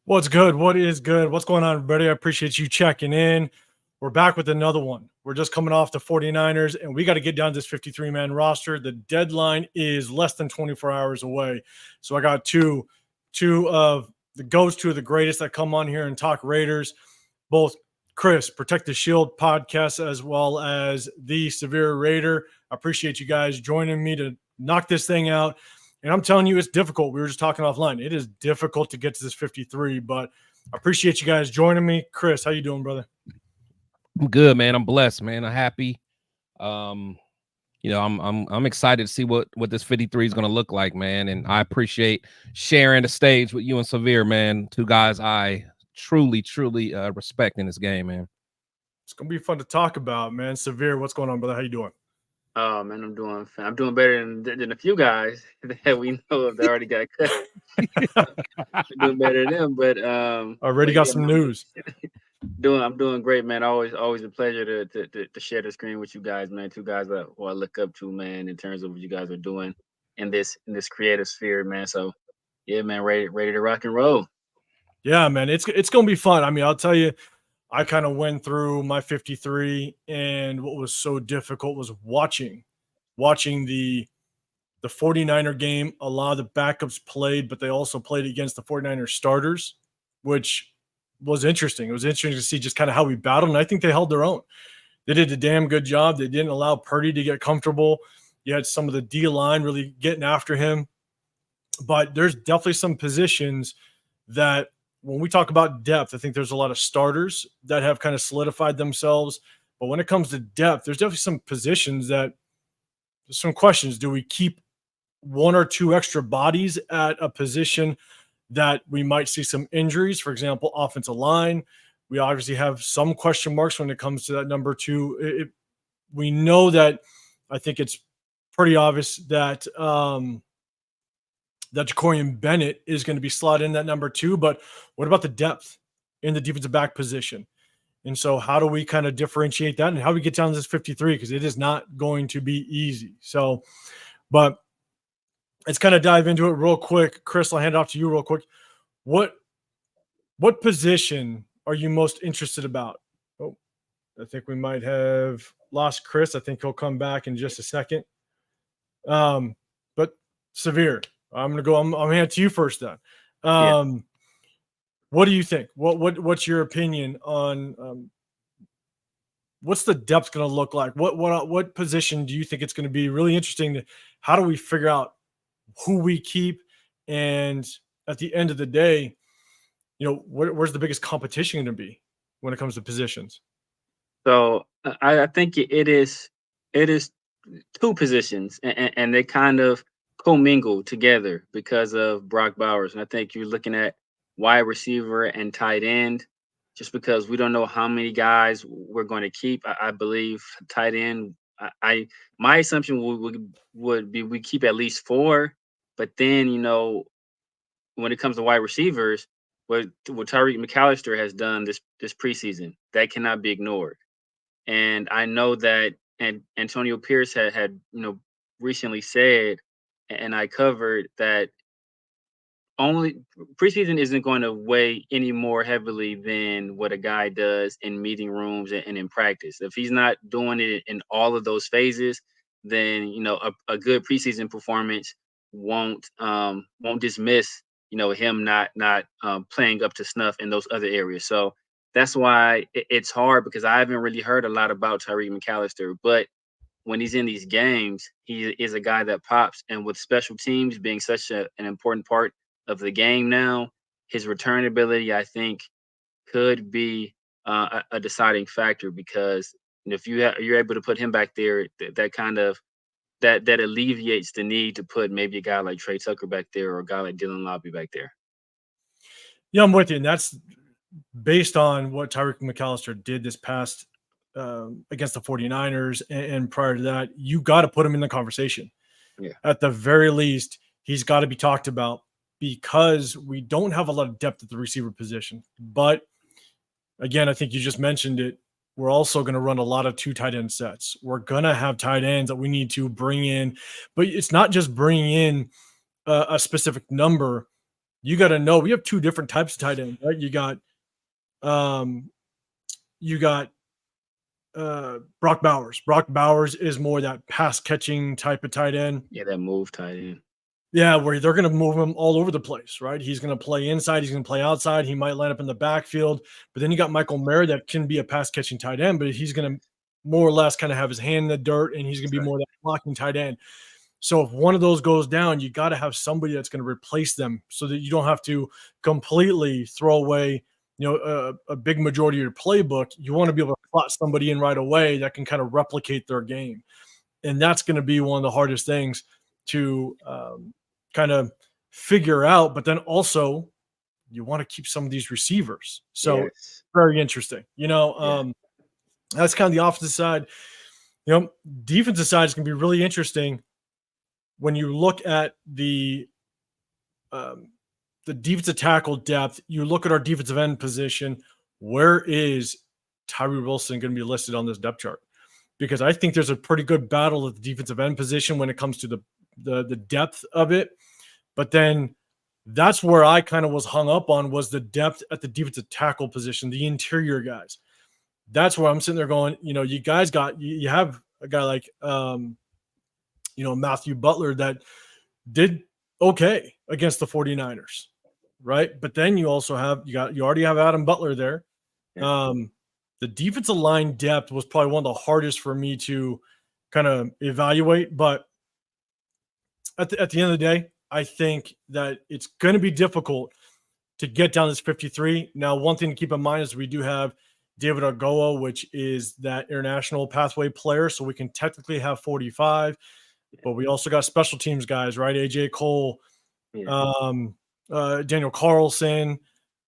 What's good? What is good? What's going on, everybody? I appreciate you checking in. We're back with another one. We're just coming off the 49ers, and we got to get down to this 53-man roster. The deadline is less than 24 hours away. So I got two of the GOATs, two of the greatest that come on here and talk Raiders, both Chris, Protect the Shield podcast, as well as the SevereRaider. I appreciate you guys joining me to knock this thing out. And I'm telling you, it's difficult. We were just talking offline. It is difficult to get to this 53, but I appreciate you guys joining me. Chris, how you doing, brother? I'm good, man. I'm blessed, man. I'm happy. I'm excited to see what this 53 is going to look like, man. And I appreciate sharing the stage with you and Severe, man. Two guys I truly respect in this game, man. It's going to be fun to talk about, man. Severe, what's going on, brother? How you doing? Oh man, I'm doing better than a few guys that we know of that already got cut. I'm doing better than them, but already got some news. I'm doing great, man. Always a pleasure to share the screen with you guys, man. Two guys that who I look up to, man, in terms of what you guys are doing in this creative sphere, man. So yeah, man, ready to rock and roll. Yeah, man, it's gonna be fun. I mean, I'll tell you, I kind of went through my 53, and what was so difficult was watching the 49er game. A lot of the backups played, but they also played against the 49er starters, which was interesting. It was interesting to see just kind of how we battled, and I think they held their own. They did a damn good job. They didn't allow Purdy to get comfortable. You had some of the D line really getting after him, but there's definitely some positions that when we talk about depth, I think there's a lot of starters that have kind of solidified themselves. But when it comes to depth, there's definitely some positions that there's some questions. Do we keep one or two extra bodies at a position that we might see some injuries? For example, offensive line. We obviously have some question marks when it comes to that number two. We know that I think it's pretty obvious that that Jacorian Bennett is going to be slotted in that number two. But what about the depth in the defensive back position? And so how do we kind of differentiate that, and how do we get down to this 53? Because it is not going to be easy. So, but let's kind of dive into it real quick. Chris, I'll hand it off to you real quick. What position are you most interested about? Oh, I think we might have lost Chris. I think he'll come back in just a second. But Severe, I'm gonna go. I'm gonna hand it to you first then. What do you think? What's your opinion on what's the depth going to look like? What position do you think it's going to be really interesting? How do we figure out who we keep? And at the end of the day, where's the biggest competition going to be when it comes to positions? So I think it is two positions, and they kind of commingle together because of Brock Bowers. And I think you're looking at wide receiver and tight end, just because we don't know how many guys we're going to keep. I believe tight end. My assumption would be we keep at least 4, but then when it comes to wide receivers, what Tyreek McAllister has done this preseason, that cannot be ignored. And I know that, and Antonio Pierce had recently said, and I covered that only preseason isn't going to weigh any more heavily than what a guy does in meeting rooms and in practice. If he's not doing it in all of those phases, then a good preseason performance won't dismiss him not playing up to snuff in those other areas. So that's why it's hard, because I haven't really heard a lot about Tyreek McAllister, but when he's in these games, he is a guy that pops. And with special teams being such an important part of the game now, his return ability, I think, could be a deciding factor, because if you're able to put him back there, that alleviates the need to put maybe a guy like Trey Tucker back there or a guy like Dylan Lobby back there. Yeah, I'm with you. And that's based on what Tyreek McAllister did this past against the 49ers. And prior to that, you got to put him in the conversation. Yeah. At the very least, he's got to be talked about, because we don't have a lot of depth at the receiver position. But again, I think you just mentioned it. We're also going to run a lot of 2 tight end sets. We're going to have tight ends that we need to bring in, but it's not just bringing in a specific number. you got to know we have two different types of tight end, right? You got Brock Bowers. Brock Bowers is more that pass catching type of tight end. Yeah, that move tight end. Yeah, where they're going to move him all over the place, right? He's going to play inside. He's going to play outside. He might line up in the backfield. But then you got Michael Mayer that can be a pass catching tight end, but he's going to more or less kind of have his hand in the dirt, and he's going to be more that blocking tight end. So if one of those goes down, you got to have somebody that's going to replace them so that you don't have to completely throw away, a big majority of your playbook. You want to be able to slot somebody in right away that can kind of replicate their game. And that's going to be one of the hardest things to kind of figure out. But then also you want to keep some of these receivers. So very interesting, that's kind of the offensive side. Defensive side is going to be really interesting when you look at the defensive tackle depth. You look at our defensive end position. Where is Tyree Wilson going to be listed on this depth chart? Because I think there's a pretty good battle at the defensive end position when it comes to the depth of it. But then that's where I kind of was hung up on, was the depth at the defensive tackle position, the interior guys. That's where I'm sitting there going, you guys you have a guy like, Matthew Butler that did okay against the 49ers, right? But then you also you already have Adam Butler there. The defensive line depth was probably one of the hardest for me to kind of evaluate. But at the end of the day, I think that it's going to be difficult to get down this 53. Now, one thing to keep in mind is we do have David Argoa, which is that international pathway player. So we can technically have 45, but we also got special teams guys, right? AJ Cole, Daniel Carlson,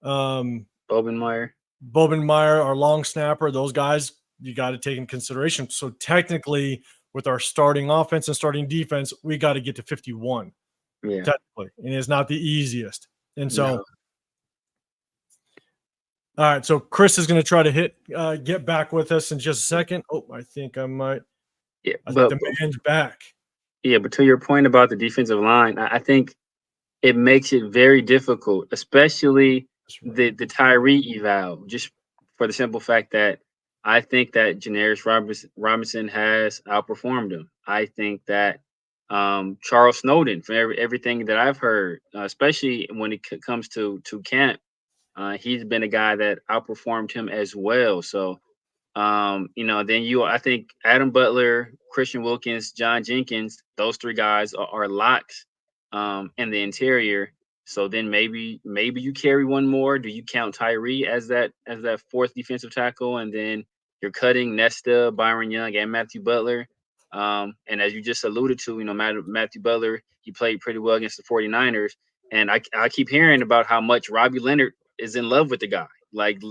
Bobenmeyer, our long snapper. Those guys you got to take in consideration. So technically, with our starting offense and starting defense, we got to get to 51. Yeah, technically, and it's not the easiest. And so, all right. So Chris is going to try to get back with us in just a second. Oh, I think I might. Yeah, but the man's back. Yeah, but to your point about the defensive line, I think it makes it very difficult, especially the Tyree eval, just for the simple fact that I think that Janarius Robinson has outperformed him. I think that Charles Snowden, from everything that I've heard, especially when it comes to camp, he's been a guy that outperformed him as well. So, then I think Adam Butler, Christian Wilkins, John Jenkins, those three guys are locks in the interior. So then maybe you carry one more. Do you count Tyree as that fourth defensive tackle, and then you're cutting Nesta, Byron Young, and Matthew Butler? And as you just alluded to, Matthew Butler, he played pretty well against the 49ers. And I keep hearing about how much Robbie Leonard is in love with the guy. Like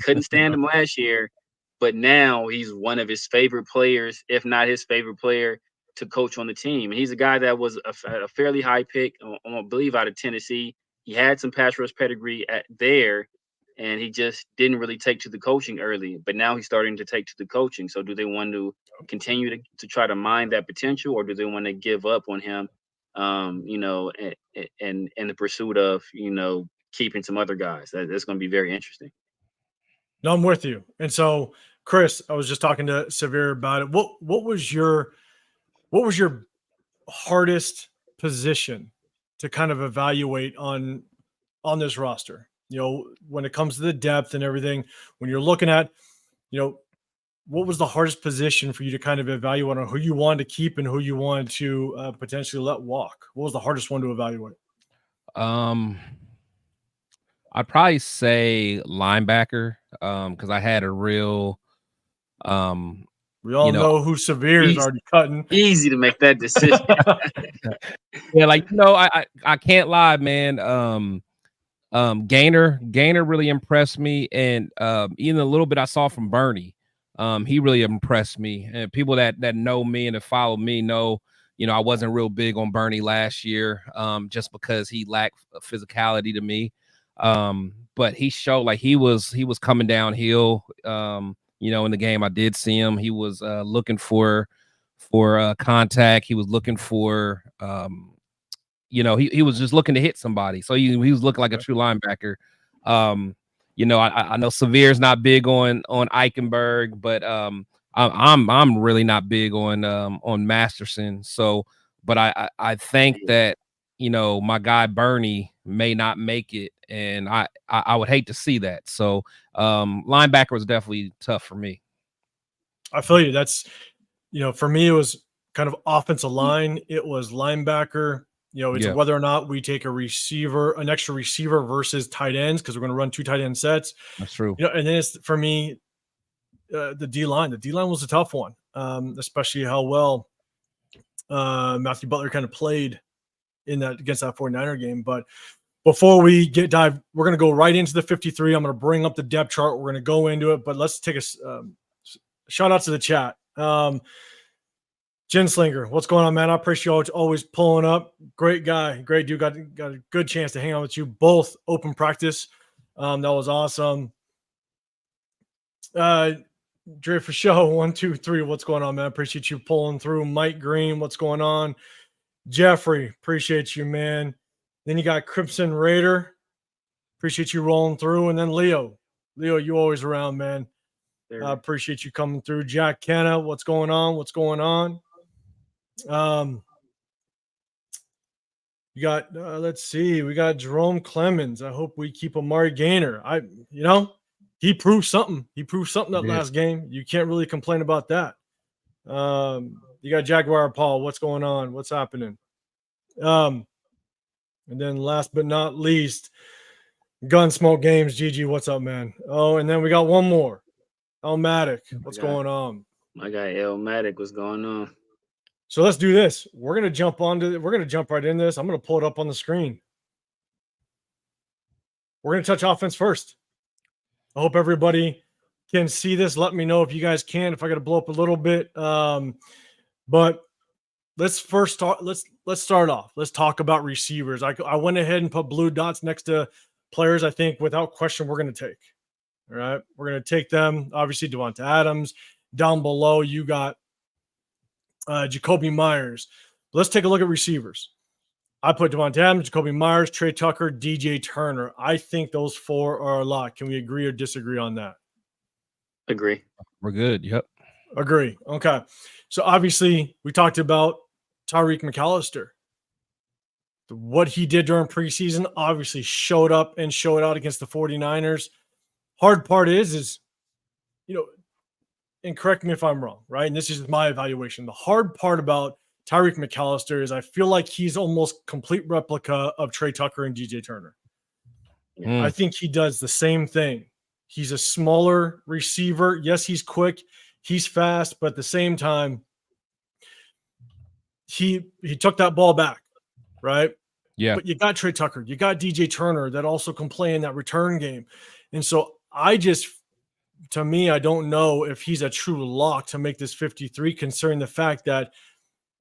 couldn't stand him last year, but now he's one of his favorite players, if not his favorite player to coach on the team. And he's a guy that was a fairly high pick, I believe, out of Tennessee. He had some pass rush pedigree there, and he just didn't really take to the coaching early. But now he's starting to take to the coaching. So do they want to continue to try to mine that potential, or do they want to give up on him, in the pursuit of, keeping some other guys? That's going to be very interesting. No, I'm with you. And so, Chris, I was just talking to Severe about it. What was your hardest position to kind of evaluate on this roster? When it comes to the depth and everything, when you're looking at, what was the hardest position for you to kind of evaluate on who you wanted to keep and who you wanted to potentially let walk? What was the hardest one to evaluate? I'd probably say linebacker, because I had a real we all know who Severe is already cutting. Easy to make that decision. Yeah, I can't lie, man. Gainer really impressed me, and even a little bit I saw from Bernie. He really impressed me. And people that know me and that follow me know, I wasn't real big on Bernie last year, just because he lacked physicality to me. But he showed he was coming downhill. In the game I did see him. He was looking for contact. He was looking for you know, he was just looking to hit somebody. So he was looking like a true linebacker. You know, I know Severe's not big on Eichenberg, but I'm really not big on Masterson. So, but I think that, you know, my guy Bernie may not make it, and I would hate to see that. So linebacker was definitely tough for me. I feel you. That's, you know, for me, it was kind of offensive line. It was linebacker. You know, it's whether or not we take a receiver, an extra receiver versus tight ends, because we're going to run 2 tight end sets. That's true. You know, and then it's for me, the D line. The D line was a tough one, especially how well Matthew Butler kind of played in that against that 49er game. But before we we're going to go right into the 53. I'm going to bring up the depth chart. We're going to go into it, but let's take a shout out to the chat. Ginslinger, what's going on, man? I appreciate you always pulling up. Great guy, great dude. Got a good chance to hang out with you both open practice. That was awesome. Dre for show 1, 2, 3. What's going on, man? Appreciate you pulling through. Mike Green, what's going on? Jeffrey, appreciate you, man. Then you got Crimson Raider. Appreciate you rolling through. And then Leo, you always around, man. I appreciate you coming through. Jack Kenna, what's going on? What's going on? You got let's see, we got Jerome Clemens. I hope we keep Amari Gaynor. He proved something. He proved something that last game. You can't really complain about that. You got Jaguar Paul. What's going on? What's happening? And then last but not least, Gunsmoke Games. GG, what's up, man? Oh, and then we got one more. Elmatic, what's going on? My guy Elmatic, what's going on? So let's do this. We're gonna jump right into this. I'm gonna pull it up on the screen. We're gonna touch offense first. I hope everybody can see this. Let me know if you guys can. If I got to blow up a little bit, but let's first start. Let's start off. Let's talk about receivers. I went ahead and put blue dots next to players I think without question we're going to take. All right, we're going to take them. Obviously, Devonta Adams. Down below, you got Jacoby Myers. Let's take a look at receivers. I put Devonta Adams, Jacoby Myers, Trey Tucker, DJ Turner. I think those 4 are a lot. Can we agree or disagree on that? Agree. We're good. Yep. Agree. Okay. So obviously we talked about Tyreek McAllister. What he did during preseason obviously showed up and showed out against the 49ers. Hard part is, and correct me if I'm wrong, right? And this is my evaluation. The hard part about Tyreek McAllister is I feel like he's almost complete replica of Trey Tucker and DJ Turner. I think he does the same thing. He's a smaller receiver. Yes, he's quick. He's fast. But at the same time, he took that ball back, right? Yeah. But you got Trey Tucker. You got DJ Turner that also can play in that return game. And so to me, I don't know if he's a true lock to make this 53, considering the fact that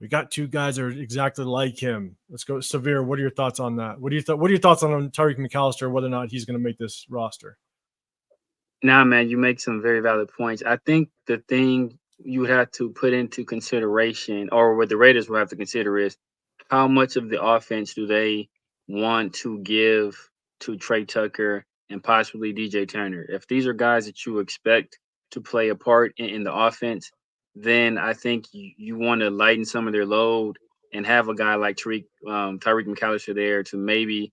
we got 2 guys that are exactly like him. Let's go, Severe. What are your thoughts on that? What are your thoughts on Tyreek McAllister, whether or not he's going to make this roster? Nah, man, you make some very valid points. I think the thing you would have to put into consideration, or what the Raiders will have to consider, is how much of the offense do they want to give to Trey Tucker and possibly DJ Turner. If these are guys that you expect to play a part in the offense, then I think you want to lighten some of their load and have a guy like Tyreek McAllister there to maybe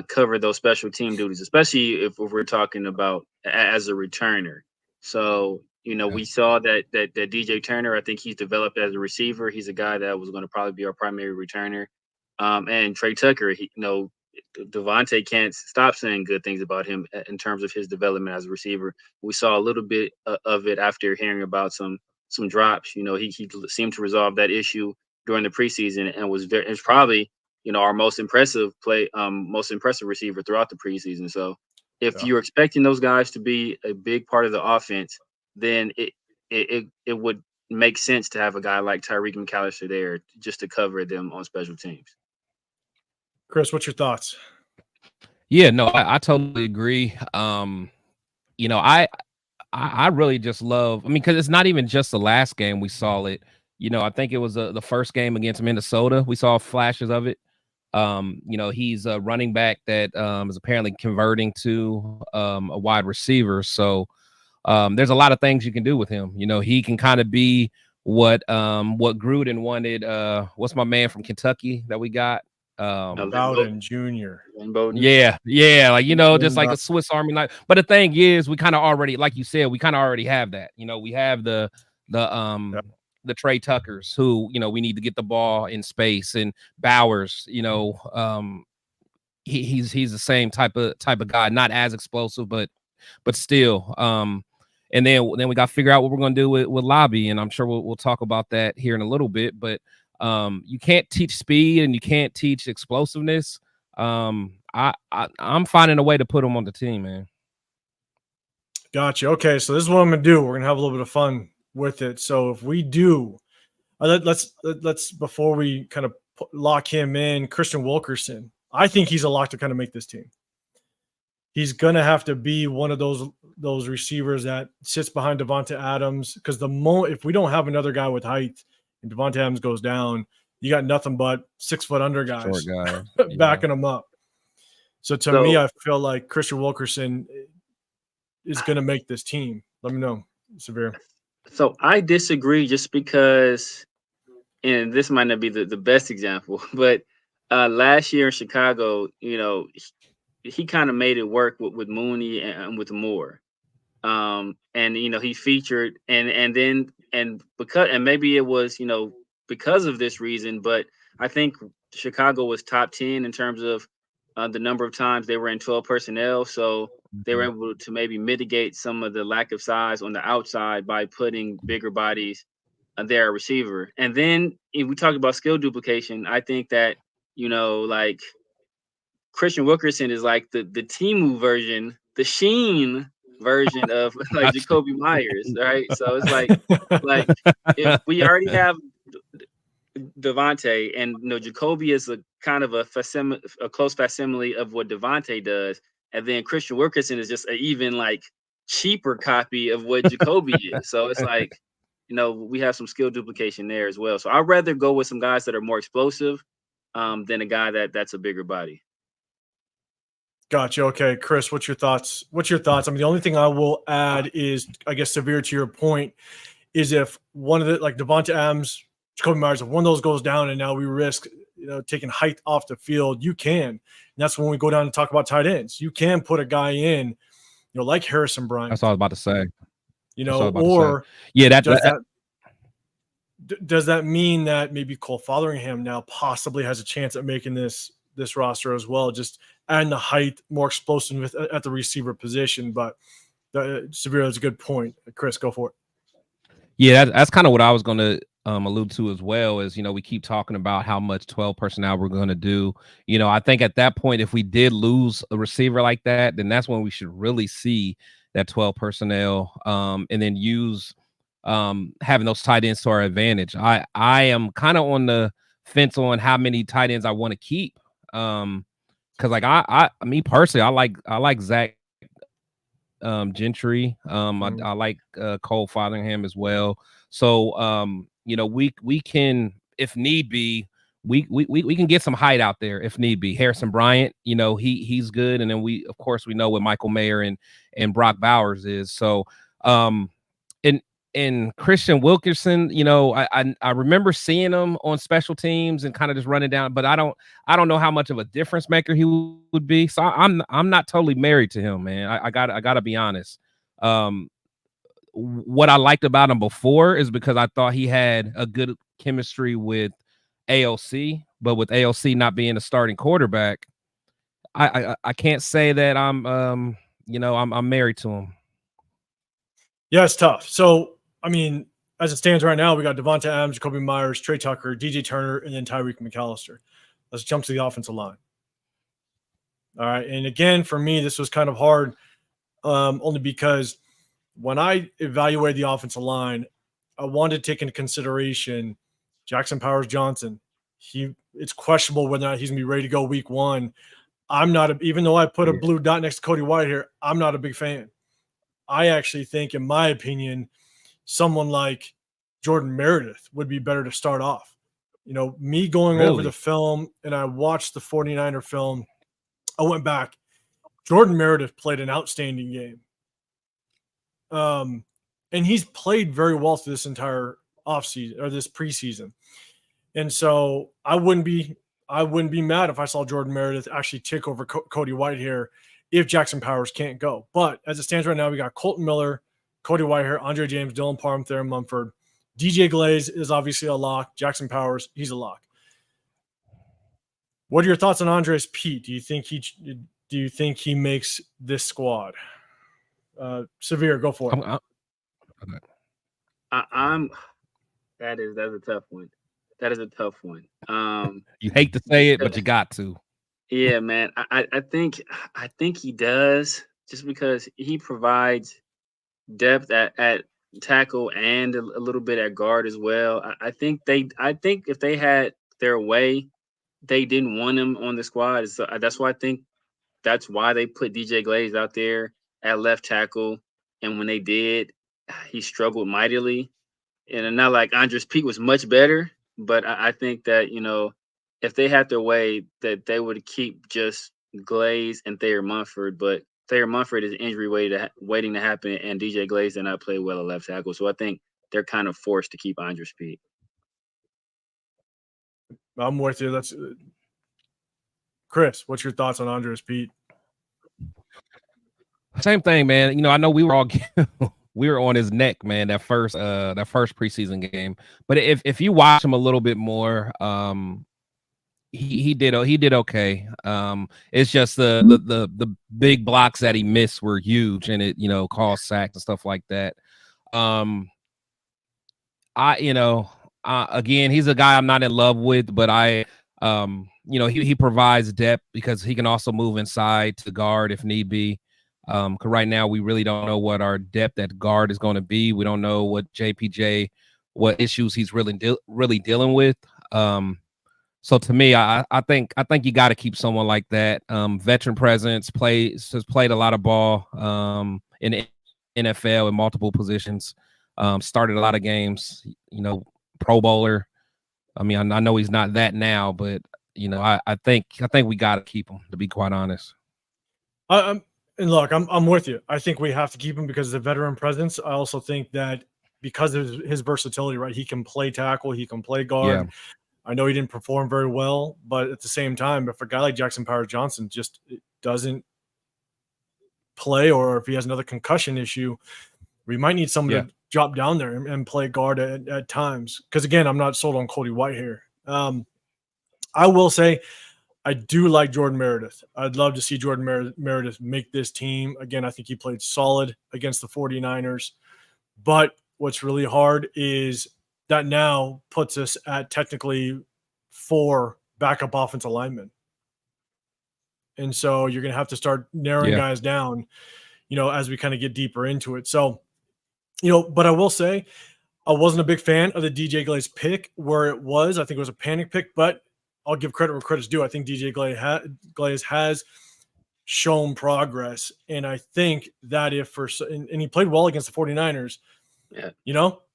cover those special team duties, especially if we're talking about as a returner. So, we saw that DJ Turner, I think he's developed as a receiver. He's a guy that was going to probably be our primary returner. And Trey Tucker, Devontae can't stop saying good things about him in terms of his development as a receiver. We saw a little bit of it after hearing about some drops. He seemed to resolve that issue during the preseason and was probably our most impressive receiver throughout the preseason. So if you're expecting those guys to be a big part of the offense, then it would make sense to have a guy like Tyreek McAllister there just to cover them on special teams. Chris, what's your thoughts? Yeah, no, I totally agree. I really just love, because it's not even just the last game we saw it. I think it was the first game against Minnesota. We saw flashes of it. You know, he's a running back that is apparently converting to a wide receiver. So there's a lot of things you can do with him. You know, he can kind of be what Gruden wanted. What's my man from Kentucky that we got? Bowden Jr. Yeah, like, you know, just like a Swiss Army knife. But the thing is, we kind of already, like you said, we kind of already have that. You know, we have the Trey Tuckers who, you know, we need to get the ball in space, and Bowers, you know, he's the same type of guy, not as explosive, but still. And then we got to figure out what we're going to do with Lobby, and I'm sure we'll talk about that here in a little bit. But you can't teach speed and you can't teach explosiveness. I'm finding a way to put him on the team, man. Gotcha. Okay, so this is what I'm gonna do. We're gonna have a little bit of fun with it. So if we do, let's before we kind of lock him in, Christian Wilkerson. I think he's a lock to kind of make this team. He's gonna have to be one of those receivers that sits behind Devonta Adams, because if we don't have another guy with height and Devonta Adams goes down, you got nothing but 6 foot under guys backing him up. So to me, I feel like Christian Wilkerson is going to make this team. Let me know, Severe. So I disagree, just because, and this might not be the best example, but last year in Chicago, you know, he kind of made it work with Mooney and with Moore. And you know, he featured and maybe it was, you know, because of this reason, but I think Chicago was top 10 in terms of the number of times they were in 12 personnel. So they were able to maybe mitigate some of the lack of size on the outside by putting bigger bodies there at receiver. And then if we talk about skill duplication, I think that, you know, like Christian Wilkerson is like the Temu version, the Sheen version of like Jacoby Myers, right? So it's like if we already have Devontae, and you know, Jacoby is a kind of a close facsimile of what Devontae does, and then Christian Wilkerson is just an even like cheaper copy of what Jacoby is. So it's like, you know, we have some skill duplication there as well. So I'd rather go with some guys that are more explosive than a guy that's a bigger body. Gotcha. Okay, Chris, what's your thoughts? I mean, the only thing I will add is, I guess, Severe, to your point, is if one of the, like Devonta Adams, Jacoby Myers, if one of those goes down and now we risk, you know, taking height off the field, you can. And that's when we go down and talk about tight ends. You can put a guy in, you know, like Harrison Bryant. That's all I was about to say. You know, or yeah, does that mean that maybe Cole Fotheringham now possibly has a chance at making this roster as well, just adding the height, more explosive at the receiver position? But Severe, that's a good point. Chris, go for it. Yeah, that's kind of what I was going to allude to as well. Is, you know, we keep talking about how much 12 personnel we're going to do. You know, I think at that point, if we did lose a receiver like that, then that's when we should really see that 12 personnel and then use having those tight ends to our advantage. I am kind of on the fence on how many tight ends I want to keep. Because like me personally, I like Zach Gentry. I like Cole Fotheringham as well. So you know, we can, if need be, we can get some height out there if need be. Harrison Bryant, you know, he's good, and then we know what Michael Mayer and Brock Bowers is. So and Christian Wilkerson, you know, I remember seeing him on special teams and kind of just running down, but I don't know how much of a difference maker he would be. So I'm not totally married to him, man. I gotta be honest. What I liked about him before is because I thought he had a good chemistry with AOC, but with AOC not being a starting quarterback, I can't say that I'm married to him. Yeah, it's tough. So I mean, as it stands right now, we got Devonta Adams, Jacoby Myers, Trey Tucker, DJ Turner, and then Tyreek McAllister. Let's jump to the offensive line. All right. And again, for me, this was kind of hard, only because when I evaluated the offensive line, I wanted to take into consideration Jackson Powers Johnson. It's questionable whether or not he's going to be ready to go week one. Even though I put a blue dot next to Cody White here, I'm not a big fan. I actually think, in my opinion, someone like Jordan Meredith would be better to start off. Me going over Really? the film, and I watched the 49er film. I went back. Jordan Meredith played an outstanding game. And he's played very well through this entire offseason or this preseason. And so I wouldn't be mad if I saw Jordan Meredith actually tick over Cody Whitehair if Jackson Powers can't go. But as it stands right now, we got Colton Miller, Cody Whitehair, Andre James, Dylan Parham, Theron Mumford. DJ Glaze is obviously a lock. Jackson Powers, he's a lock. What are your thoughts on Andres Pete? Do you think he makes this squad? Severe, go for it. That's a tough one. That is a tough one. You hate to say it, but you got to. Yeah, man. I think he does, just because he provides depth at tackle and a little bit at guard as well. I think if they had their way, they didn't want him on the squad. So that's why I think that's why they put DJ Glaze out there at left tackle. And when they did, he struggled mightily. And not like Andres Pete was much better, but I think that, if they had their way, that they would keep just Glaze and Thayer Munford. But Thayer Munford is injury waiting to happen, and DJ Glaze did not play well at left tackle. So I think they're kind of forced to keep Andres Pete. I'm with you. That's Chris. What's your thoughts on Andres Pete? Same thing, man. I know we were all we were on his neck, man, that first preseason game. But if you watch him a little bit more, he did okay. It's just the big blocks that he missed were huge, and it caused sacks and stuff like that. Again, he's a guy I'm not in love with, but he provides depth because he can also move inside to guard if need be. Because right now we really don't know what our depth at guard is going to be. We don't know what what issues he's really dealing with. So to me, I think you got to keep someone like that. Veteran presence, has played a lot of ball in the NFL in multiple positions. Started a lot of games. Pro Bowler. I mean, I know he's not that now, but I think we got to keep him, to be quite honest. And look, I'm with you. I think we have to keep him because of the veteran presence. I also think that because of his versatility, right? He can play tackle, he can play guard. Yeah. I know he didn't perform very well, but at the same time, if a guy like Jackson Powers Johnson just doesn't play, or if he has another concussion issue, we might need someone to drop down there and play guard at times. Because again, I'm not sold on Cody Whitehair. I will say, I do like Jordan Meredith. I'd love to see Jordan Meredith make this team. Again, I think he played solid against the 49ers. But what's really hard is that now puts us at technically 4 backup offensive linemen. And so you're going to have to start narrowing guys down, as we kind of get deeper into it. So, but I will say I wasn't a big fan of the DJ Glaze pick where it was. I think it was a panic pick, but I'll give credit where credit's due. I think DJ Glaze has shown progress. And I think that and he played well against the 49ers,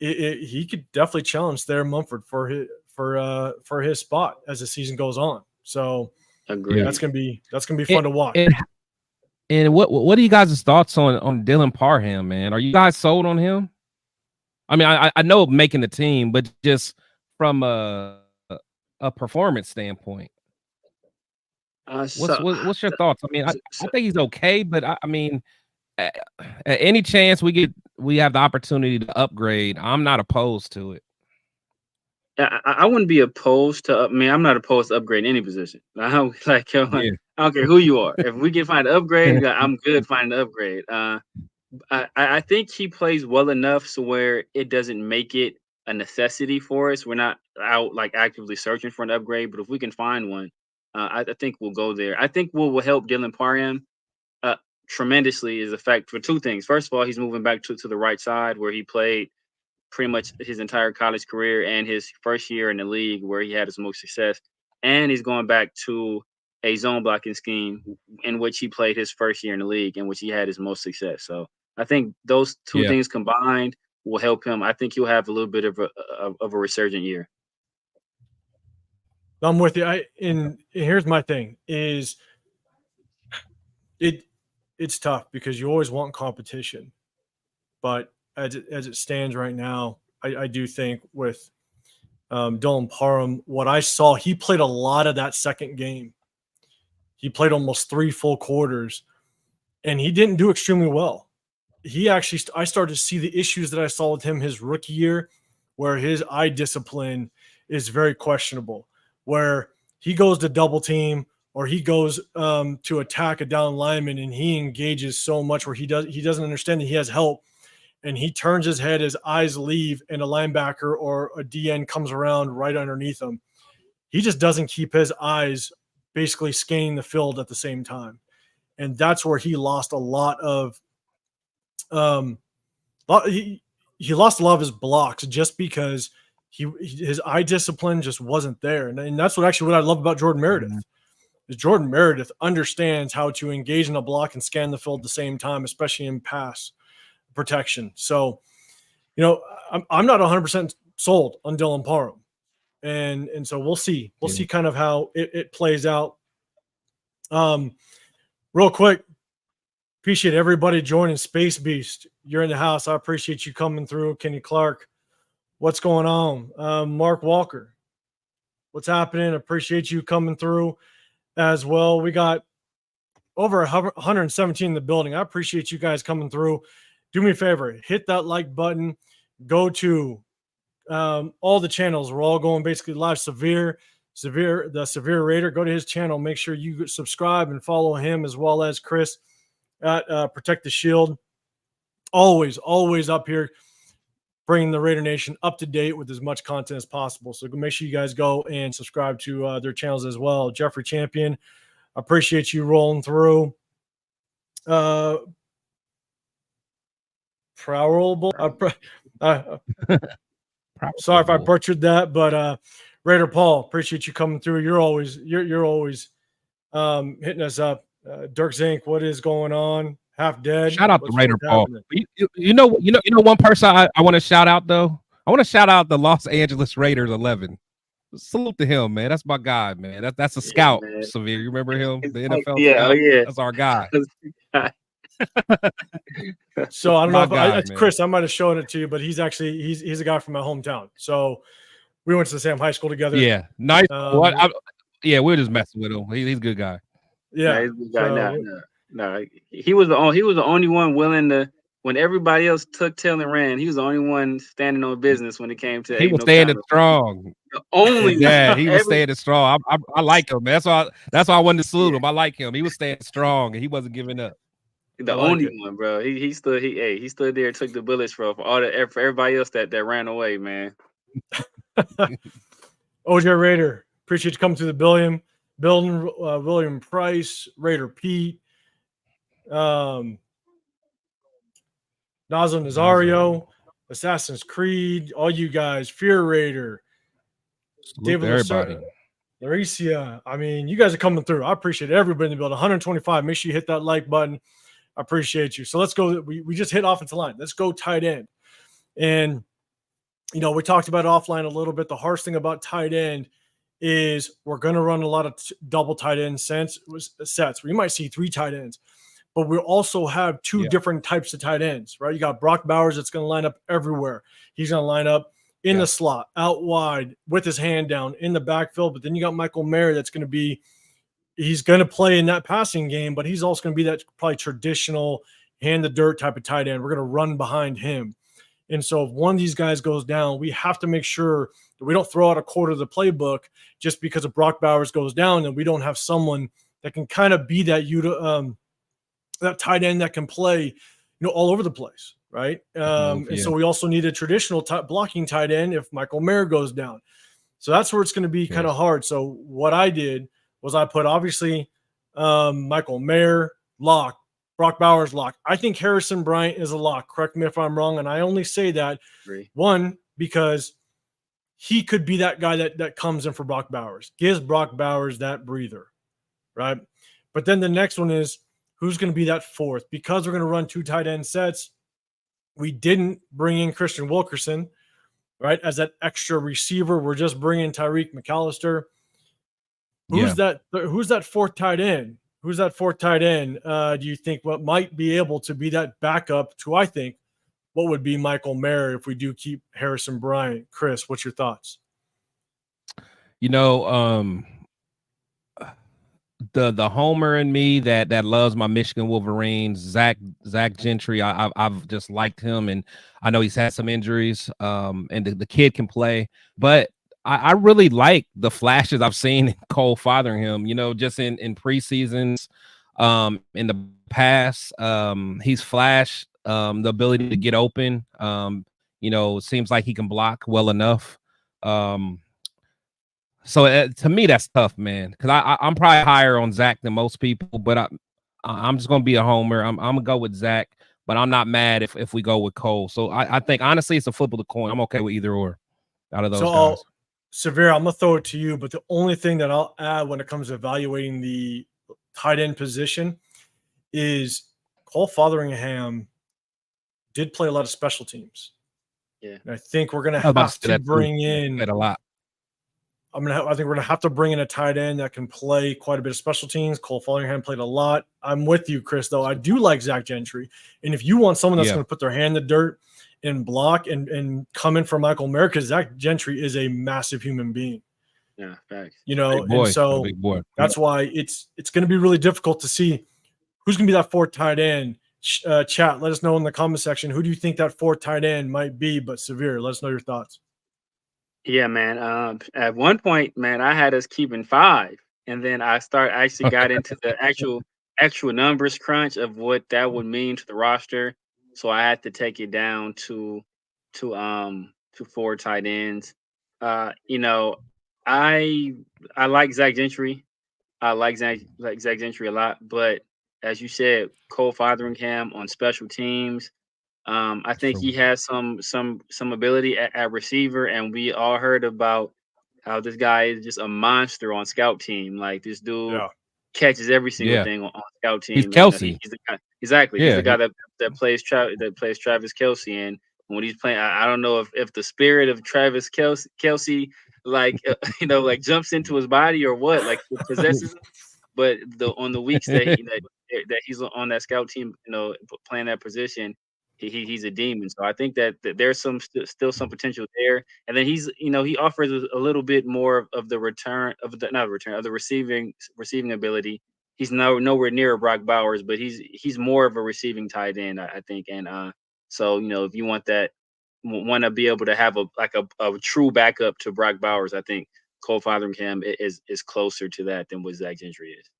he could definitely challenge Thayer Mumford for his spot as the season goes on. So that's gonna be fun to watch. And what are you guys' thoughts on Dylan Parham, man? Are you guys sold on him? I mean, I know making the team, but just from a performance standpoint, what's your thoughts? I mean, I think he's okay, but I mean, at any chance we have the opportunity to upgrade, I'm not opposed to it. I wouldn't be opposed to. I mean, I'm not opposed to upgrading any position. I don't care who you are. If we can find an upgrade, I'm good finding an upgrade. I think he plays well enough so where it doesn't make it a necessity for us. We're not out actively searching for an upgrade, but if we can find one, I think we'll go there. I think what will help Dylan Parham tremendously is the fact for 2 things. First of all, he's moving back to the right side where he played pretty much his entire college career and his first year in the league where he had his most success. And he's going back to a zone blocking scheme in which he played his first year in the league, in which he had his most success. So I think those 2 things combined will help him. I think he'll have a little bit of a resurgent year. I'm with you. And here's my thing is it's tough because you always want competition, but as it stands right now, I do think with Dylan Parham, what I saw, he played a lot of that second game. He played almost 3 full quarters, and he didn't do extremely well. I started to see the issues that I saw with him his rookie year, where his eye discipline is very questionable, where he goes to double team or he goes to attack a down lineman and he engages so much where he doesn't understand that he has help, and he turns his head, his eyes leave, and a linebacker or a DN comes around right underneath him. He just doesn't keep his eyes basically scanning the field at the same time. And that's where he lost a lot of he lost a lot of his blocks just because his eye discipline just wasn't there. And that's what I love about Jordan Meredith. Is Jordan Meredith understands how to engage in a block and scan the field at the same time, especially in pass protection. So, I'm not 100% sold on Dylan Parham. And so we'll see. We'll see kind of how it plays out. Real quick, appreciate everybody joining Space Beast. You're in the house. I appreciate you coming through. Kenny Clark, what's going on? Mark Walker, what's happening? Appreciate you coming through as well. We got over 117 in the building. I appreciate you guys coming through. Do me a favor, hit that like button. Go to all the channels. We're all going basically live. The SevereRaider. Go to his channel. Make sure you subscribe and follow him, as well as Chris at Protect the Shield. Always up here, bringing the Raider Nation up to date with as much content as possible. So make sure you guys go and subscribe to their channels as well. Jeffrey Champion, appreciate you rolling through. Sorry if I butchered that, but Raider Paul, appreciate you coming through. You're always hitting us up. Dirk Zink, what is going on? Half dead. Shout out to Raider Paul. You know one person I want to shout out though. I want to shout out the Los Angeles Raiders 11. Salute to him, man. That's my guy, man. That's a scout. Man. Severe. You remember him? The NFL scout? Yeah. That's our guy. So I don't know if Chris, I might have shown it to you, but he's a guy from my hometown. So we went to the same high school together. Yeah, nice. We're just messing with him. He's a good guy. Yeah, he's a good guy. No, he was the only one willing to. When everybody else took tail and ran, he was the only one standing on business when it came to. He was standing strong. Only he was standing strong. I like him. That's why I wanted to salute him. I like him. He was standing strong and he wasn't giving up. The only one, bro. He stood there, took the bullets for everybody else that ran away, man. OJ Raider, appreciate you coming to the building. William Price, Raider Pete, Nazo Nazario, Assassin's Creed, all you guys, Fear Raider, David, everybody. Laricia. I mean, you guys are coming through. I appreciate everybody in the building. 125. Make sure you hit that like button. I appreciate you. So let's go. We just hit offensive line. Let's go tight end. And, we talked about offline a little bit. The harsh thing about tight end is we're going to run a lot of double tight end sets. We might see 3 tight ends, but we also have 2 different types of tight ends, right? You got Brock Bowers that's going to line up everywhere. He's going to line up in the slot, out wide, with his hand down, in the backfield. But then you got Michael Mayer that's going to he's going to play in that passing game, but he's also going to be that probably traditional hand the dirt type of tight end. We're going to run behind him. And so if one of these guys goes down, we have to make sure that we don't throw out a quarter of the playbook just because if Brock Bowers goes down and we don't have someone that can kind of be that that tight end that can play, all over the place, right? And so we also need a traditional blocking tight end if Michael Mayer goes down. So that's where it's going to be kind of hard. So what I did was I put obviously Michael Mayer lock, Brock Bowers lock. I think Harrison Bryant is a lock. Correct me if I'm wrong. And I only say that one because he could be that guy that comes in for Brock Bowers, gives Brock Bowers that breather, right? But then the next one is who's going to be that fourth? Because we're going to run 2 tight end sets. We didn't bring in Christian Wilkerson, right, as that extra receiver. We're just bringing Tyreek McAllister. Who's that fourth tight end? Who's that fourth tight end? Do you think what might be able to be that backup to, I think, what would be Michael Mayer if we do keep Harrison Bryant? Chris, what's your thoughts? You know, the homer in me that loves my Michigan Wolverines, Zach Gentry. I've just liked him, and I know he's had some injuries. And the kid can play, but I really like the flashes I've seen in Cole Fotheringham. You know, just in preseasons, in the past, he's flashed the ability to get open. You know, it seems like he can block well enough. So to me, that's tough, man. Because I'm probably higher on Zach than most people, but I'm just gonna be a homer. I'm gonna go with Zach, but I'm not mad if we go with Cole. So I think honestly, it's a flip of the coin. I'm okay with either or out of those guys. Severe, I'm gonna throw it to you, but the only thing that I'll add when it comes to evaluating the tight end position is Cole Fotheringham did play a lot of special teams. Yeah, and I think we're gonna have to bring in a lot. I think we're gonna have to bring in a tight end that can play quite a bit of special teams. Cole Fotheringham played a lot. I'm with you, Chris, though. I do like Zach Gentry. And if you want someone that's going to put their hand in the dirt and block and come in for Michael Mayer, because Zach Gentry is a massive human being. Yeah, facts. You know, and so that's why it's going to be really difficult to see who's going to be that fourth tight end. Chat, let us know in the comment section. Who do you think that fourth tight end might be? But Severe, let us know your thoughts. Yeah, man. At one point, man, I had us keeping 5, and then I actually got into the actual numbers crunch of what that would mean to the roster. So I had to take it down to 4 tight ends. You know, I like Zach Gentry. I like Zach Gentry a lot, but as you said, Cole Fotheringham on special teams. I think he has some ability at receiver, and we all heard about how this guy is just a monster on scout team. Like this dude catches every single thing on scout team. He's Kelsey. He's the guy, exactly. He's the guy that plays Travis Kelsey, and when he's playing, I don't know if the spirit of Travis Kelsey like like jumps into his body or what, like possesses him. But on the weeks that he's on that scout team, playing that position, he's a demon. So I think that there's still some potential there. And then he offers a little bit more of the receiving ability. He's nowhere near Brock Bowers, but he's more of a receiving tight end, I think. And so if you want to be able to have a true backup to Brock Bowers, I think Cole Fotheringham is closer to that than what Zach Gentry is.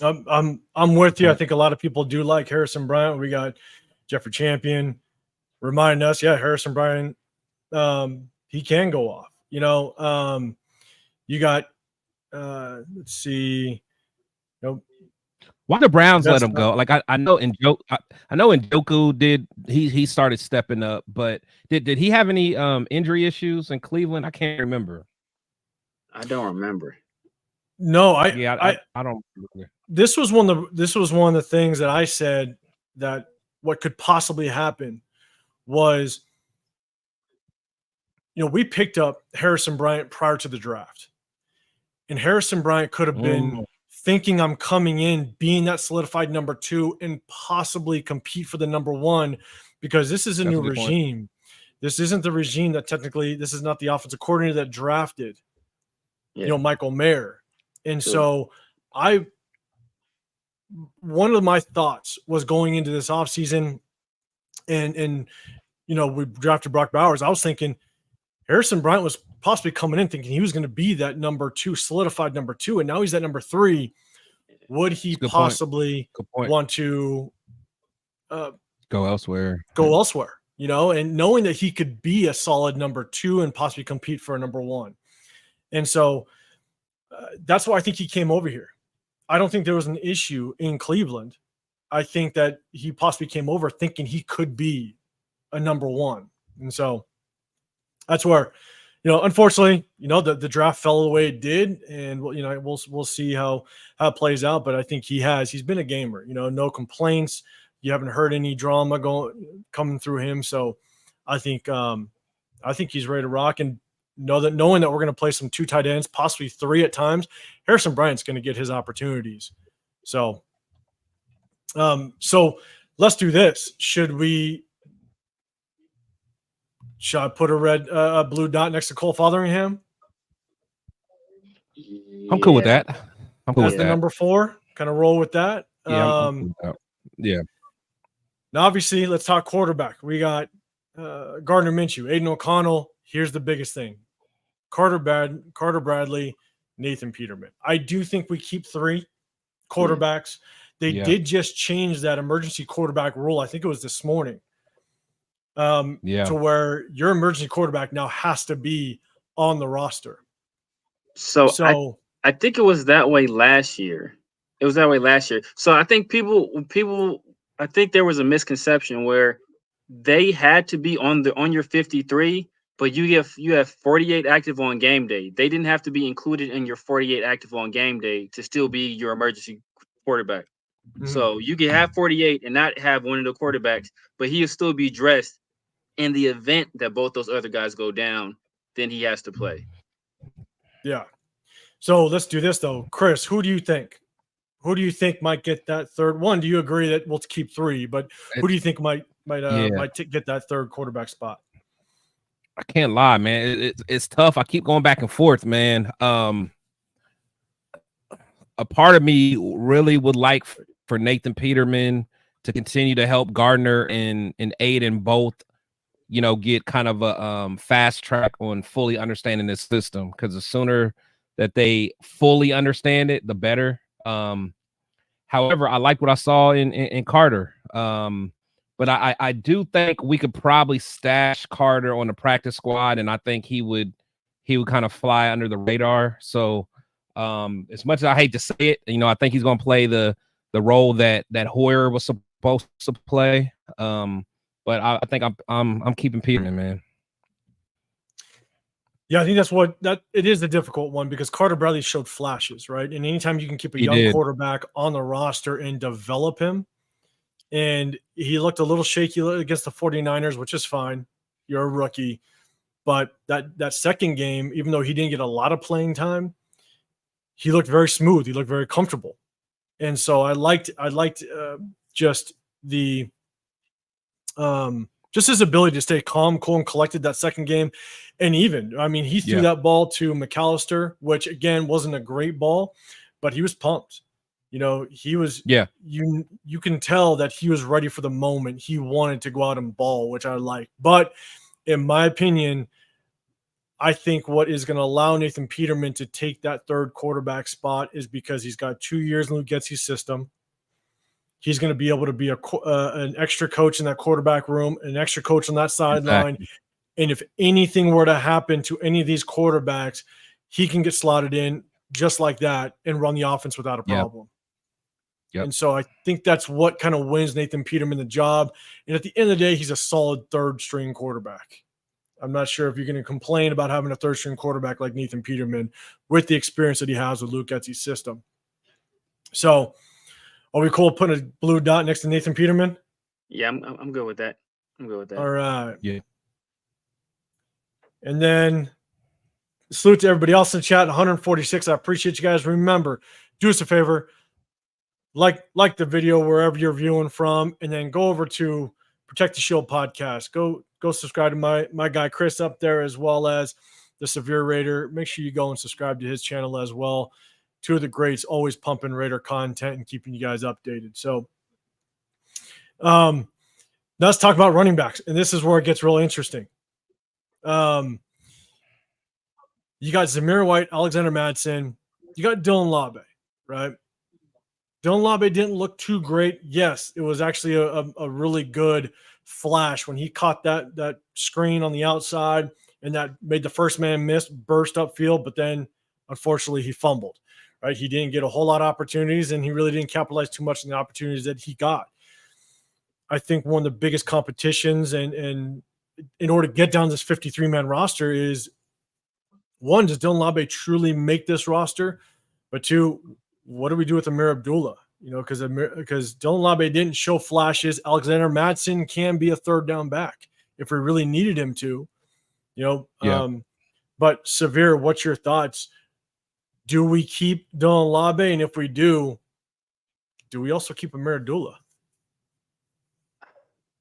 I'm with you. I think a lot of people do like Harrison Bryant. We got Jeffrey Champion reminding us, Harrison Bryant, he can go off. You got let's see, why the Browns let him go? Like I know Njoku did. He started stepping up, but did he have any injury issues in Cleveland? I can't remember. I don't remember. No, I don't remember. This was one of the things that I said that what could possibly happen was, we picked up Harrison Bryant prior to the draft, and Harrison Bryant could have been thinking I'm coming in, being that solidified number 2 and possibly compete for the number 1, because this is a new regime. This isn't the regime that this is not the offensive coordinator that drafted, Michael Mayer. And so one of my thoughts was going into this offseason and we drafted Brock Bowers. I was thinking Harrison Bryant was possibly coming in thinking he was going to be that number 2, solidified number 2, and now he's at number 3. Would he possibly want to go elsewhere? And knowing that he could be a solid number 2 and possibly compete for a number 1. And so that's why I think he came over here. I don't think there was an issue in Cleveland. I think that he possibly came over thinking he could be a number 1. And so that's where, unfortunately, the draft fell the way it did. And, we'll see how it plays out. But I think he's been a gamer, no complaints. You haven't heard any drama coming through him. So I think he's ready to rock. And knowing that we're going to play some 2 tight ends, possibly 3 at times, Harrison Bryant's going to get his opportunities. So let's do this. Should I put a blue dot next to Cole Fotheringham? I'm cool with that. I'm cool That's with the that. number 4. Kind of roll with that. Yeah, I'm cool with that. Yeah. Now, obviously, let's talk quarterback. We got Gardner Minshew, Aiden O'Connell. Here's the biggest thing: Carter Bradley, Nathan Peterman. I do think we keep 3 quarterbacks. They did just change that emergency quarterback rule. I think it was this morning. To where your emergency quarterback now has to be on the roster. So I think it was that way last year. It was that way last year. So I think I think there was a misconception where they had to be on your 53, but you have 48 active on game day. They didn't have to be included in your 48 active on game day to still be your emergency quarterback. Mm-hmm. So you can have 48 and not have one of the quarterbacks, but he'll still be dressed in the event that both those other guys go down. Then he has to play. Yeah. So let's do this though, Chris. Who do you think? Who do you think might get that third one? Do you agree that we'll keep 3? But who do you think might get that third quarterback spot? I can't lie, man. It's tough. I keep going back and forth, man. A part of me really would like for Nathan Peterman to continue to help Gardner and Aiden both, get kind of a fast track on fully understanding this system, because the sooner that they fully understand it, the better. However, I like what I saw in Carter. But I do think we could probably stash Carter on the practice squad, and I think he would kind of fly under the radar. So as much as I hate to say it, I think he's going to play the role that Hoyer was supposed to play. But I think I'm keeping Peterman, man. Yeah, I think it is the difficult one, because Carter Bradley showed flashes, right? And anytime you can keep a young quarterback on the roster and develop him, and he looked a little shaky against the 49ers, which is fine. You're a rookie. But that second game, even though he didn't get a lot of playing time, he looked very smooth. He looked very comfortable. And so I liked just the just his ability to stay calm, cool, and collected that second game. And even, he threw that ball to McAllister, which again wasn't a great ball, but he was pumped. He was, you can tell that he was ready for the moment. He wanted to go out and ball, which I like. But in my opinion, I think what is going to allow Nathan Peterman to take that third quarterback spot is because he's got 2 years in Luke Getsy's system. He's going to be able to be an extra coach in that quarterback room, an extra coach on that sideline. Exactly. And if anything were to happen to any of these quarterbacks, he can get slotted in just like that and run the offense without a problem. Yep. And so I think that's what kind of wins Nathan Peterman the job. And at the end of the day, he's a solid third-string quarterback. I'm not sure if you're going to complain about having a third-string quarterback like Nathan Peterman with the experience that he has with Luke Getsy's system. So are we cool putting a blue dot next to Nathan Peterman? Yeah, I'm good with that. All right. Yeah. And then salute to everybody else in chat, 146. I appreciate you guys. Remember, do us a favor, like the video wherever you're viewing from, and then go over to Protect the Shield podcast. Go subscribe to my guy Chris up there, as well as the SevereRaider. Make sure you go and subscribe to his channel as well. 2 of the greats, always pumping Raider content and keeping you guys updated. So let's talk about running backs, and this is where it gets real interesting. You got Zamir White, Alexander Madsen, you got Dylan Labe, right? Dylan Labe didn't look too great. Yes, it was actually a really good flash when he caught that screen on the outside, and that made the first man miss, burst upfield, but then unfortunately he fumbled, right? He didn't get a whole lot of opportunities, and he really didn't capitalize too much on the opportunities that he got. I think one of the biggest competitions and in order to get down this 53-man roster is, one, does Dylan Labe truly make this roster? But 2, what do we do with Amir Abdullah? Because Dylan Labe didn't show flashes. Alexander Madsen can be a third down back if we really needed him to. But Severe, what's your thoughts? Do we keep Dylan Labe? And if we do we also keep Amir Abdullah?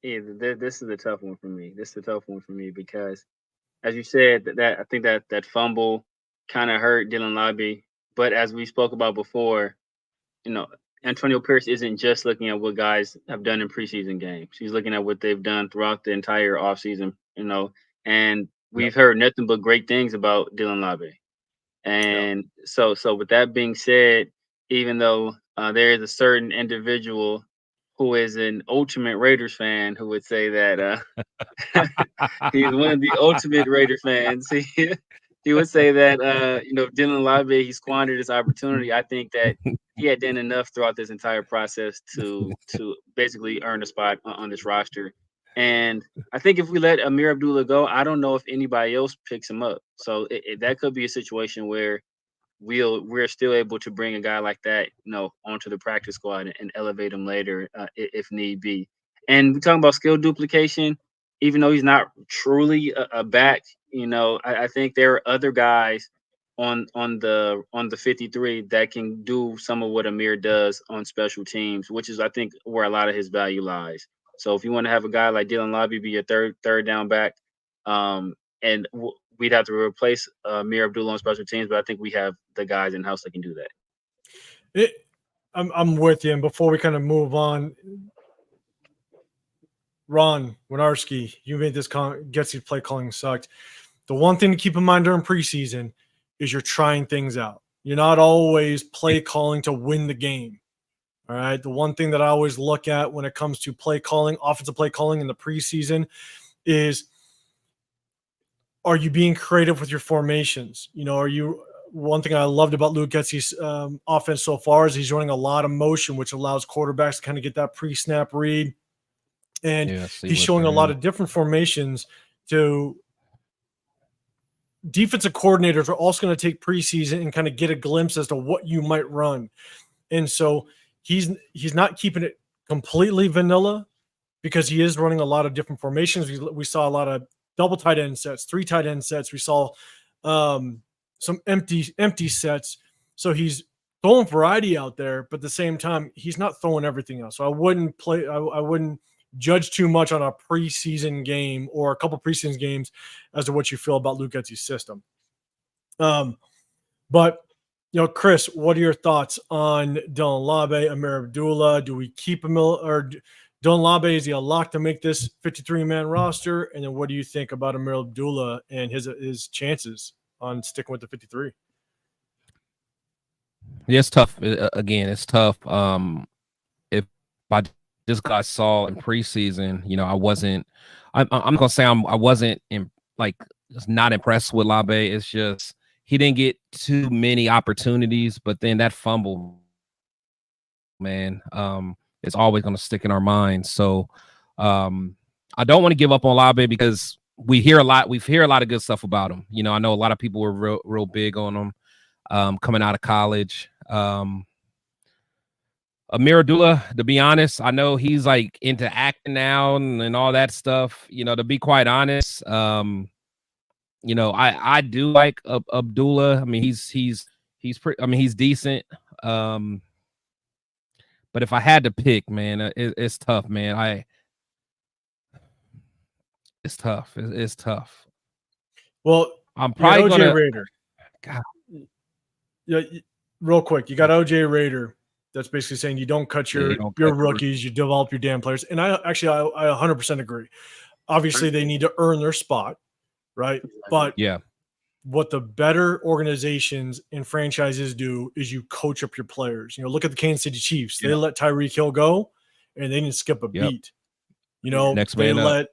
Yeah, this is a tough one for me. This is a tough one for me because, as you said, that I think that fumble kind of hurt Dylan Labe. But as we spoke about before, you know, Antonio Pierce isn't just looking at what guys have done in preseason games. He's looking at what they've done throughout the entire offseason, and Yep. we've heard nothing but great things about Dylan Labe. Yeah. And so with that being said, even though there is a certain individual who is an ultimate Raiders fan who would say that he's one of the ultimate Raider fans. He would say that Dylan Labe, he squandered his opportunity. I think that he had done enough throughout this entire process to basically earn a spot on this roster. And I think if we let Amir Abdullah go, I don't know if anybody else picks him up. So that could be a situation where we're still able to bring a guy like that, onto the practice squad and elevate him later if need be. And we're talking about skill duplication, even though he's not truly a back. I think there are other guys on the 53 that can do some of what Amir does on special teams, which is I think where a lot of his value lies. So if you want to have a guy like Dylan Labe be your third down back, and we'd have to replace Amir Abdullah on special teams, but I think we have the guys in house that can do that. I'm with you. And before we kind of move on, Ron Winarski, you made this Getsy play calling sucked. The one thing to keep in mind during preseason is you're trying things out. You're not always play calling to win the game. All right. The one thing that I always look at when it comes to play calling, offensive play calling in the preseason is, are you being creative with your formations? One thing I loved about Luke Getsy's offense so far is he's running a lot of motion, which allows quarterbacks to kind of get that pre-snap read. And he's showing a lot of different formations to defensive coordinators are also going to take preseason and kind of get a glimpse as to what you might run. And so he's not keeping it completely vanilla because he is running a lot of different formations. We saw a lot of double tight end sets, 3 tight end sets. We saw some empty sets. So he's throwing variety out there, but at the same time, he's not throwing everything else. So I wouldn't judge too much on a preseason game or a couple preseason games as to what you feel about Luke Getsy's system. But Chris, what are your thoughts on Dylan Labe, Amir Abdullah? Do we keep him, or Dylan Labe, is he a lock to make this 53-man roster? And then what do you think about Amir Abdullah and his chances on sticking with the 53? Yeah, it's tough. Again, it's tough. If I just got saw in preseason, I'm gonna say I wasn't just not impressed with Labe. It's just he didn't get too many opportunities, but then that fumble, man, it's always gonna stick in our minds. So I don't want to give up on Labe because we hear a lot of good stuff about him. I know a lot of people were real big on him coming out of college. Amir Abdullah, to be honest, I know he's like into acting now and all that stuff. To be quite honest, I do like Abdullah. I mean, he's pretty. I mean, he's decent. But if I had to pick, man, it's tough, man. It's tough. It's tough. Well, I'm probably OJ gonna. Raider. God. Yeah, real quick, you got OJ Raider. That's basically saying you don't cut your rookies, you develop your damn players. And I 100% agree. Obviously, they need to earn their spot, right? But yeah, what the better organizations and franchises do is you coach up your players. Look at the Kansas City Chiefs. They let Tyreek Hill go, and they didn't skip a beat. Next they man let up.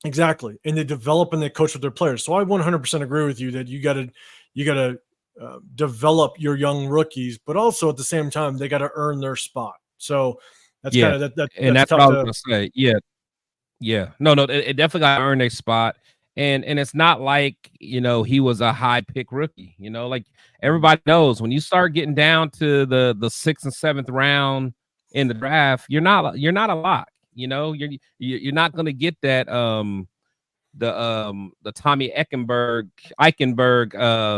Exactly, and they develop and they coach with their players. So I 100% agree with you that you got to develop your young rookies, but also at the same time they got to earn their spot. So that's kind of that. And that's what I was gonna say. Yeah. No, it definitely got to earn their spot. And it's not like he was a high pick rookie. Like everybody knows when you start getting down to the 6th and 7th round in the draft, you're not a lock. You're not gonna get that the Tommy Eichenberg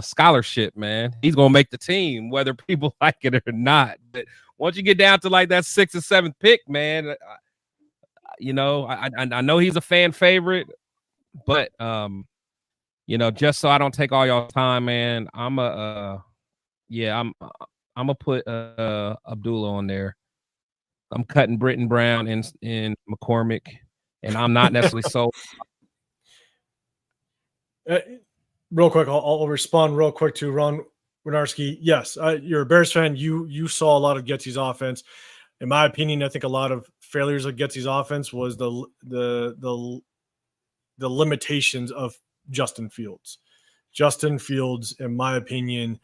scholarship, man. He's gonna make the team whether people like it or not. But once you get down to like that 6th or 7th pick, man, you know, I know he's a fan favorite, but you know, just so I don't take all y'all time, man, I'm gonna put Abdullah on there. I'm cutting Britton Brown in McCormick, and I'm not necessarily sold. Real quick, I'll respond real quick to Ron Winarski. Yes, you're a Bears fan. You saw a lot of Getsy's offense. In my opinion, I think a lot of failures of Getsy's offense was the limitations of Justin Fields. Justin Fields, in my opinion,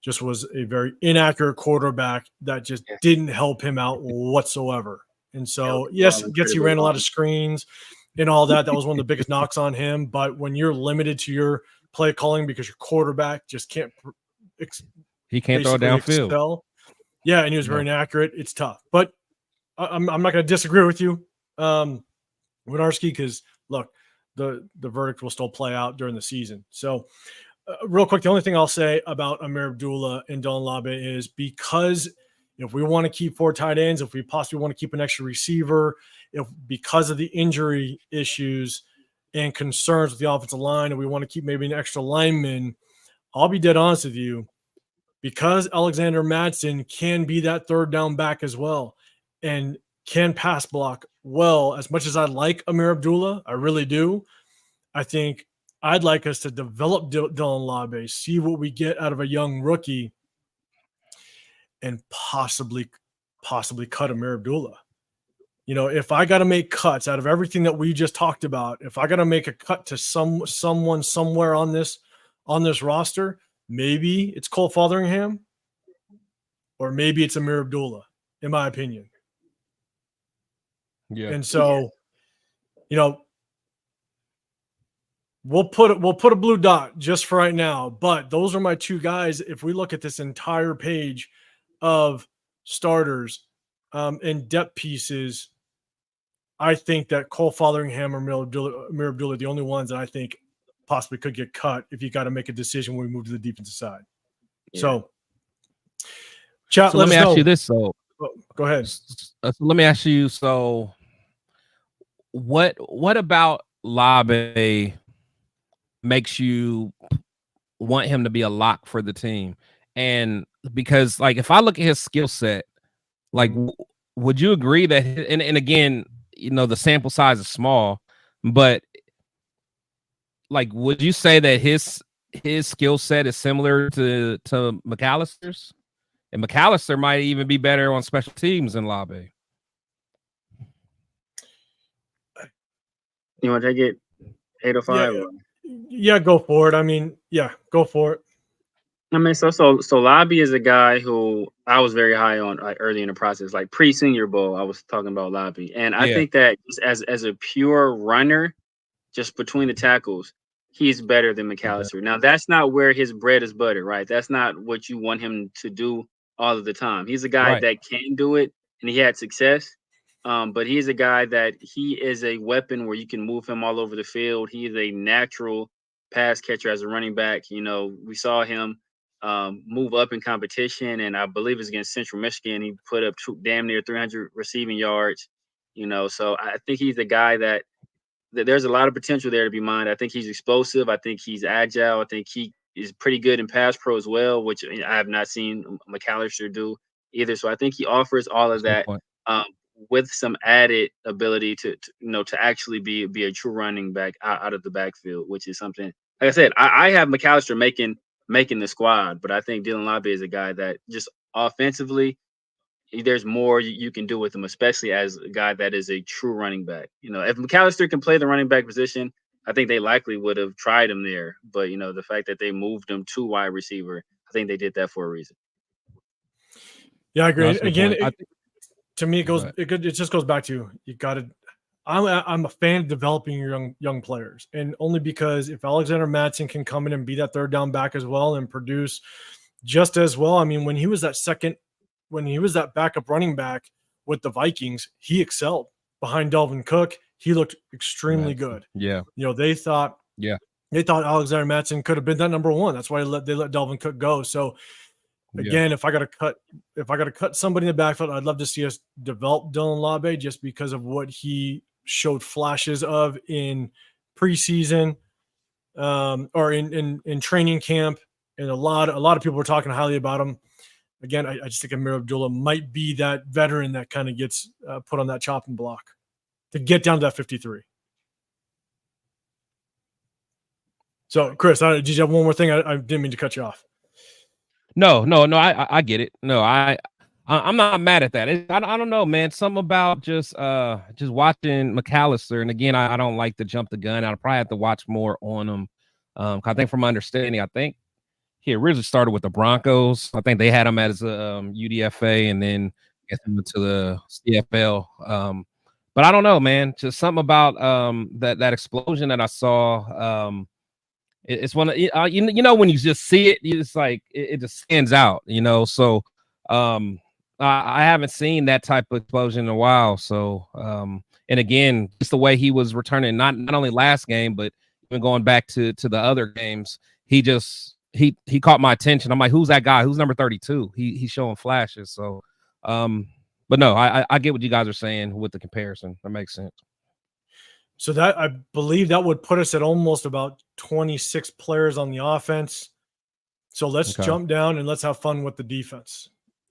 just was a very inaccurate quarterback that just didn't help him out whatsoever. And so, yes, Getsy ran a lot of screens and all that. That was one of the biggest knocks on him. But when you're limited to your play calling because your quarterback just can't he can't throw downfield. Excel. Yeah, and he was very inaccurate. It's tough. But I'm not going to disagree with you, Winarski, because, look, the verdict will still play out during the season. So, real quick, the only thing I'll say about Ameer Abdullah and Dylan Labe is because if we want to keep 4 tight ends, if we possibly want to keep an extra receiver, if because of the injury issues and concerns with the offensive line, and we want to keep maybe an extra lineman, I'll be dead honest with you, because Alexander Madsen can be that 3rd down back as well and can pass block well. As much as I like Ameer Abdullah, I really do, I think I'd like us to develop Dylan Labe, see what we get out of a young rookie, and possibly cut Ameer Abdullah. You know, if I got to make cuts out of everything that we just talked about, if I got to make a cut to someone somewhere on this roster, maybe it's Cole Fotheringham, or maybe it's Ameer Abdullah, in my opinion. Yeah. And so, you know, we'll put a blue dot just for right now, but those are my 2 guys. If we look at this entire page of starters and depth pieces, I think that Cole Fotheringham or Ameer Abdullah are the only ones that I think possibly could get cut if you got to make a decision when we move to the defensive side. Yeah. So, chat. So let me ask you this. So, go ahead. So let me ask you. So, what about Labe makes you want him to be a lock for the team? And because, like, if I look at his skill set, like, would you agree that, and again, you know, the sample size is small, but like, would you say that his skill set is similar to McAllister's? And McAllister might even be better on special teams than Labe. You want to take it 805? Yeah, go for it. I mean, yeah, go for it. I mean, so Labe is a guy who I was very high on, like, early in the process, like pre-Senior Bowl. I was talking about Labe, and I think that just as a pure runner, just between the tackles, he's better than McAllister. Now, that's not where his bread is buttered, right? That's not what you want him to do all of the time. He's a guy that can do it, and he had success. But he's a guy that he is a weapon where you can move him all over the field. He is a natural pass catcher as a running back. You know, we saw him move up in competition, and I believe it's against Central Michigan. He put up damn near 300 receiving yards. You know, so I think he's a guy that there's a lot of potential there to be mined. I think he's explosive. I think he's agile. I think he is pretty good in pass pro as well, which I have not seen McAllister do either. So I think he offers all of that with some added ability to actually be a true running back out of the backfield, which is something, like I said, I have McAllister making the squad, but I think Dylan Labe is a guy that just offensively, there's more you can do with him, especially as a guy that is a true running back. You know, if McAllister can play the running back position, I think they likely would have tried him there. But, you know, the fact that they moved him to wide receiver, I think they did that for a reason. Yeah, I agree. Again, to me, it just goes back to you got to. I'm a fan of developing your young players, and only because if Alexander Madsen can come in and be that 3rd down back as well and produce just as well. I mean, when he was that backup running back with the Vikings, he excelled behind Dalvin Cook. he looked extremely good. Yeah. You know, they thought Alexander Mattson could have been that number one. That's why they let Dalvin Cook go. So again, if I got to cut somebody in the backfield, I'd love to see us develop Dylan Labe just because of what he showed flashes of in preseason, or in training camp. And a lot of people were talking highly about him. Again, I just think Amir Abdullah might be that veteran that kind of gets put on that chopping block to get down to that 53. So, Chris, did you have one more thing? I didn't mean to cut you off. No, I get it. No, I'm not mad at that. I don't know, man. Something about just watching McAllister, and again, I don't like to jump the gun. I'll probably have to watch more on him. I think from my understanding, I think he originally started with the Broncos. I think they had him as a UDFA, and then get him into the CFL. But I don't know, man. Just something about that explosion that I saw. It's one of you know when you just see it, you just like it just stands out, you know. So I haven't seen that type of explosion in a while. So and again, just the way he was returning, not only last game, but even going back to the other games, he caught my attention. I'm like, who's that guy? Who's number 32? He's showing flashes. So but no, I get what you guys are saying with the comparison. That makes sense. So that, I believe that would put us at almost about 26 players on the offense. So let's jump down and let's have fun with the defense.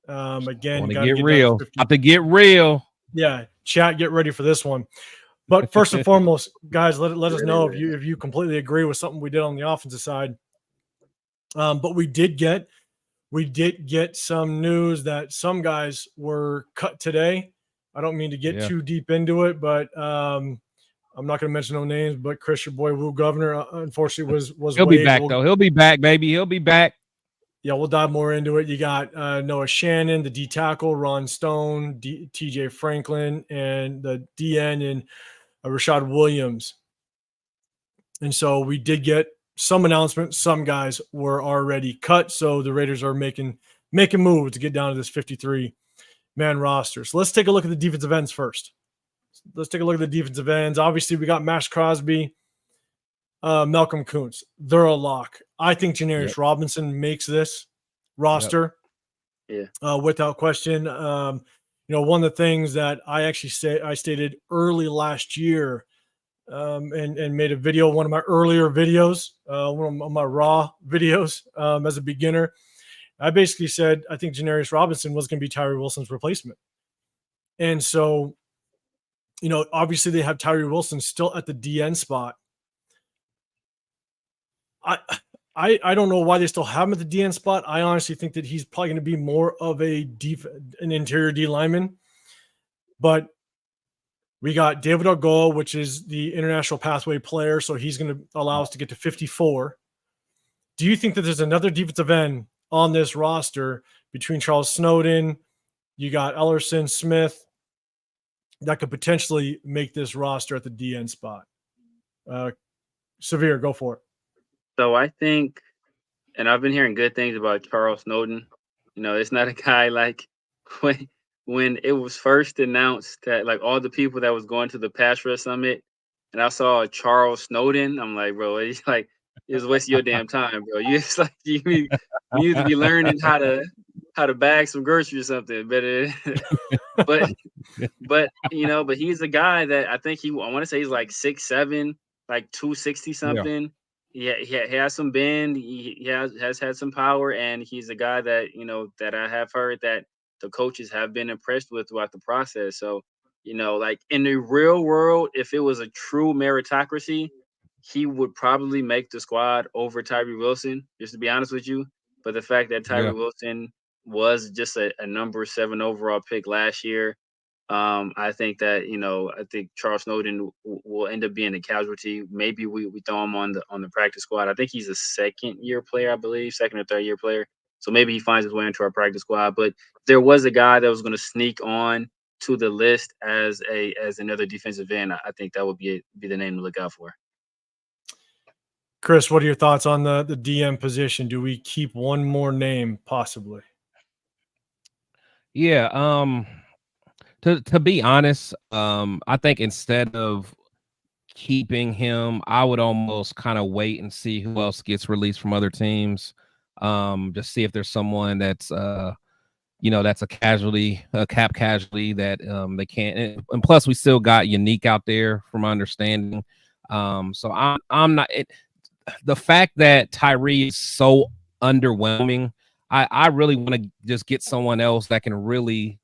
Again, you gotta get real. Have to get real. Yeah, chat, get ready for this one. But first and foremost, guys, let us know if you completely agree with something we did on the offensive side. But we did get some news that some guys were cut today. I don't mean to get too deep into it, but I'm not going to mention no names, but Chris, your boy Woo Governor, unfortunately was he'll be back though. He'll be back, baby. He'll be back. Yeah, we'll dive more into it. You got Noah Shannon, the D tackle, Ron Stone, TJ Franklin, and the DN and Rashad Williams. And so we did get some announcements. Some guys were already cut, so the Raiders are making moves to get down to this 53-man roster. So let's take a look at the defensive ends first. Let's take a look at the defensive ends. Obviously, we got Max Crosby, Malcolm Kuntz. They're a lock. I think Janarius Robinson makes this roster. Without question. You know, one of the things that I stated early last year, and made a video, one of my earlier videos, one of my raw videos as a beginner. I basically said I think Janarius Robinson was going to be Tyree Wilson's replacement. And so, you know, obviously they have Tyree Wilson still at the DN spot. I don't know why they still have him at the DN spot. I honestly think that he's probably going to be more of an interior D lineman. But we got David Argola, which is the international pathway player, so he's going to allow us to get to 54. Do you think that there's another defensive end on this roster between Charles Snowden, you got Ellerson, Smith, that could potentially make this roster at the DN spot? Severe, go for it. So I think, and I've been hearing good things about Charles Snowden. You know, it's not a guy like when it was first announced that like all the people that was going to the Pass Rush Summit, and I saw Charles Snowden, I'm like, bro, it's like it's wasting your damn time, bro. You it's like you need to be learning how to bag some groceries or something. But you know, but he's a guy that I think I want to say he's like 6'7", like 260 something. Yeah, he has some bend. He has had some power, and he's a guy that, you know, that I have heard that the coaches have been impressed with throughout the process. So, you know, like in the real world, if it was a true meritocracy, he would probably make the squad over Tyree Wilson, just to be honest with you. But the fact that Tyree Wilson was just a number 7 overall pick last year, I think that, you know, I think Charles Snowden will end up being a casualty. Maybe we throw him on the practice squad. I think he's a second-year player, I believe, second or third-year player. So maybe he finds his way into our practice squad. But there was a guy that was going to sneak on to the list as another defensive end. I think that would be the name to look out for. Chris, what are your thoughts on the DM position? Do we keep one more name possibly? Yeah. To be honest, I think instead of keeping him. I would almost kind of wait and see who else gets released from other teams. Just see if there's someone that's that's a casualty, a cap casualty that they can't. And plus, we still got Unique out there, from my understanding. So I'm not. The fact that Tyree is so underwhelming, I really want to just get someone else that can really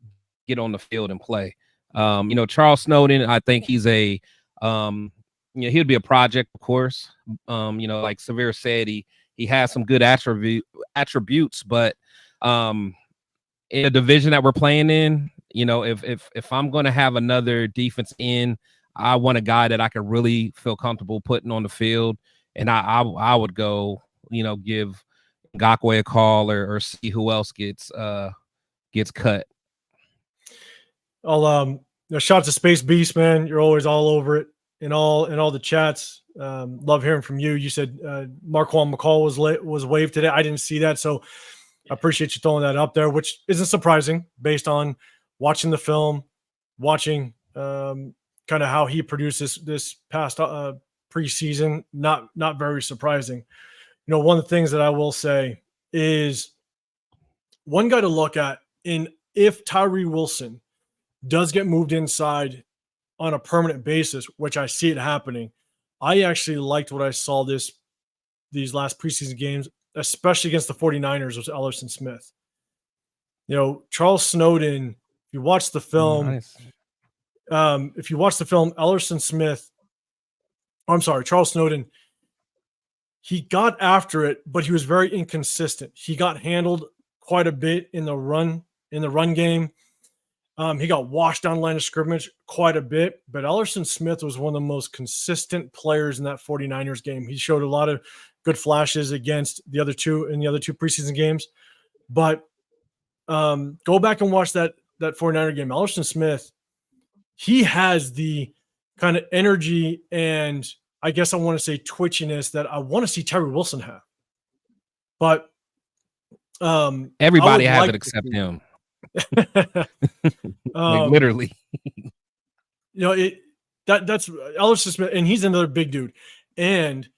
get on the field and play. Charles Snowden, I think he's a he'd be a project, of course. Like Severe said, he has some good attributes, but in a division that we're playing in, if I'm going to have another defense in, I want a guy that I could really feel comfortable putting on the field. And I would go, give Ngakoue a call or see who else gets cut. I'll shout to Space Beast, man. You're always all over it in all the chats. Love hearing from you. You said Marquand McCall was waived today. I didn't see that, so I appreciate you throwing that up there, which isn't surprising based on watching the film, watching kind of how he produced this past preseason. Not very surprising. One of the things that I will say is one guy to look at, if Tyree Wilson does get moved inside on a permanent basis, which I see it happening, I actually liked what I saw these last preseason games, especially against the 49ers, was Ellerson Smith. Charles Snowden, if you watch the film, Ellerson Smith, Charles Snowden, he got after it, but he was very inconsistent. He got handled quite a bit in the run game. He got washed down line of scrimmage quite a bit, but Ellerson Smith was one of the most consistent players in that 49ers game. He showed a lot of good flashes against the other two preseason games, but go back and watch that 49er game. Ellerson Smith, he has the kind of energy and I guess I want to say twitchiness that I want to see Tyree Wilson have. But everybody has it except him. Literally. That's Ellerson Smith, and he's another big dude. And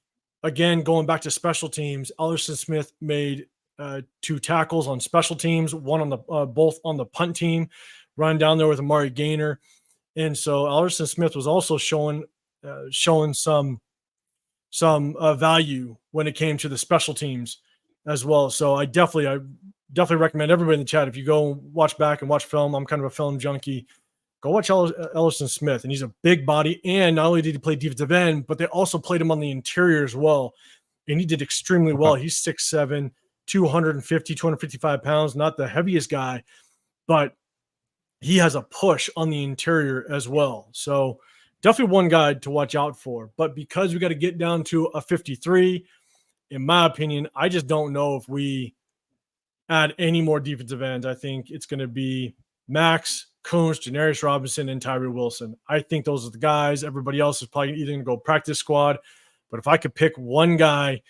again, going back to special teams, Ellerson Smith made 2 tackles on special teams, one on the both on the punt team, run down there with Amari Gaynor. And so Ellerson Smith was also showing some value when it came to the special teams as well. So I definitely recommend everybody in the chat, if you go watch back and watch film, I'm kind of a film junkie, go watch Ellerson Smith. And he's a big body. And not only did he play defensive end, but they also played him on the interior as well. And he did extremely well. He's 6'7", 255 pounds, not the heaviest guy, but he has a push on the interior as well. So definitely one guy to watch out for. But because we got to get down to a 53, in my opinion, I just don't know if we add any more defensive ends. I think it's going to be Max, Kuntz, Janarius Robinson, and Tyree Wilson. I think those are the guys. Everybody else is probably either going to go practice squad. But if I could pick one guy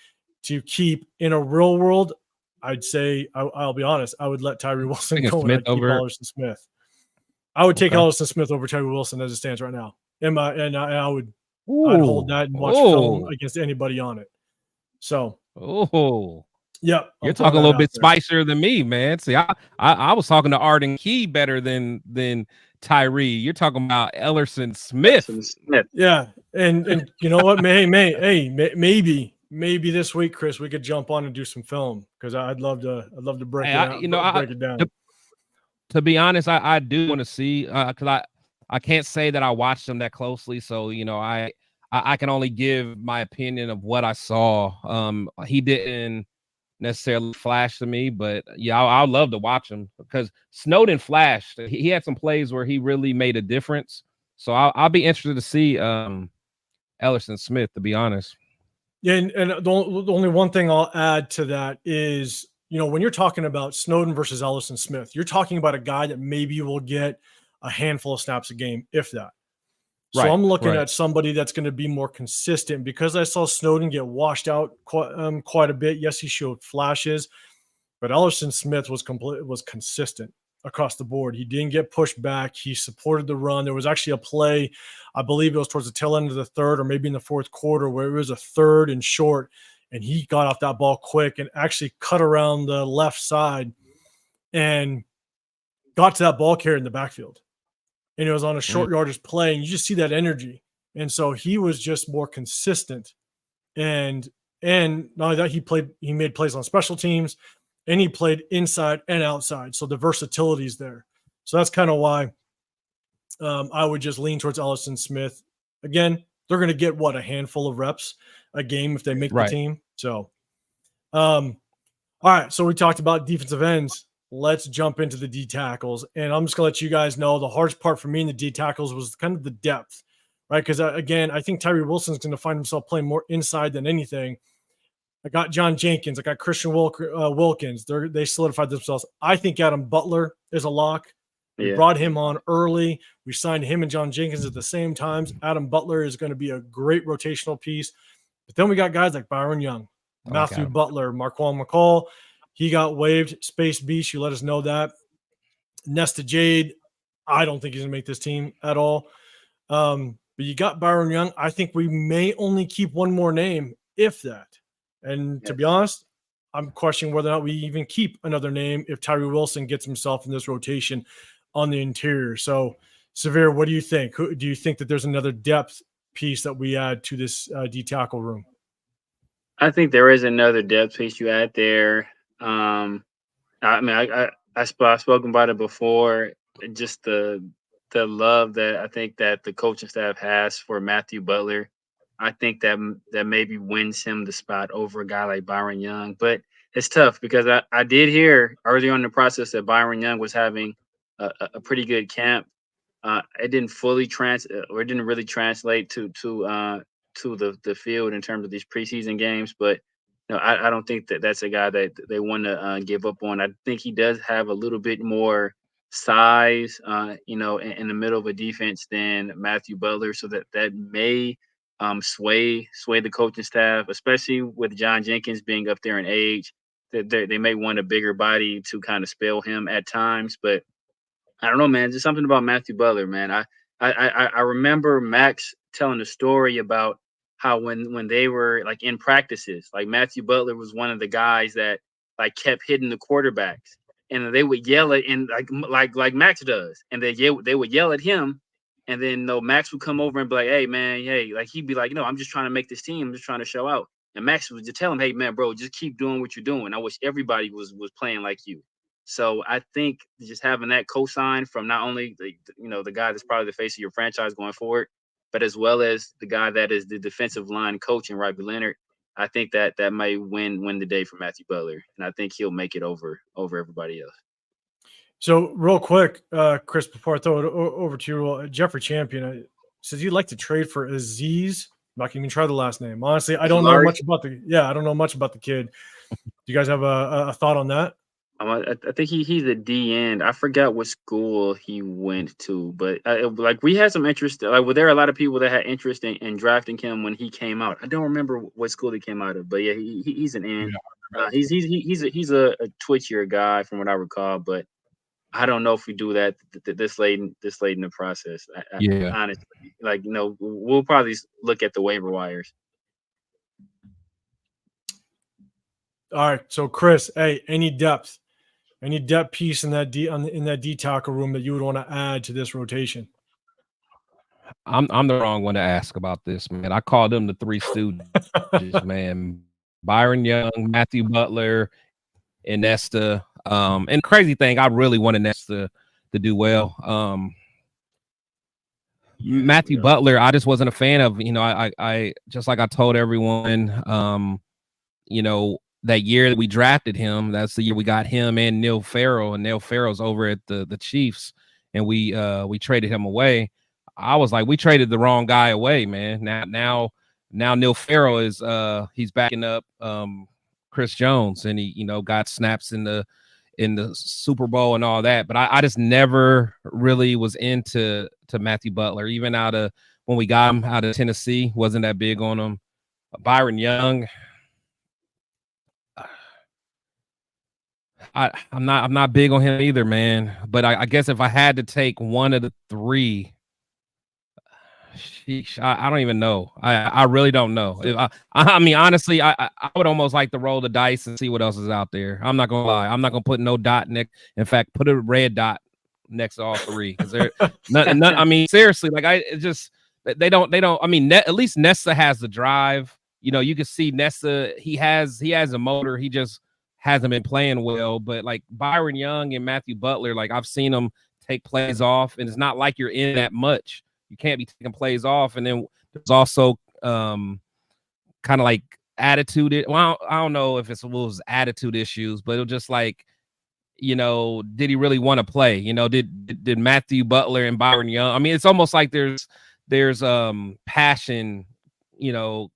to keep in a real world, I'd say, I'll be honest, I would let Tyree Wilson go and I'd keep Ellerson Smith. I would take Ellerson Smith over Tyree Wilson as it stands right now. I'd hold that and watch film against anybody on it. So, yeah, you're talking a little bit spicier than me, man. See, I was talking to Arden Key better than Tyree. You're talking about Ellerson Smith. Yeah, and you know what, maybe this week, Chris, we could jump on and do some film because I'd love to break it down. To be honest, I do want to see because I can't say that I watched him that closely, so I can only give my opinion of what I saw. He didn't necessarily flash to me, but yeah, I'd love to watch him because Snowden flashed. He had some plays where he really made a difference. So I'll be interested to see Ellerson Smith, to be honest. Yeah, and the only one thing I'll add to that is, when you're talking about Snowden versus Ellerson Smith, you're talking about a guy that maybe will get a handful of snaps a game, if that. So I'm looking at somebody that's going to be more consistent because I saw Snowden get washed out quite a bit. Yes, he showed flashes, but Ellerson Smith was consistent. across the board. He didn't get pushed back. He supported the run. There was actually a play, I believe it was towards the tail end of the third or maybe in the fourth quarter, where it was a 3rd and short, and he got off that ball quick and actually cut around the left side and got to that ball carrier in the backfield. And it was on a short yardage play, and you just see that energy. And so he was just more consistent. And not only that, he made plays on special teams, and he played inside and outside. So the versatility is there. So that's kind of why I would just lean towards Ellison Smith. Again, they're going to get a handful of reps a game if they make the team. So, all right. So we talked about defensive ends. Let's jump into the D tackles. And I'm just going to let you guys know the hardest part for me in the D tackles was kind of the depth, right? Because again, I think Tyree Wilson's going to find himself playing more inside than anything. I got John Jenkins. I got Christian Wilkins. They solidified themselves. I think Adam Butler is a lock. We brought him on early. We signed him and John Jenkins at the same times. Adam Butler is going to be a great rotational piece. But then we got guys like Byron Young, Matthew Butler, Marquand McCall. He got waived. Space Beast, you let us know that. Nesta Jade, I don't think he's going to make this team at all. But you got Byron Young. I think we may only keep one more name, if that. And to be honest, I'm questioning whether or not we even keep another name if Tyree Wilson gets himself in this rotation on the interior. So, Severe, what do you think? Do you think that there's another depth piece that we add to this D tackle room? I think there is another depth piece you add there. I mean, I've spoken about it before. Just the love that I think that the coaching staff has for Matthew Butler. I think that maybe wins him the spot over a guy like Byron Young. But it's tough because I did hear early on in the process that Byron Young was having a pretty good camp. It didn't fully it didn't really translate to the field in terms of these preseason games. But no, I don't think that's a guy that they want to give up on. I think he does have a little bit more size, in the middle of a defense than Matthew Butler, so that may sway the coaching staff, especially with John Jenkins being up there in age. They may want a bigger body to kind of spell him at times, but I don't know, man. Just something about Matthew Butler, man. I remember Max telling a story about how when they were like in practices, like Matthew Butler was one of the guys that like kept hitting the quarterbacks, and they would yell at and like Max does, and they would yell at him, and then Max would come over and be like, "Hey man, hey," like he'd be like, "I'm just trying to make this team. I'm just trying to show out." And Max would just tell him, "Hey man, bro, just keep doing what you're doing. I wish everybody was playing like you." So I think just having that cosign from not only the guy that's probably the face of your franchise going forward, but as well as the guy that is the defensive line coach in Robbie Leonard, I think that may win the day for Matthew Butler, and I think he'll make it over everybody else. So real quick, Chris, before I throw it over to you, Jeffrey Champion says you'd like to trade for Aziz. I'm not going to even try the last name. Honestly, I don't know much about the kid. Do you guys have a thought on that? I think he's a D end. I forgot what school he went to, but like we had some interest. Like, there are a lot of people that had interest in drafting him when he came out. I don't remember what school he came out of, but yeah, he's an end. He's a twitchier guy from what I recall, but I don't know if we do that this late in the process. Honestly, we'll probably look at the waiver wires. All right, so Chris, hey, any depth piece in that D tackle room that you would want to add to this rotation? I'm the wrong one to ask about this, man. I call them the three stooges, man. Byron Young, Matthew Butler, and Nesta. And crazy thing, I really wanted Nesta to do well. Matthew Butler, I just wasn't a fan of. I just like I told everyone, that year that we drafted him, that's the year we got him and Neil Farrell, and Neil Farrell's over at the Chiefs, and we traded him away. I was like, we traded the wrong guy away, man. Now Neil Farrell is he's backing up Chris Jones, and he got snaps in the Super Bowl and all that. But I just never really was into Matthew Butler, even when we got him out of Tennessee, wasn't that big on him. Byron Young, I'm not big on him either, man. But I guess if I had to take one of the three, sheesh, I don't even know. I really don't know. I mean, honestly, I would almost like to roll the dice and see what else is out there. I'm not gonna lie. I'm not gonna put no dot next. In fact, put a red dot next to all three because they're none. I mean, seriously, like it just they don't. I mean, at least Nesta has the drive. You know, you can see Nesta. He has a motor. He just hasn't been playing well. But like Byron Young and Matthew Butler, like I've seen them take plays off, and it's not like you're in that much. You can't be taking plays off. And then there's also kind of like attitude. Well, I don't know if it was attitude issues, but it was just like, you know, did he really want to play? You know, did Matthew Butler and Byron Young? I mean, it's almost like there's passion, you know,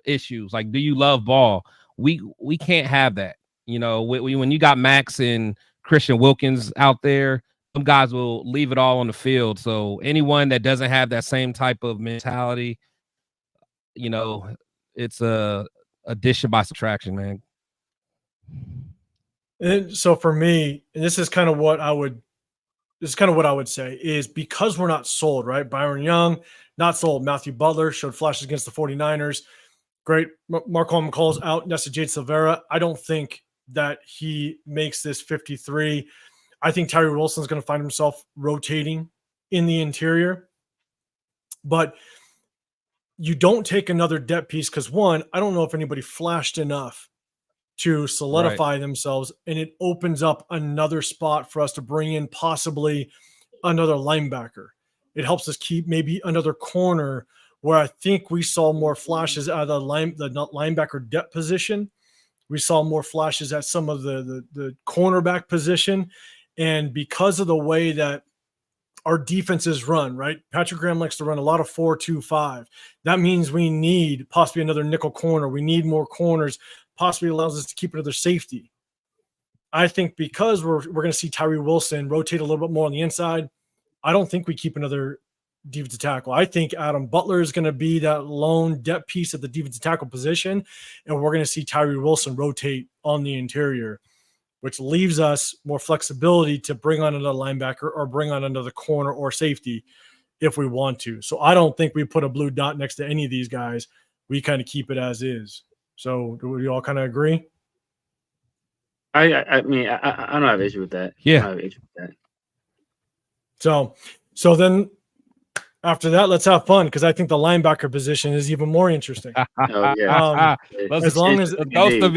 issues. Like, do you love ball? We can't have that. You know, when you got Max and Christian Wilkins out there, some guys will leave it all on the field. So anyone that doesn't have that same type of mentality, you know, it's a addition by subtraction, man. And so for me, and this is kind of what I would say is because we're not sold, right? Byron Young, not sold. Matthew Butler showed flashes against the 49ers. Great. Marco McCall's out. Nesta Jade Silvera. I don't think that he makes this 53. I think Tyree Wilson's going to find himself rotating in the interior. But you don't take another depth piece because, one, I don't know if anybody flashed enough to solidify themselves, and it opens up another spot for us to bring in possibly another linebacker. It helps us keep maybe another corner where I think we saw more flashes out of the linebacker depth position. We saw more flashes at some of the cornerback position. And because of the way that our defenses run, right? Patrick Graham likes to run a lot of 4-2-5. That means we need possibly another nickel corner. We need more corners, possibly allows us to keep another safety. I think because we're going to see Tyree Wilson rotate a little bit more on the inside, I don't think we keep another defensive tackle. I think Adam Butler is going to be that lone depth piece at the defensive tackle position, and we're going to see Tyree Wilson rotate on the interior, which leaves us more flexibility to bring on another linebacker or bring on another corner or safety if we want to. So I don't think we put a blue dot next to any of these guys. We kind of keep it as is. So do we all kind of agree? I mean, I don't have an issue with that. Yeah. I don't have an issue with that. So then after that, let's have fun because I think the linebacker position is even more interesting. Oh yeah. As long as that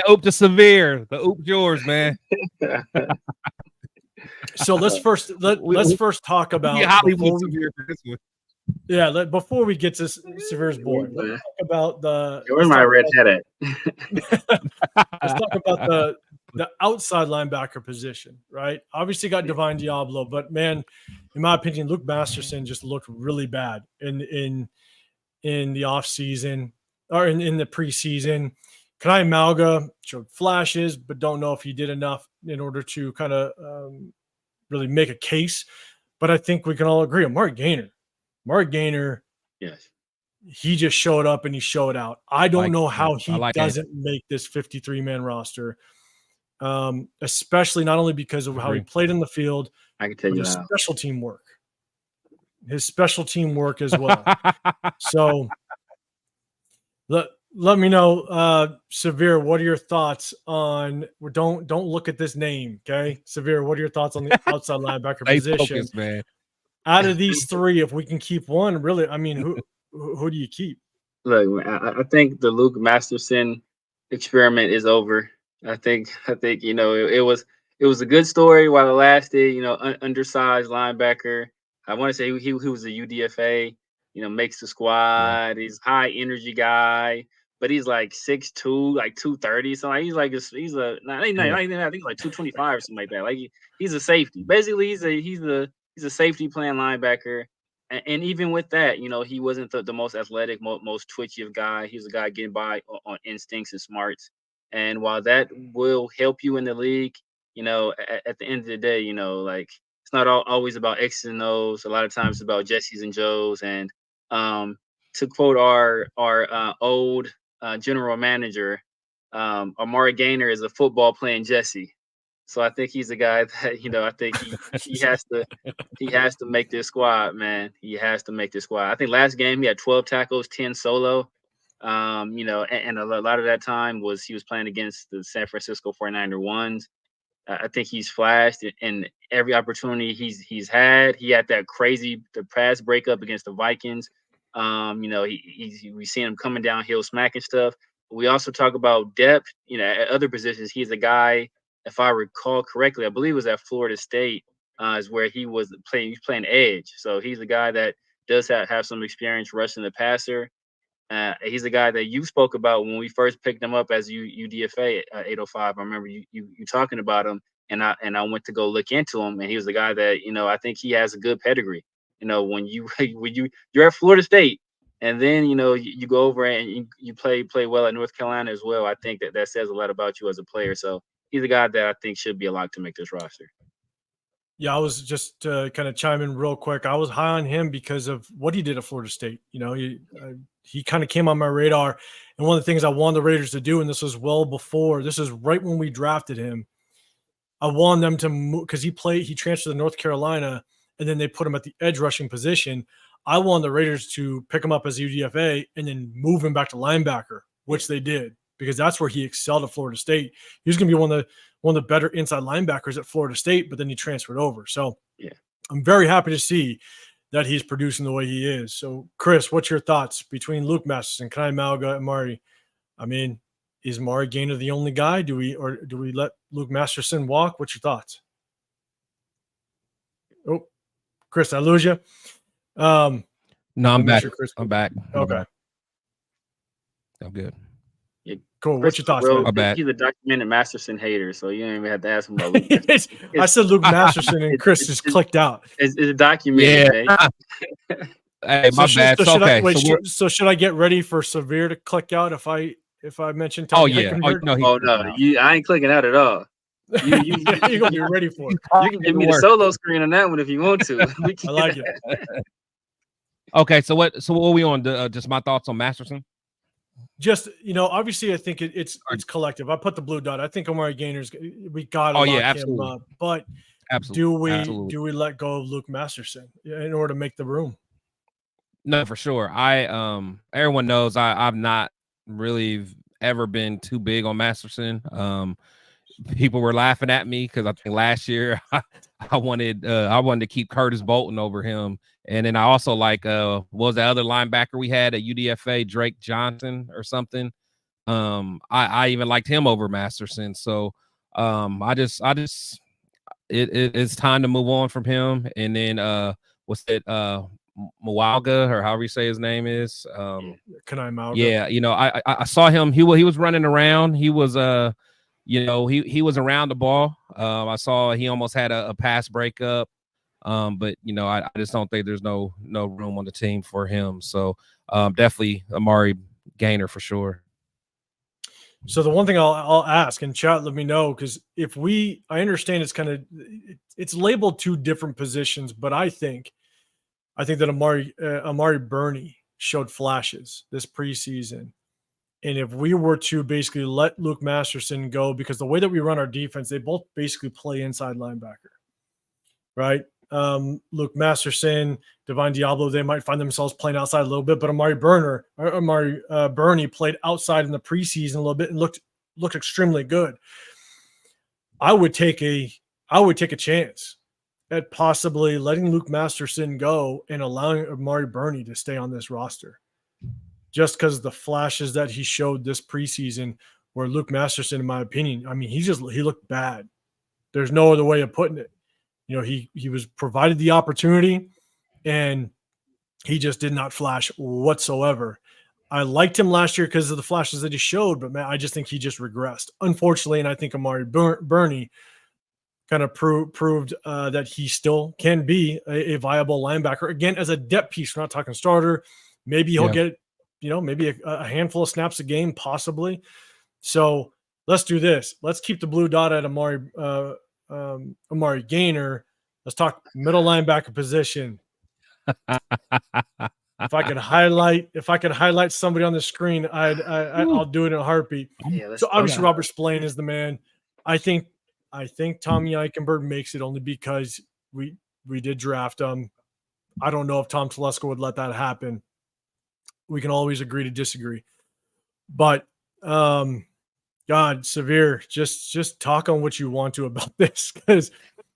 oop to Severe, the oop yours, man. So let's first talk about Hollywood Severe for this one. Yeah, before we get to Severe's boy, let's talk about where's my red hat at? Let's talk about the outside linebacker position, right? Obviously got Divine Diablo, but man, in my opinion, Luke Masterson just looked really bad in the offseason or in the preseason. Kanai Malga showed flashes, but don't know if he did enough in order to kind of really make a case. But I think we can all agree on Mark Gainer, yes, he just showed up and he showed out. I don't know how he doesn't make this 53-man roster, especially not only because of how he played in the field, I can tell you his special team work. His special team work as well. So let me know, Severe, what are your thoughts on – don't look at this name, okay? Severe, what are your thoughts on the outside linebacker position? Focus, man. Out of these three, if we can keep one, really, I mean, who do you keep? Look, I think the Luke Masterson experiment is over. I think you know it was a good story while it lasted. You know, undersized linebacker. I want to say he was a UDFA. You know, makes the squad. Yeah. He's high energy guy, but he's like 6'2", like 230. So like, I think he's like 225 or something like that. Like he's a safety. Basically, he's a safety playing linebacker. And even with that, you know, he wasn't the most athletic, most twitchy of guy. He was a guy getting by on instincts and smarts. And while that will help you in the league, you know, at the end of the day, you know, like it's not always about X's and O's. A lot of times it's about Jesse's and Joe's. And to quote our old general manager, Amari Gainer is a football playing Jesse. So I think he's a guy that, I think he has to make this squad, man. He has to make this squad. I think last game he had 12 tackles, 10 solo. And a lot of that time he was playing against the San Francisco 49er ones. I think he's flashed in every opportunity he's had. He had that the pass breakup against the Vikings. We seen him coming downhill, smacking stuff. We also talk about depth. At other positions, he's a guy. If I recall correctly, I believe it was at Florida State, is where he was playing. He's playing edge, so he's a guy that does have some experience rushing the passer. He's a guy that you spoke about when we first picked him up as UDFA 805. I remember you talking about him, and I went to go look into him, and he was the guy that I think he has a good pedigree. When you're at Florida State, and then you go over and you play well at North Carolina as well. I think that says a lot about you as a player. So he's a guy that I think should be a lock to make this roster. Yeah, I was just kind of chiming real quick. I was high on him because of what he did at Florida State. He kind of came on my radar. And one of the things I wanted the Raiders to do, and this was this is right when we drafted him, I wanted them to move because he transferred to North Carolina, and then they put him at the edge rushing position. I wanted the Raiders to pick him up as UDFA and then move him back to linebacker, which they did, because that's where he excelled at Florida State. He was going to be one of the better inside linebackers at Florida State, but then he transferred over. So yeah, I'm very happy to see that he's producing the way he is. So, Chris, what's your thoughts between Luke Masterson, Kanai Malga, and Mari? I mean, is Mari Gainer the only guy? Do we let Luke Masterson walk? What's your thoughts? Oh, Chris, I lose you. No, I'm back. Sure I'm back. Okay. I'm good. Yeah, cool. What's your thoughts? He's a documented Masterson hater, so you don't even have to ask him about Luke. I said Luke Masterson, and Chris just clicked out. It's documented. Yeah. Hey, my bad. So should I get ready for Severe to click out if I mention Tommy? Oh yeah. No. I ain't clicking out at all. You're gonna be ready for it. You can give me the solo screen on that one if you want to. I like it. Okay, so what are we on? Just my thoughts on Masterson. Just obviously, I think it's collective. I put the blue dot. I think Amari Gainer's. We got to lock him up, but absolutely. do we let go of Luke Masterson in order to make the room? No, for sure. Everyone knows I've not really ever been too big on Masterson. People were laughing at me because I think last year I wanted to keep Curtis Bolton over him, and then I also what was the other linebacker we had at UDFA, Drake Johnson or something. I even liked him over Masterson. So it's time to move on from him. And then what's it? Mwalga, or however you say his name is. Kanai Malga. Yeah, I saw him. He was running around. He was he was around the ball. I saw he almost had a pass breakup. But I just don't think there's no room on the team for him. So definitely Amari Gainer for sure. So the one thing I'll ask, and chat, let me know, because I understand it's labeled two different positions, but I think that Amari Burney showed flashes this preseason. And if we were to basically let Luke Masterson go, because the way that we run our defense, they both basically play inside linebacker, right? Luke Masterson, Divine Diablo, they might find themselves playing outside a little bit, but Amari Burney played outside in the preseason a little bit and looked extremely good. I would take a chance at possibly letting Luke Masterson go and allowing Amari Burney to stay on this roster, just because the flashes that he showed this preseason, where Luke Masterson, in my opinion, I mean, he looked bad. There's no other way of putting it. He was provided the opportunity, and he just did not flash whatsoever. I liked him last year because of the flashes that he showed, but man, I just think he just regressed, unfortunately. And I think Amari Burney kind of proved that he still can be a viable linebacker. Again, as a depth piece, we're not talking starter. Maybe he'll get, maybe a handful of snaps a game, possibly. So let's do this. Let's keep the blue dot at Amari Gainer. Let's talk middle linebacker position. if I could highlight somebody on the screen, I'll do it in a heartbeat. Yeah, So obviously Robert Spillane is the man. I think Tommy Eichenberg makes it only because we did draft him. I don't know if Tom Telesco would let that happen. We can always agree to disagree. But God, Severe, just talk on what you want to about this, because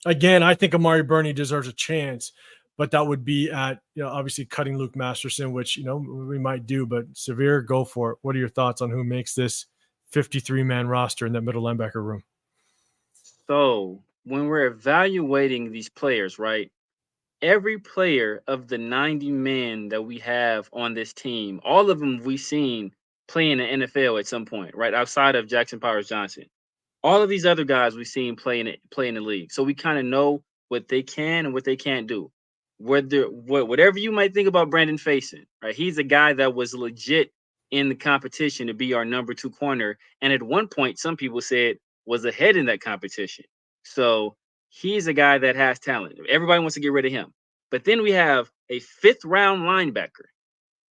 again, I think Amari Burney deserves a chance, but that would be at obviously cutting Luke Masterson, which we might do. But Severe, go for it. What are your thoughts on who makes this 53-man roster in that middle linebacker room? So when we're evaluating these players, right? Every player of the 90 men that we have on this team, all of them we've seen play in the NFL at some point, right? Outside of Jackson Powers Johnson. All of these other guys we've seen play in the league. So we kind of know what they can and what they can't do. Whatever you might think about Brandon Faison, right? He's a guy that was legit in the competition to be our number 2 corner. And at one point, some people said was ahead in that competition. So he's a guy that has talent. Everybody wants to get rid of him. But then we have a 5th round linebacker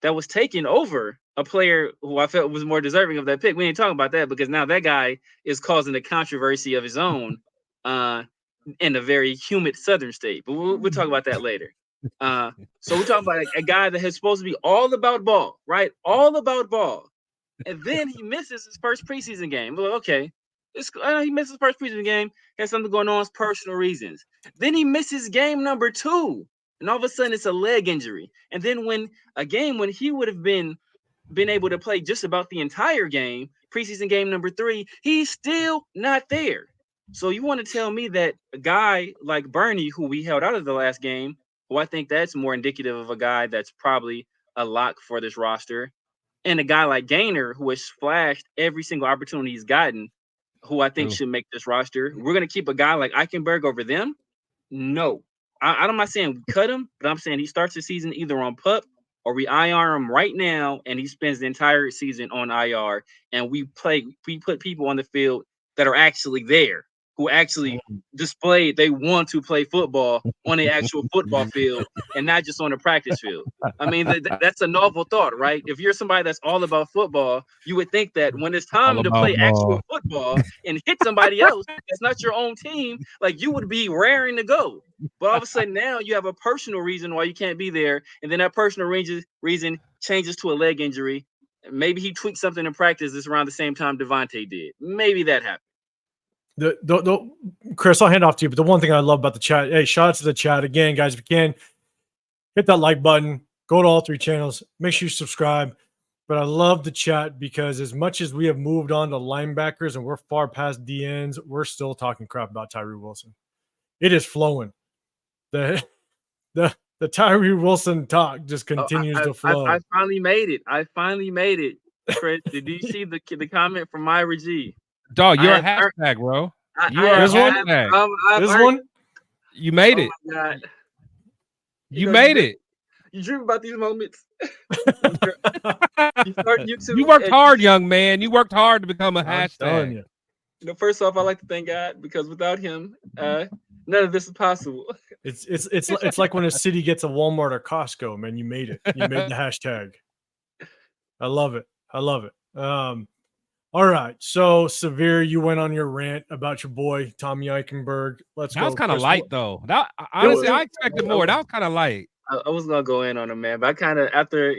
that was taken over a player who I felt was more deserving of that pick. We ain't talking about that because now that guy is causing a controversy of his own in a very humid southern state. But we'll talk about that later. So we're talking about a guy that is supposed to be all about ball, right? All about ball. And then he misses his first preseason game. We're like, okay, he misses his first preseason game. Has something going on, personal reasons. Then he misses game number 2. And all of a sudden, it's a leg injury. And then when he would have been able to play just about the entire game, preseason game number 3, he's still not there. So you want to tell me that a guy like Burney, who we held out of the last game, who I think that's more indicative of a guy that's probably a lock for this roster, and a guy like Gaynor, who has flashed every single opportunity he's gotten, who I think should make this roster, we're going to keep a guy like Eichenberg over them? No. I'm not saying cut him, but I'm saying he starts the season either on PUP or we IR him right now, and he spends the entire season on IR, and we put people on the field that are actually there, who actually displayed they want to play football on the actual football field and not just on the practice field. I mean, that's a novel thought, right? If you're somebody that's all about football, you would think that when it's time to play actual football and hit somebody else that's not your own team, like you would be raring to go. But all of a sudden now you have a personal reason why you can't be there, and then that personal reason changes to a leg injury. Maybe he tweaked something in practice this around the same time Devontae did. Maybe that happened. Chris, I'll hand off to you. But the one thing I love about the chat, hey, shout out to the chat again, guys. If you can, hit that like button. Go to all 3 channels. Make sure you subscribe. But I love the chat because as much as we have moved on to linebackers and we're far past DNs, we're still talking crap about Tyree Wilson. It is flowing. The Tyree Wilson talk just continues to flow. I finally made it. Chris, did you see the comment from Myra G? Dog, you're a hashtag, bro. This one? You made it. Oh my God. You made it. You dream about these moments. You worked hard, young man. You worked hard to become a hashtag. First off, I like to thank God because without him, none of this is possible. It's like when a city gets a Walmart or Costco, man. You made it. You made the hashtag. I love it. All right. So Severe, you went on your rant about your boy Tommy Eichenberg. That was kind of light though. That honestly, I expected more. That was kind of light. I was gonna go in on him, man, but I kind of after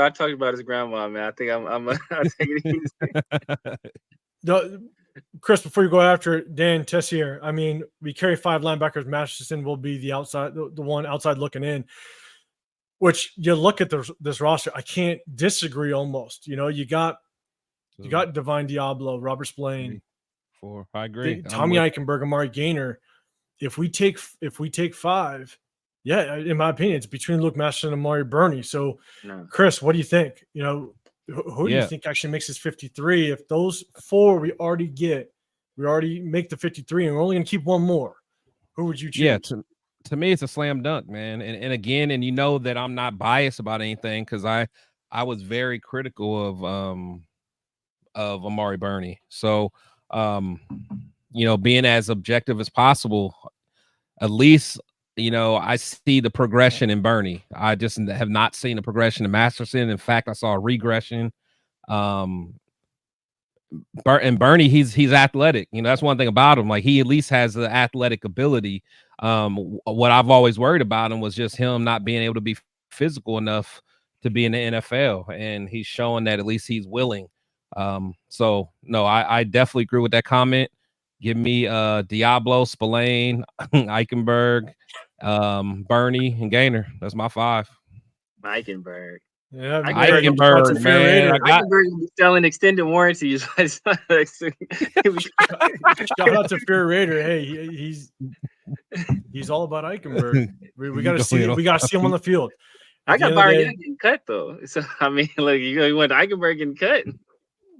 I talked about his grandma, man. I think I'll take it easy. Chris, before you go after it, Dan Tessier, I mean, we carry 5 linebackers. Masterson will be the one outside looking in. Which you look at this roster, I can't disagree. Almost, you got Divine Diablo, Robert Spillane, 4. I agree. Tommy Eichenberg, Amari Gaynor. If we take 5, yeah, in my opinion, it's between Luke Masterson and Amari Burney. So, Chris, what do you think? Who do you think actually makes this 53? If those 4 we already make the 53, and we're only going to keep one more, who would you choose? Yeah, to me, it's a slam dunk, man. And again, and that I'm not biased about anything because I was very critical of Amari Burney. So, being as objective as possible, at least you know, I see the progression in Bernie. I just have not seen the progression in Masterson. In fact, I saw a regression. And Bernie, he's athletic. You know, that's one thing about him. Like, he at least has the athletic ability. What I've always worried about him was just him not being able to be physical enough to be in the NFL, and he's showing that at least he's willing. So no, I definitely agree with that comment. Give me Diablo, Spillane, Eichenberg, Bernie, and Gaynor. That's my 5. Eichenberg. Yeah, Eichenberg, man. Eichenberg will be selling extended warranties. Shout out to Fear Raider. Hey, he's all about Eichenberg. We got to see him on the field. I got Byron getting cut though. So I mean, like you want Eichenberg getting cut.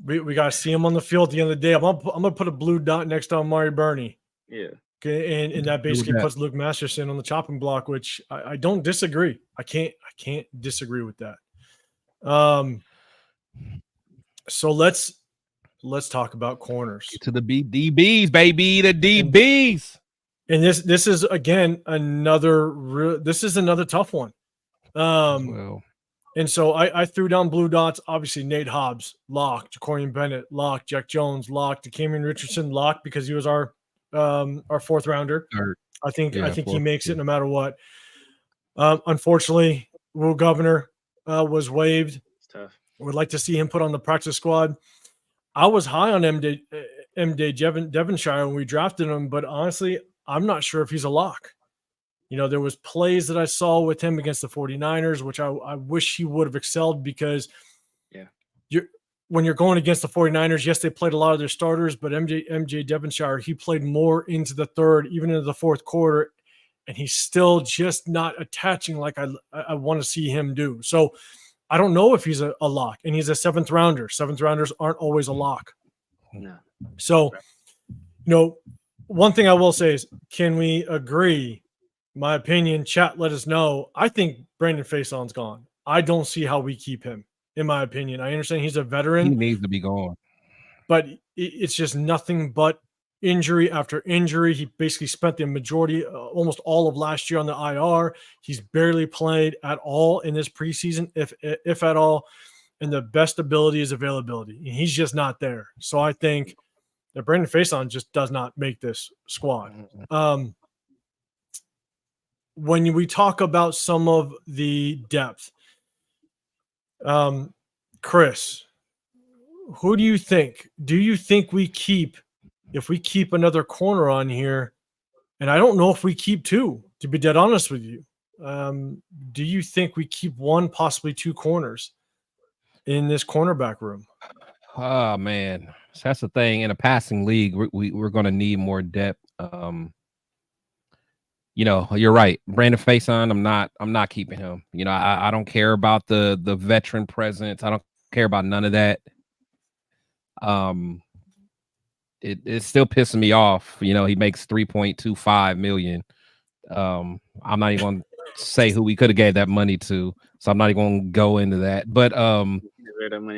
We got to see him on the field at the end of the day. I'm gonna put a blue dot next to Amari Bernie. Yeah. Okay, and that basically puts Luke Masterson on the chopping block, which I don't disagree. I can't disagree with that. So let's talk about corners. Get to the DBs, baby, the DBs. And this is again another tough one. And so I threw down blue dots. Obviously, Nate Hobbs, lock. Jacorian Bennett, lock. Jack Jones, lock. DeCamerion Richardson, lock, because he was our 4th rounder. I think he makes it no matter what. Unfortunately, Will Governor was waived. It's tough. Would like to see him put on the practice squad. I was high on MJ Devonshire when we drafted him, but honestly, I'm not sure if he's a lock. You know, there was plays that I saw with him against the 49ers, which I wish he would have excelled, because when you're going against the 49ers, yes, they played a lot of their starters, but MJ Devonshire, he played more into the 3rd, even into the 4th quarter, and he's still just not attaching like I want to see him do. So I don't know if he's a lock, and he's a 7th rounder. 7th rounders aren't always a lock. No. So, you know, one thing I will say is, can we agree? My opinion, chat, let us know. I think Brandon Faison's gone. I don't see how we keep him, in my opinion. I understand he's a veteran. He needs to be gone. But it's just nothing but injury after injury. He basically spent the majority, almost all of last year on the IR. He's barely played at all in this preseason, if at all. And the best ability is availability. And he's just not there. So I think that Brandon Faison just does not make this squad. When we talk about some of the depth, Chris, who do you think? Do you think we keep, if we keep another corner on here, and I don't know if we keep 2, to be dead honest with you, do you think we keep 1, possibly 2 corners in this cornerback room? Oh man, so that's the thing. In a passing league, we're going to need more depth. You know, you're right. Brandon Faison, I'm not keeping him. You know, I don't care about the veteran presence. I don't care about none of that. It's still pissing me off. You know, he makes $3.25 million. I'm not even going to say who we could have gave that money to, so I'm not even going to go into that. But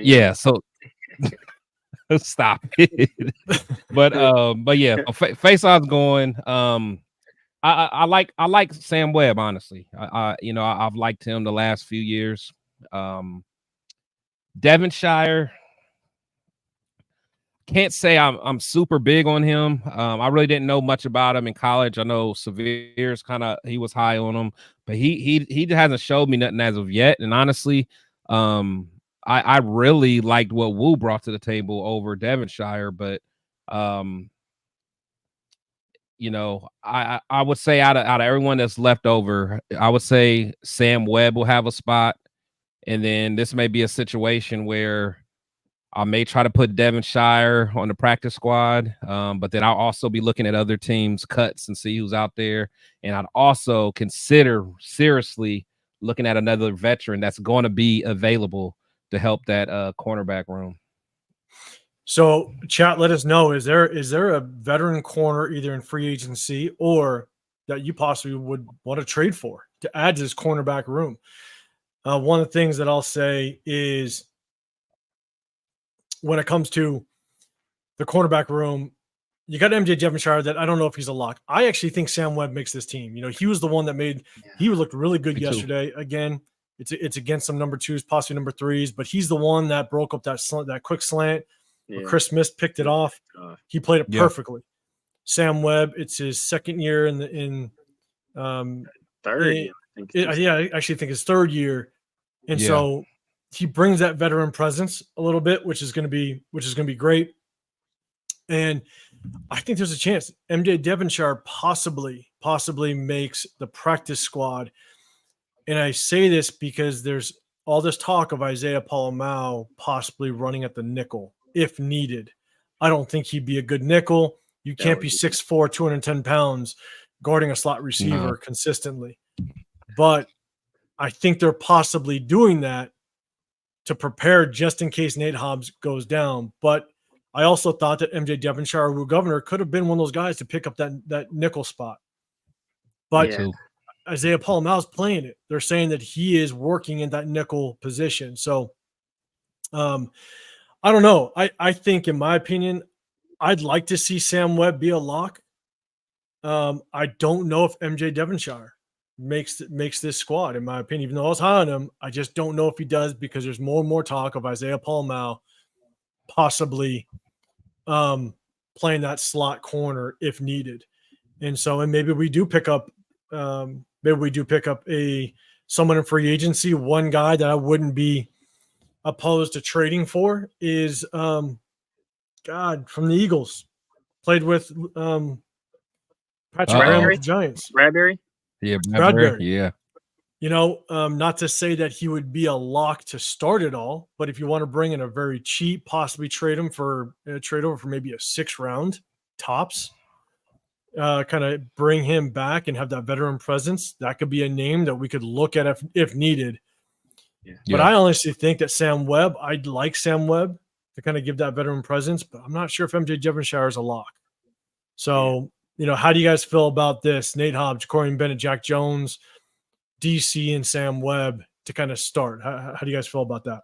yeah, so stop it. but yeah, Faison's going. I like Sam Webb, honestly. I've liked him the last few years. Devonshire, can't say I'm super big on him. I really didn't know much about him in college. I know Severe's he was high on him, but he hasn't showed me nothing as of yet. And honestly, I really liked what Wu brought to the table over Devonshire, but you know, I would say out of everyone that's left over, I would say Sam Webb will have a spot. And then this may be a situation where I may try to put Devonshire on the practice squad, but then I'll also be looking at other teams' cuts and see who's out there. And I'd also consider seriously looking at another veteran that's going to be available to help that cornerback room. So, chat, let us know. Is there a veteran corner either in free agency or that you possibly would want to trade for to add to this cornerback room? One of the things that I'll say is when it comes to the cornerback room, you got MJ Devonshire that I don't know if he's a lock. I actually think Sam Webb makes this team. You know, he was the one that made he looked really good yesterday. Again, it's against some number 2s, possibly number 3s, but he's the one that broke up that quick slant. Where Chris Smith picked it off. He played it perfectly. Sam Webb, it's his second year third year. I actually think his third year. And so he brings that veteran presence a little bit, which is going to be great. And I think there's a chance MJ Devonshire possibly makes the practice squad. And I say this because there's all this talk of Isaiah Palomau possibly running at the nickel if needed. I don't think he'd be a good nickel. You can't be 6'4", 210 pounds guarding a slot receiver consistently. But I think they're possibly doing that to prepare just in case Nate Hobbs goes down. But I also thought that MJ Devonshire or Will Governor could have been one of those guys to pick up that nickel spot. But Isaiah Palomau is playing it. They're saying that he is working in that nickel position. So I don't know. I think, in my opinion, I'd like to see Sam Webb be a lock. I don't know if MJ Devonshire makes this squad, in my opinion. Even though I was high on him, I just don't know if he does because there's more and more talk of Isaiah Palomau possibly playing that slot corner if needed. And so, and maybe we do pick up someone in free agency. One guy that I wouldn't be opposed to trading for is from the Eagles, played with Patrick Graham with the Giants. Bradbury? Yeah, Bradbury. Yeah. You know, not to say that he would be a lock to start it all, but if you want to bring in a very cheap, possibly trade over for maybe a 6th round tops, kind of bring him back and have that veteran presence, that could be a name that we could look at if needed. Yeah. But I honestly think that Sam Webb, I'd like Sam Webb to kind of give that veteran presence, but I'm not sure if MJ Devonshire is a lock. So, you know, how do you guys feel about this? Nate Hobbs, Corey Bennett, Jack Jones, DC, and Sam Webb to kind of start. How do you guys feel about that?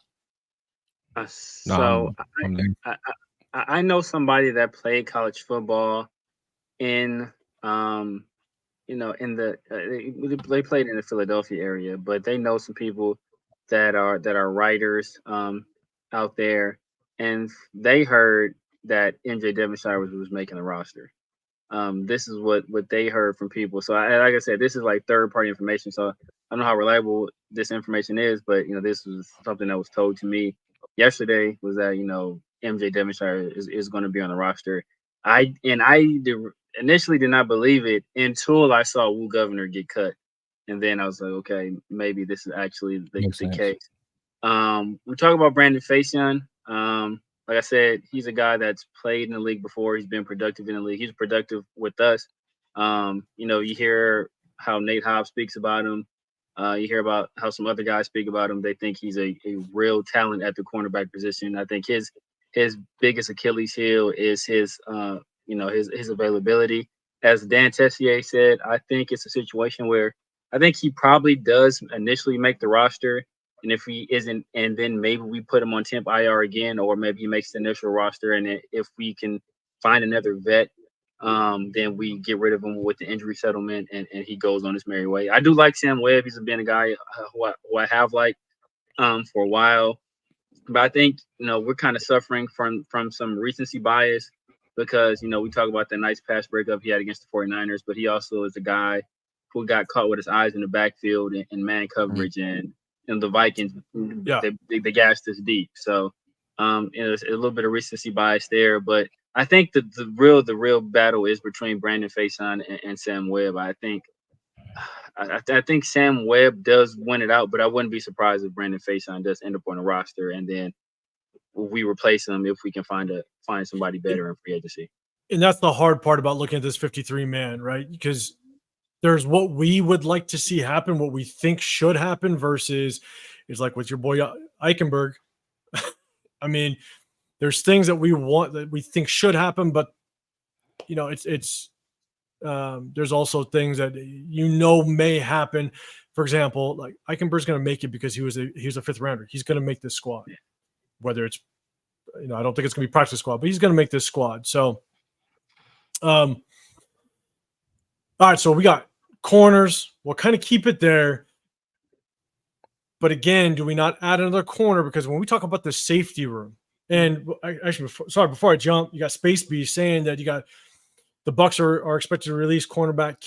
I know somebody that played college football in, they played in the Philadelphia area, but they know some people that are writers out there, and they heard that MJ Devonshire was making the roster. This is what they heard from people. So like I said, this is like third party information. So I don't know how reliable this information is, but this was something that was told to me yesterday, was that MJ Devonshire is going to be on the roster. I initially did not believe it until I saw Will Governor get cut, and then I was like, okay, maybe this is actually the case. We talk about Brandon Faison. Like I said, he's a guy that's played in the league before. He's been productive in the league. He's productive with us. You hear how Nate Hobbs speaks about him. You hear about how some other guys speak about him. They think he's a real talent at the cornerback position. I think his biggest Achilles heel is his availability. As Dan Tessier said, I think it's a situation where I think he probably does initially make the roster. And if he isn't, and then maybe we put him on temp IR again, or maybe he makes the initial roster. And if we can find another vet, then we get rid of him with the injury settlement, and he goes on his merry way. I do like Sam Webb. He's been a guy who I have liked for a while. But I think, we're kind of suffering from some recency bias because, we talk about the nice pass breakup he had against the 49ers, but he also is a guy who got caught with his eyes in the backfield and man coverage, and the Vikings, they gassed us deep. So there's a little bit of recency bias there. But I think the real battle is between Brandon Faison and Sam Webb. I think Sam Webb does win it out, but I wouldn't be surprised if Brandon Faison does end up on the roster, and then we replace him if we can find somebody better in free agency. And that's the hard part about looking at this 53-man, right? Because there's what we would like to see happen, what we think should happen, versus is like with your boy Eichenberg. I mean, there's things that we want that we think should happen, but it's there's also things that may happen. For example, like Eichenberg's going to make it because he was a 5th rounder. He's going to make this squad, whether it's I don't think it's going to be practice squad, but he's going to make this squad. So All right, so we got corners. We'll kind of keep it there. But again, do we not add another corner? Because when we talk about the safety room, and actually, before I jump, you got Space Beast saying that you got the Bucks are expected to release cornerback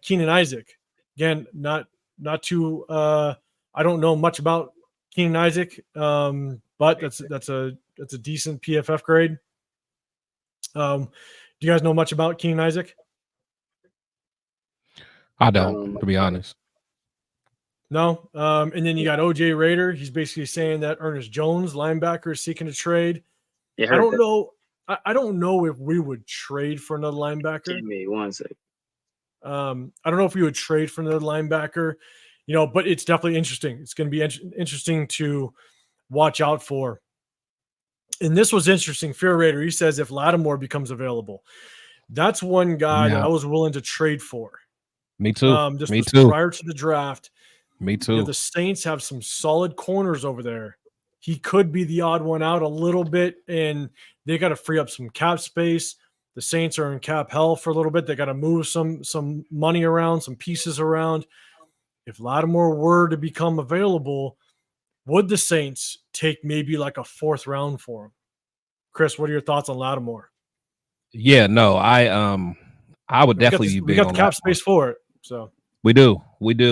Keenan Isaac. Again, not too. I don't know much about Keenan Isaac, but that's a decent PFF grade. Do you guys know much about Keenan Isaac? I don't, to be honest. No. And then you got OJ Raider. He's basically saying that Ernest Jones, linebacker, is seeking a trade. Yeah, I don't know. I don't know if we would trade for another linebacker. Give me 1 second. I don't know if we would trade for another linebacker, but it's definitely interesting. It's going to be interesting to watch out for. And this was interesting. SevereRaider, he says if Lattimore becomes available, that's one guy that I was willing to trade for. Me too. Me too. Prior to the draft. Me too. The Saints have some solid corners over there. He could be the odd one out a little bit, and they got to free up some cap space. The Saints are in cap hell for a little bit. They got to move some money around, some pieces around. If Lattimore were to become available, would the Saints take maybe like a 4th round for him? Chris, what are your thoughts on Lattimore? Yeah, no, I would definitely be big. We got the cap space for it, so we do,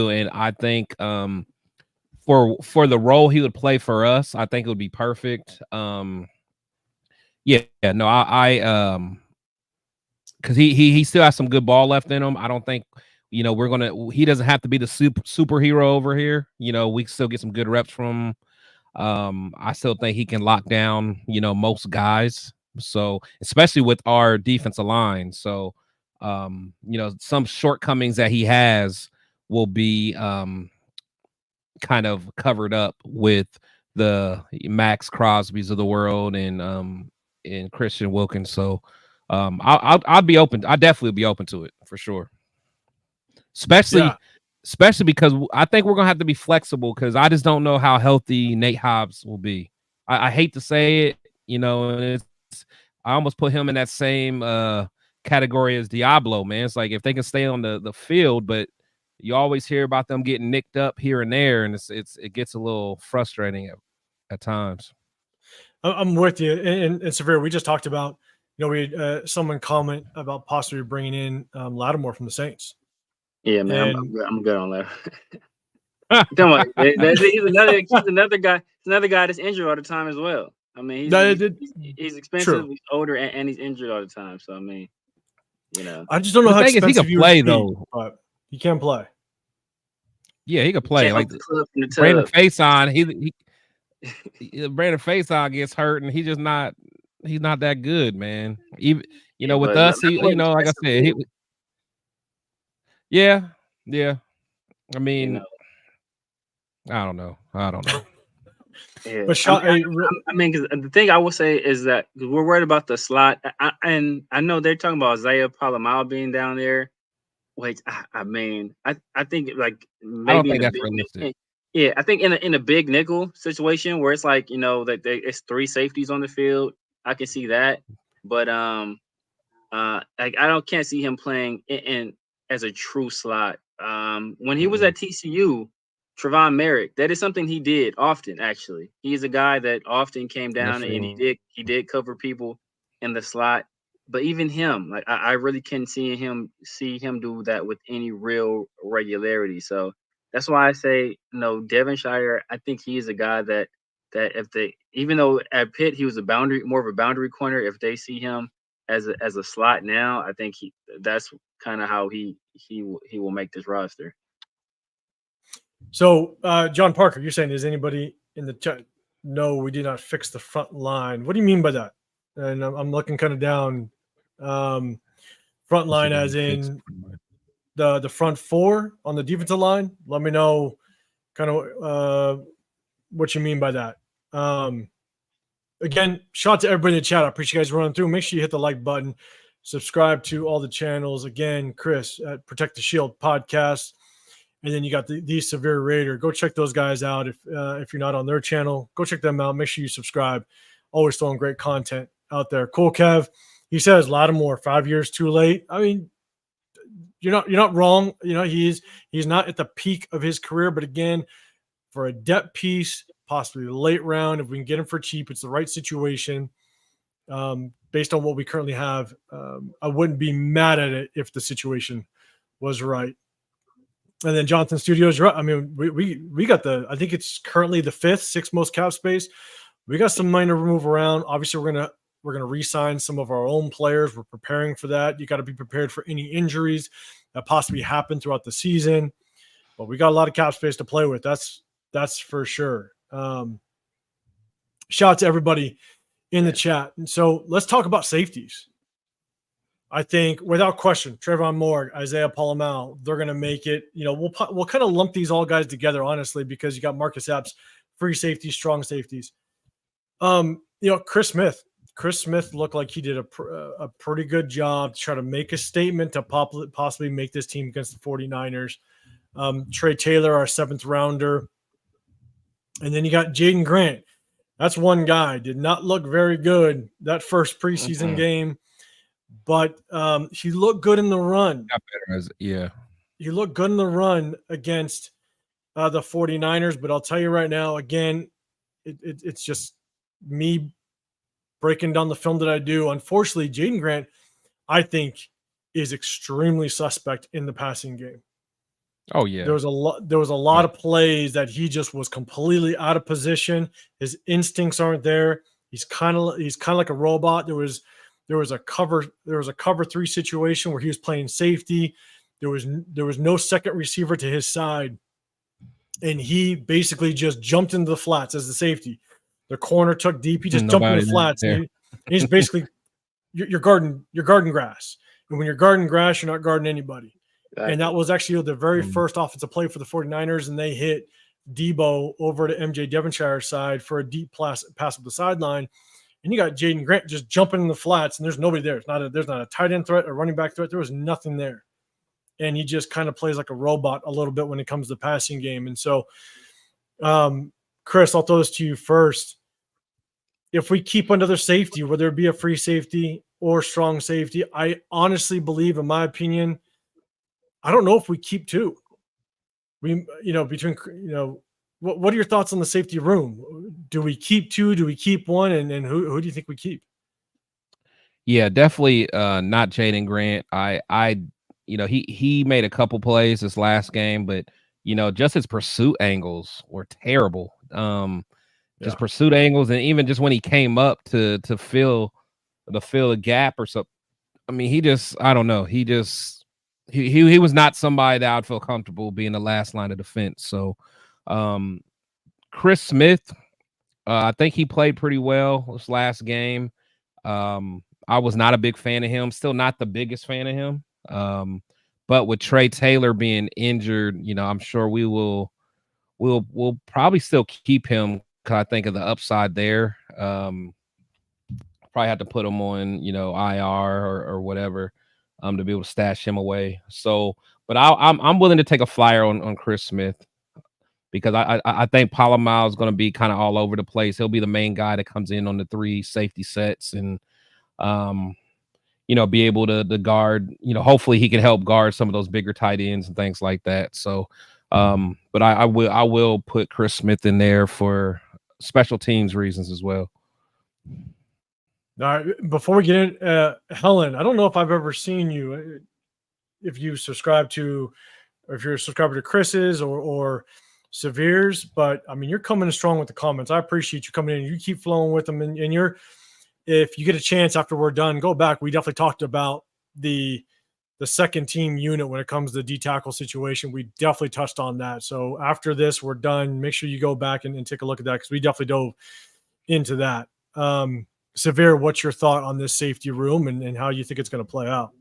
and I think for the role he would play for us, I think it would be perfect. Because he still has some good ball left in him. I don't think he doesn't have to be the superhero over here. We still get some good reps from him. I still think he can lock down most guys. So especially with our defensive line. So some shortcomings that he has will be kind of covered up with the Max Crosby's of the world and Christian Wilkins. So I'd be open. I definitely be open to it for sure. Especially because I think we're gonna have to be flexible because I just don't know how healthy Nate Hobbs will be. I hate to say it, and I almost put him in that same category as Diablo, man. It's like if they can stay on the field, but you always hear about them getting nicked up here and there, and it gets a little frustrating at times. I'm with you. And Severe, we just talked about, we had someone comment about possibly bringing in Lattimore from the Saints. Yeah, man, I'm good on that. Come on, he's another guy. He's another guy that's injured all the time as well. I mean, he's expensive, true. He's older, and he's injured all the time. So I mean, I just don't know how expensive he can play though. But he can play. Yeah, he can play. Like Brandon Faison, Brandon Faison gets hurt, and he's not that good, man. Even with us, like I said, yeah. I mean, I don't know. Yeah. But I mean, because the thing I will say is that we're worried about the slot, and I know they're talking about Isaiah Palomar being down there. Which I mean, I think like maybe I don't think that's realistic. Yeah, I think in a big nickel situation where it's like that it's 3 safeties on the field, I can see that. But I can't see him playing in as a true slot. When he was at TCU, Trevon Merrick, that is something he did often. Actually, he's a guy that often came down and he did cover people in the slot. But even him, like I really can't see him do that with any real regularity. So that's why I say Devonshire. I think he is a guy that if even though at Pitt he was more of a boundary corner, if they see him as a slot now, I think that's kind of how he will make this roster. So John Parker, you're saying, is anybody in the chat? No, we did not fix the front line. What do you mean by that? And I'm looking kind of down. Front line as in the front 4 on the defensive line. Let me know kind of what you mean by that. Again, shout out to everybody in the chat. I appreciate you guys running through. Make sure you hit the like button, subscribe to all the channels. Again, Chris at Protect the Shield podcast, and then you got the SevereRaider. Go check those guys out if you're not on their channel. Go check them out. Make sure you subscribe. Always throwing great content out there. Cool Kev, he says Lattimore 5 years too late. I mean, you're not wrong. He's not at the peak of his career, but again, for a depth piece, possibly late round, if we can get him for cheap, it's the right situation. Based on what we currently have, I wouldn't be mad at it if the situation was right. And then Jonathan Studios, I mean, we got I think it's currently the 5th, 6th most cap space. We got some money to move around. Obviously, we're gonna re-sign some of our own players. We're preparing for that. You got to be prepared for any injuries that possibly happen throughout the season. But we got a lot of cap space to play with. That's for sure. Shout out to everybody in the chat. And so let's talk about safeties. I think without question, Trayvon Moore, Isaiah Palomau, they're going to make it. We'll kind of lump these all guys together, honestly, because you got Marcus Epps, free safeties, strong safeties. Chris Smith. Chris Smith looked like he did a pretty good job to try to make a statement to possibly make this team against the 49ers. Trey Taylor, our 7th rounder. And then you got Jaden Grant. That's one guy. Did not look very good that first preseason game, but he looked good in the run. He looked good in the run against the 49ers, but I'll tell you right now, again, it's just me breaking down the film that I do. Unfortunately, Jaden Grant, I think, is extremely suspect in the passing game. Oh yeah, there was a lot of plays that he just was completely out of position. His instincts aren't there. He's kind of like a robot. There was a cover 3 situation where he was playing safety. There was no second receiver to his side, and he basically just jumped into the flats as the safety. The corner took deep. He just jumped into the flats. And he's basically you're guarding grass, and when you're guarding grass, you're not guarding anybody. And that was actually the very first offensive play for the 49ers, and they hit Debo over to MJ Devonshire's side for a deep pass up the sideline. And you got Jaden Grant just jumping in the flats, and there's nobody there. There's not a tight end threat, a running back threat. There was nothing there. And he just kind of plays like a robot a little bit when it comes to the passing game. And so, Chris, I'll throw this to you first. If we keep another safety, whether it be a free safety or strong safety, I honestly believe, in my opinion, I don't know if we keep 2. What are your thoughts on the safety room? Do we keep 2? Do we keep 1? And who do you think we keep? Yeah, definitely not Jaden Grant. He made a couple plays this last game, but just his pursuit angles were terrible. Just pursuit angles, and even just when he came up to fill a gap or something. I mean, he just, I don't know. He was not somebody that I would feel comfortable being the last line of defense. So Chris Smith, I think he played pretty well this last game. I was not a big fan of him, still not the biggest fan of him. But with Trey Taylor being injured, I'm sure we'll probably still keep him because I think of the upside there. Probably have to put him on, IR or whatever. To be able to stash him away. So, but I'm willing to take a flyer on Chris Smith because I think Palomau is going to be kind of all over the place. He'll be the main guy that comes in on the 3 safety sets and, be able to guard. Hopefully he can help guard some of those bigger tight ends and things like that. So, but I will put Chris Smith in there for special teams reasons as well. All right, before we get in, Helen, I don't know if I've ever seen you, if you subscribe to, or if you're a subscriber to Chris's or Severe's, but I mean, you're coming in strong with the comments. I appreciate you coming in. You keep flowing with them, and if you get a chance after we're done, go back. We definitely talked about the second team unit when it comes to the D-tackle situation. We definitely touched on that. So after this, we're done. Make sure you go back and take a look at that because we definitely dove into that. Severe, what's your thought on this safety room and how you think it's going to play out?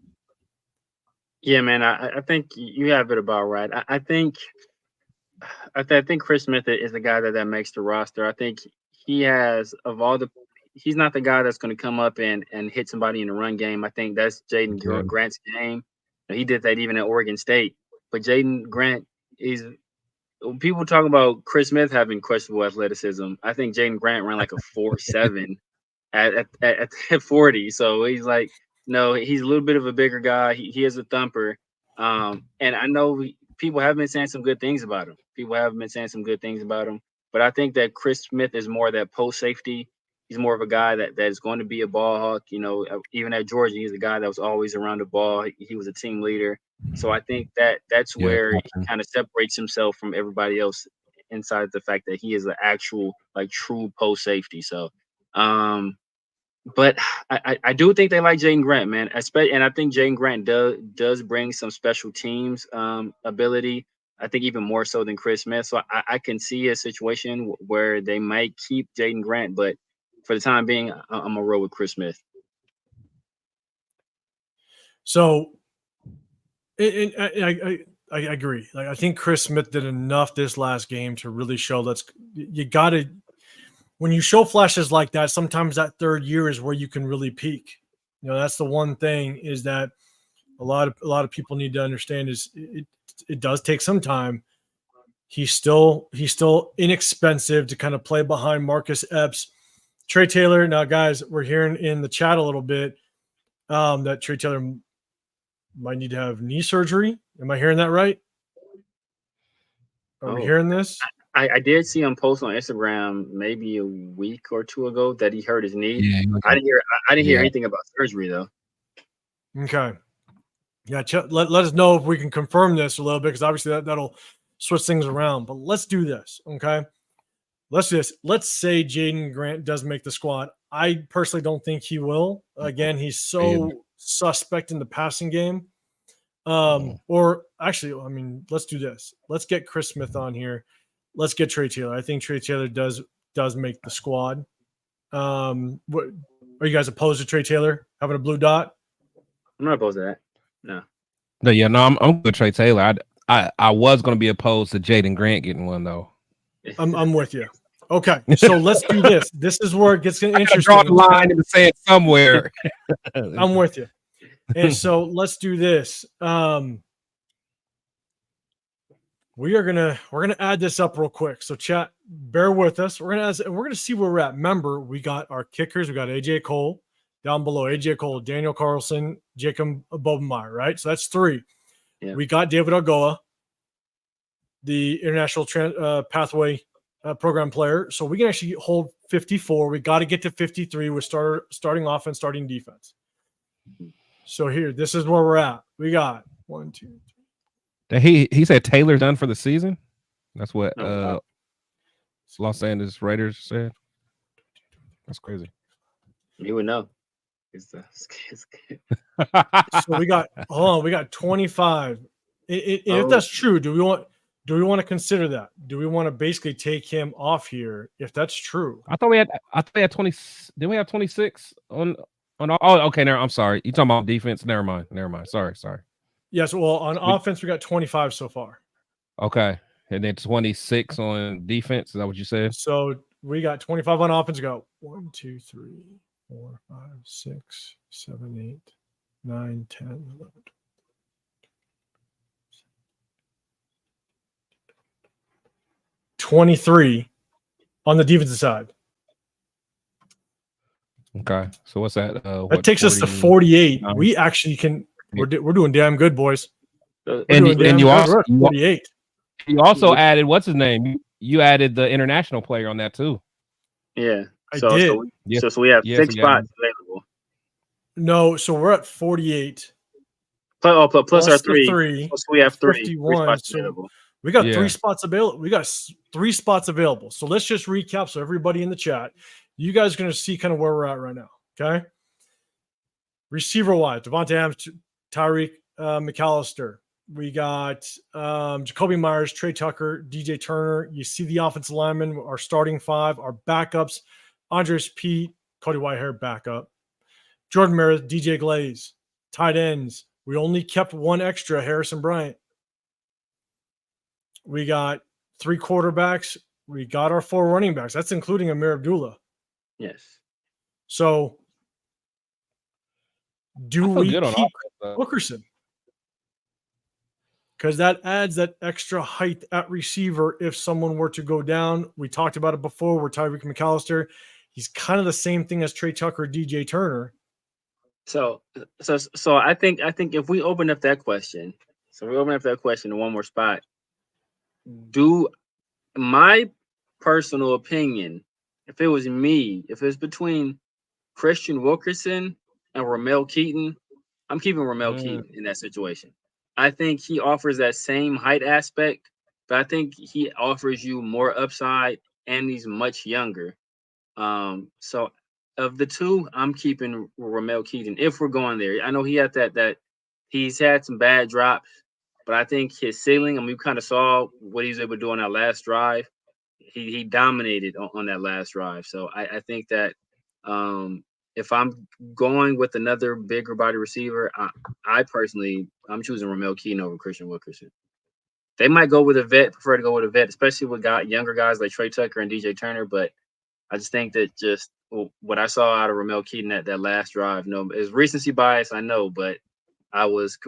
Yeah, man, I think you have it about right. I think Chris Smith is the guy that makes the roster. I think he has, he's not the guy that's going to come up and hit somebody in the run game. I think that's Jaden Grant's game. He did that even at Oregon State. But Jaden Grant people talk about Chris Smith having questionable athleticism. I think Jaden Grant ran like a 4.7 at 40. So he's like, no, he's a little bit of a bigger guy. He is a thumper. And I know people have been saying some good things about him. But I think that Chris Smith is more that post safety. He's more of a guy that is going to be a ball hawk. You know, even at Georgia, he's a guy that was always around the ball. He was a team leader. So I think that's where he kind of separates himself from everybody else inside the fact that he is an actual like true post safety. So, but I do think they like Jaden Grant, man. And I think Jaden Grant does bring some special teams ability. I think even more so than Chris Smith. So I can see a situation where they might keep Jaden Grant, but for the time being, I'm gonna roll with Chris Smith. So, I agree. Like, I think Chris Smith did enough this last game to really show. You got to, when you show flashes like that, sometimes that third year is where you can really peak. You know, that's the one thing is that a lot of people need to understand is it does take some time. He's still inexpensive to kind of play behind Marcus Epps, Trey Taylor. Now, guys, we're hearing in the chat a little bit that Trey Taylor might need to have knee surgery. Am I hearing that right? Are we hearing this? I did see him post on Instagram maybe a week or two ago that he hurt his knee. Yeah, I didn't hear anything about surgery though. Okay. Yeah, let us know if we can confirm this a little bit because obviously that'll switch things around. But let's do this, okay? Let's say Jaden Grant does make the squad. I personally don't think he will. Again, he's so suspect in the passing game. Or actually, I mean, let's do this. Let's get Chris Smith on here. Let's get Trey Taylor. I think Trey Taylor does make the squad. What are you guys opposed to Trey Taylor having a blue dot? I'm not opposed to that. No. I'm with Trey Taylor. I was going to be opposed to Jaden Grant getting one though. I'm with you. Okay, so let's do this. This is where it gets interesting. Draw the line in the sand somewhere. I'm with you. And so let's do this. We're gonna add this up real quick. So chat, bear with us. We're gonna see where we're at. Remember, we got our kickers. We got AJ Cole down below. AJ Cole, Daniel Carlson, Jacob Bobenmeyer. Right. So that's 3. Yeah. We got David Algoa, the international pathway program player. So we can actually hold 54. We got to get to 53 with starting offense, starting defense. So here, this is where we're at. We got 1, 2, 3. He said Taylor done for the season. That's what Los Angeles Raiders said. That's crazy. You would know. So we got 25. If that's true, do we want to consider that? Do we want to basically take him off here if that's true? I thought we had 20. Didn't we have 26 on? Oh, okay. I'm sorry. You talking about defense? Never mind. Sorry. Yes. Well, on offense, we got 25 so far. Okay. And then 26 on defense. Is that what you said? So we got 25 on offense. Go 1, 2, 3, 4, 5, 6, 7, 8, 9, 10, 11. 23 on the defensive side. Okay, so what's that? That takes us to 48. We actually can. We're doing damn good, boys. And you also 48. You also added what's his name? You added the international player on that too. Yeah, I did. So we have 6 spots available. No, so we're at 48. Plus our 3. So we have 3 spots available. We got 3 spots available. We got 3 spots available. So let's just recap. So everybody in the chat, you guys are going to see kind of where we're at right now. Okay. Receiver wise, Devontae Adams, Tyreek McAllister. We got Jacoby Myers, Trey Tucker, DJ Turner. You see the offensive linemen, our starting 5, our backups, Andres Pete, Cody Whitehair backup, Jordan Meredith, DJ Glaze, tight ends. We only kept 1 extra, Harrison Bryant. We got 3 quarterbacks. We got our 4 running backs. That's including Amir Abdullah. Yes. So do we keep Wilkerson? Because that adds that extra height at receiver if someone were to go down. We talked about it before where Tyreek McAllister, he's kind of the same thing as Trey Tucker, DJ Turner. So I think if we open up that question, in one more spot, do my personal opinion, if it was me, if it's between Christian Wilkerson and Ramel Keaton, I'm keeping Ramel Keaton in that situation. I think he offers that same height aspect, but I think he offers you more upside, and he's much younger. So of the two, I'm keeping Ramel Keaton if we're going there. I know he had that he's had some bad drops, but I think his ceiling, and we kind of saw what he was able to do on that last drive. He dominated on that last drive. So I think that if I'm going with another bigger body receiver, I personally, I'm choosing Ramel Keaton over Christian Wilkerson. They might go with a vet, prefer to go with a vet, especially with younger guys like Trey Tucker and DJ Turner. But I just think that just what I saw out of Ramel Keaton at that last drive, it's recency bias, I know, but I was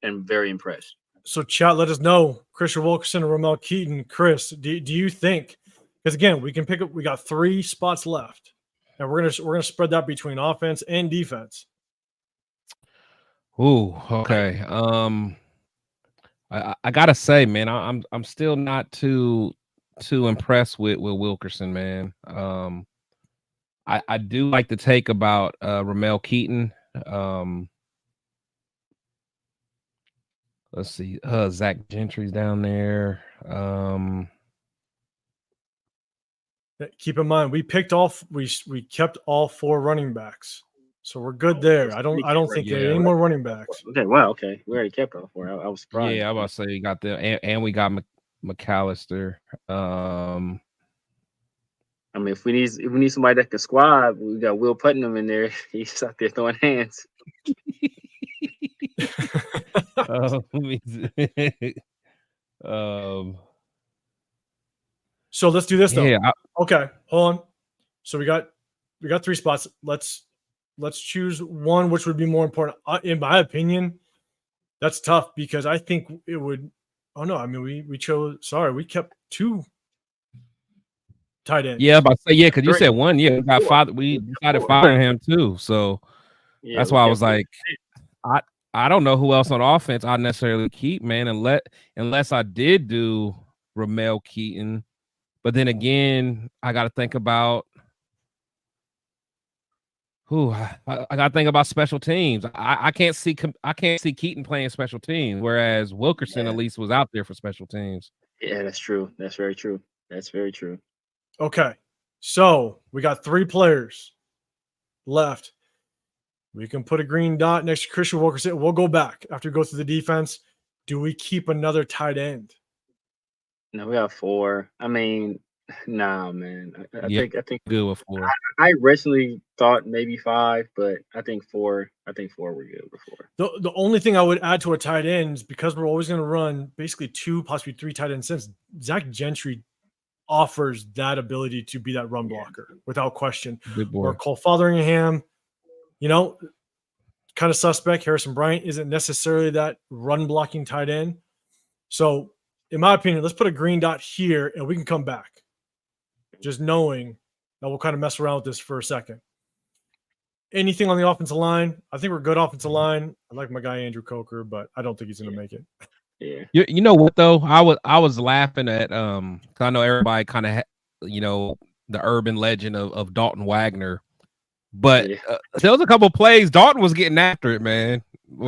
very impressed. So chat, let us know, Christian Wilkerson and Ramel Keaton. Chris, do you think, because again, we can pick up, we got 3 spots left, and we're gonna spread that between offense and defense. Ooh, okay. I gotta say, man, I'm still not too impressed with Wilkerson, man. I do like the take about Ramel Keaton. Let's see, Zach Gentry's down there. Keep in mind, we kept all 4 running backs, so we're good there. I don't think there are any more running backs. Okay, wow, okay, we already kept all 4. I was surprised. Yeah, I was about to say you got and we got McAllister. I mean, if we need somebody that can squad, we got Will Putnam in there. He's out there throwing hands. So let's do this though. Yeah, okay, hold on. So we got 3 spots. Let's choose one which would be more important. In my opinion, that's tough because I think it would. Oh no, I mean we chose. Sorry, we kept 2 tight ends. Yeah, but say because you said 1. Yeah, we got 5. We decided firing him too. So that's why I was like, I don't know who else on offense I necessarily keep, man, unless I did do Ramel Keaton. But then again, I got to think about I got to think about special teams. I can't see Keaton playing special teams, whereas Wilkerson at least was out there for special teams. Yeah, that's true. That's very true. That's very true. Okay, so we got 3 players left. We can put a green dot next to Christian Wilkerson. We'll go back after we go through the defense. Do we keep another tight end? No, we got 4. I mean, nah, man. I think good with 4. I originally thought maybe 5, but I think 4. I think 4 we're good with 4. The only thing I would add to a tight end is because we're always going to run basically 2, possibly 3 tight ends. Since Zach Gentry offers that ability to be that run blocker without question. Or Cole Fotheringham, kind of suspect. Harrison Bryant isn't necessarily that run blocking tight end. So, in my opinion, let's put a green dot here and we can come back. Just knowing that we'll kind of mess around with this for a second. Anything on the offensive line? I think we're good offensive line. I like my guy Andrew Coker, but I don't think he's going to make it. Yeah. You know what though? I was laughing at 'cause I know everybody kind of the urban legend of Dalton Wagner, but there was a couple of plays Dalton was getting after it, man.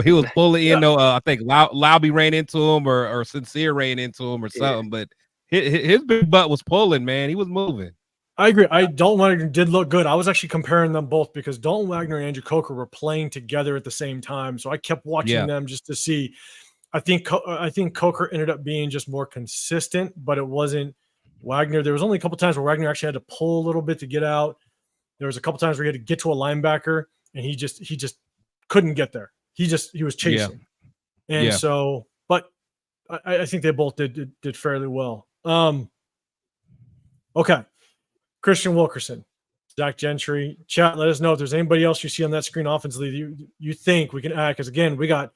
He was pulling in. I think Lauby ran into him or Sincere ran into him or something, but his big butt was pulling, man. He was moving. I agree. Dalton Wagner did look good. I was actually comparing them both because Dalton Wagner and Andrew Coker were playing together at the same time, so I kept watching them just to see. I think Coker ended up being just more consistent, but it wasn't Wagner. There was only a couple times where Wagner actually had to pull a little bit to get out. There was a couple times where he had to get to a linebacker, and he just couldn't get there. He was chasing, and so. But I think they both did fairly well. Okay, Christian Wilkerson, Zach Gentry. Chat, let us know if there's anybody else you see on that screen offensively you think we can add. Because again, we got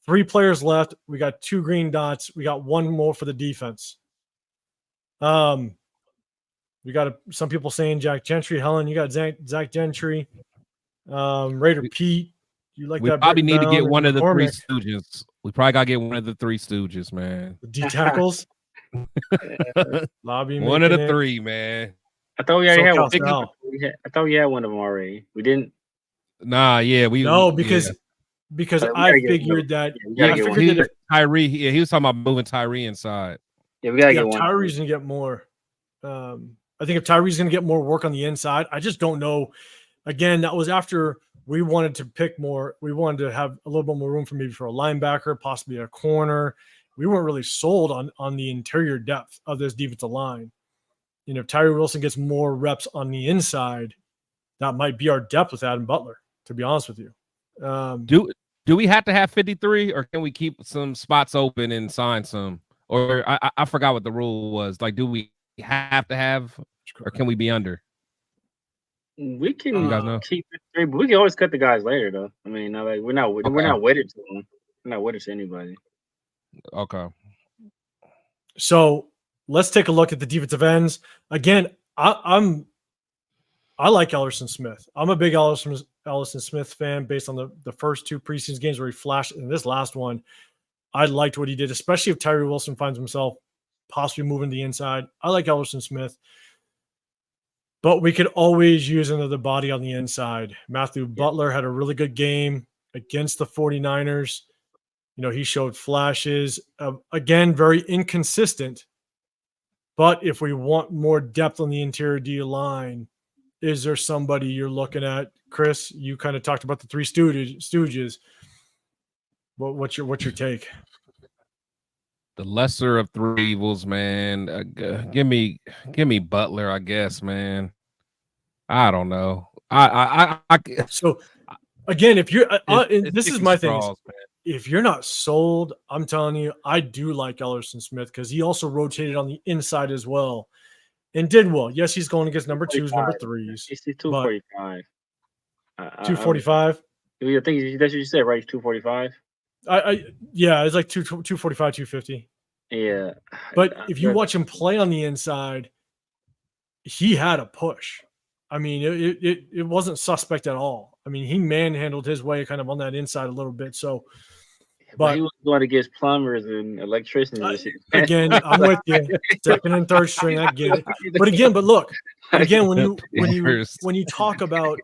3 players left. We got 2 green dots. We got 1 more for the defense. We got some people saying Jack Gentry. Helen, you got Zach Gentry. Raider Pete. You like we that? probably need to get one of the three McCormick. Stooges. We probably got to get one of the three Stooges, man. The D tackles. Lobby one of the it. three, man. I thought we already had one. I thought we had one of them already. We didn't. Nah, yeah, because I figured that Tyree. Yeah, he was talking about moving Tyree inside. Yeah, we gotta get one. Tyree's gonna get more. I think if Tyree's gonna get more work on the inside, I just don't know. Again, that was after we wanted to pick more. We wanted to have a little bit more room for maybe for a linebacker, possibly a corner. We weren't really sold on the interior depth of this defensive line. You know, if Tyree Wilson gets more reps on the inside, that might be our depth with Adam Butler, to be honest with you. Do we have to have 53, or can we keep some spots open and sign some? Or I forgot what the rule was. Like, do we have to have, or can we be under? We can keep it 3, but we can always cut the guys later, though. I mean, we're not wedded to them. We're not wedded to anybody. Okay. So let's take a look at the defensive ends. Again, I like Ellerson Smith. I'm a big Ellerson Smith fan based on the first 2 preseason games where he flashed. In this last one, I liked what he did, especially if Tyree Wilson finds himself possibly moving to the inside. I like Ellerson Smith. But we could always use another body on the inside. Matthew Butler had a really good game against the 49ers. You know, he showed flashes. Again, very inconsistent. But if we want more depth on the interior D line, is there somebody you're looking at? Chris, you kind of talked about the 3 stooges. What's your take? The lesser of 3 evils, man. Give me Butler, I guess, man. I don't know. So again, if you're, this is my thing. Man. If you're not sold, I'm telling you, I do like Ellerson Smith because he also rotated on the inside as well and did well. Yes, he's going against number 2s, number 3s. He's 245. 245. I think that's what you said, right? He's 245. Yeah, it's like 245, 250. Yeah. But if you watch him play on the inside, he had a push. I mean, it wasn't suspect at all. I mean, he manhandled his way kind of on that inside a little bit. So, but he was going against plumbers and electricians. Again, I'm with you. Second and third string, I get it. But look, again, when you talk about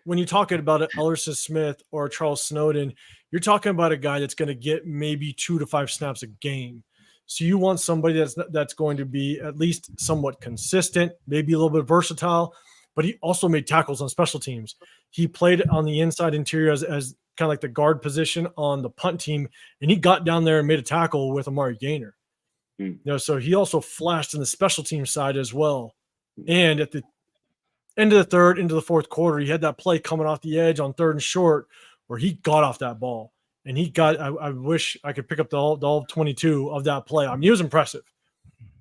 Ellerson Smith or Charles Snowden, you're talking about a guy that's going to get maybe 2 to 5 snaps a game. So you want somebody that's going to be at least somewhat consistent, maybe a little bit versatile, but he also made tackles on special teams. He played on the inside interior as kind of like the guard position on the punt team, and he got down there and made a tackle with Amari Gaynor. You know, so he also flashed in the special team side as well. And at the end of the third, into the fourth quarter, he had that play coming off the edge on 3rd and short where he got off that ball. And he got, I wish I could pick up the all 22 of that play. I mean, he was impressive.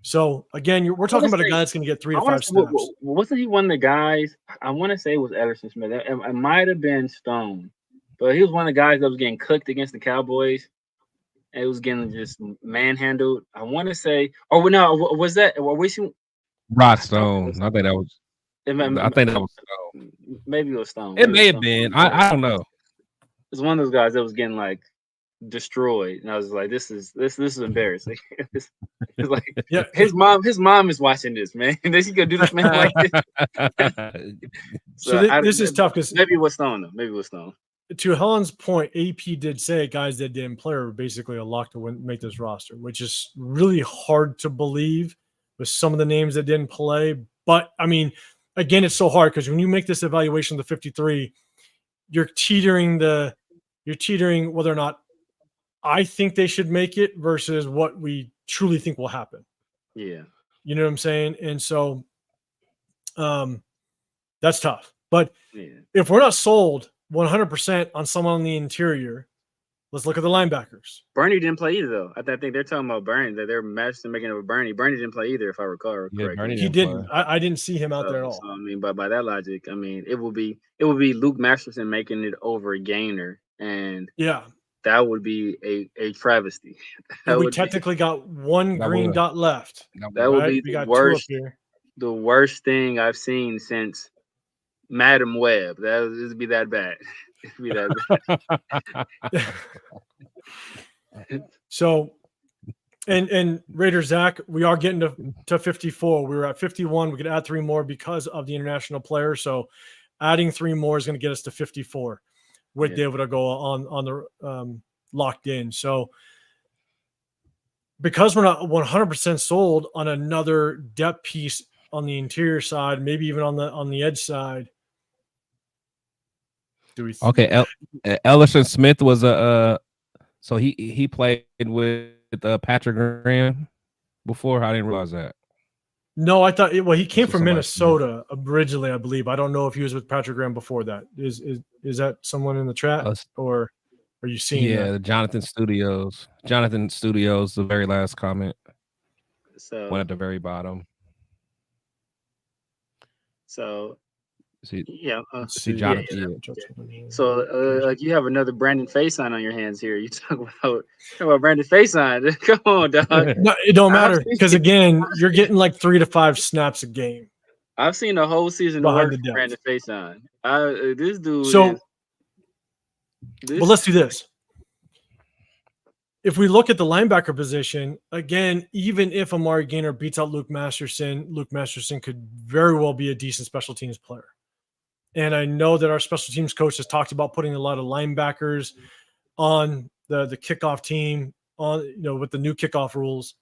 So, again, we're talking about a guy that's going to get 3 to 5 snaps. Wasn't he one of the guys? I want to say it was Ellerson Smith. It might have been Stone. But he was one of the guys that was getting cooked against the Cowboys. And it was getting just manhandled. I want to say, was that? Were we seeing Rod Stone? I think that was. Stone. Maybe it was Stone. It may have been. I don't know. It's one of those guys that was getting like destroyed, and I was like, "This is embarrassing." It's like, yeah, his mom is watching this, man. Is he gonna do this, man? Like this? This is tough because maybe it was Stone though. Maybe it was Stone. To Helen's point, AP did say guys that didn't play are basically a lock to make this roster, which is really hard to believe with some of the names that didn't play. But I mean, again, it's so hard because when you make this evaluation of the 53, you're teetering whether or not I think they should make it versus what we truly think will happen. Yeah. You know what I'm saying? And so that's tough. But if we're not sold 100% on someone on the interior, let's look at the linebackers. Bernie didn't play either, though. I think they're talking about Bernie, that they're master making of Bernie. Bernie didn't play either, if I recall correctly. He didn't. I didn't see him out there at all. So, I mean, but by that logic, I mean, it would be Luke Masterson making it over Gaynor, and that would be a travesty. We technically got one green dot left. That would be the worst. the worst thing I've seen since Madam Web. It'd be that bad. It'd be that bad. So, and Raider Zach, we are getting to 54. We were at 51. We could add 3 more because of the international players. So, adding 3 more is going to get us to 54 with David to go on the locked in. So, because we're not 100% sold on another depth piece on the interior side, maybe even on the edge side. Do we? Okay, Ellison Smith was so he played with Patrick Graham before. I didn't realize that. No, I thought. Well, he came from Minnesota originally, I believe. I don't know if he was with Patrick Graham before that. Is that someone in the chat, or are you seeing? Yeah, that? Jonathan Studios, the very last comment. So one at the very bottom. So. See, yeah, see Jonathan. So, like you have another Brandon Faison on your hands here. You talk about Brandon Faison. Come on, dog. No, it don't matter because again, you're getting like 3 to 5 snaps a game. I've seen the whole season of work for Brandon Faison. This dude. So, well, let's do this. If we look at the linebacker position, again, even if Amari Gainer beats out Luke Masterson could very well be a decent special teams player. And I know that our special teams coach has talked about putting a lot of linebackers on the kickoff team with the new kickoff rules.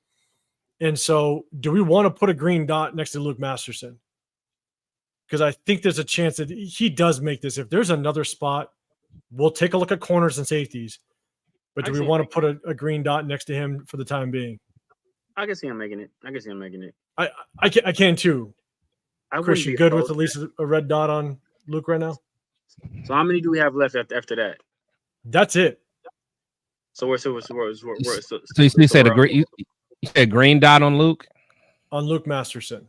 And so do we want to put a green dot next to Luke Masterson? Because I think there's a chance that he does make this. If there's another spot, we'll take a look at corners and safeties. But do we want to put a green dot next to him for the time being? I can see him making it. I can too. Chris, you good with at least a red dot on Luke right now? So how many do we have left after that? That's it. So we're so you said you said green dot on Luke? On Luke Masterson.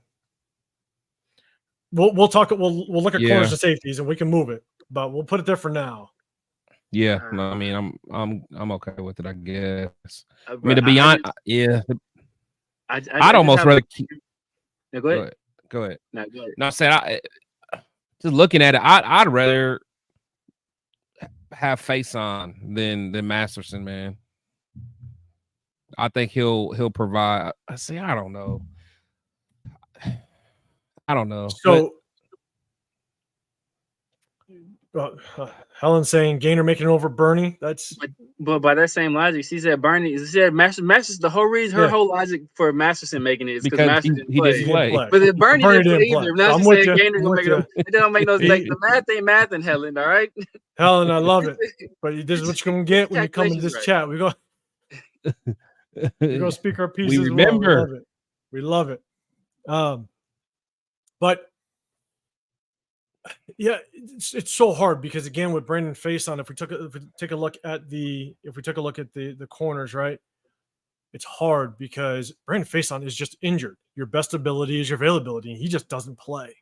We'll talk. We'll look at corners and safeties, and we can move it, but we'll put it there for now. Yeah, no, I mean, I'm okay with it, I guess. I mean, to be honest, I'd almost rather keep. No, go ahead. Go ahead. No, go ahead. No, I said, just looking at it, I'd rather have Faison than Masterson, man. I think he'll provide. See, I don't know. So. Helen's saying Gainer making it over Bernie. That's but by that same logic, she said Masterson. The whole reason, her whole logic for Masterson making it is because Masterson he didn't play. But then Bernie didn't play either. Now she's saying Gainer gonna make it. It don't make no sense. The math ain't math in Helen. All right, Helen, I love it. But this is what you're gonna get when you come into this chat. We go speak our pieces. We remember. Well. We love it. But. Yeah, it's so hard because again with Brandon Faison, if we take a look at the corners, right? It's hard because Brandon Faison is just injured. Your best ability is your availability, and he just doesn't play.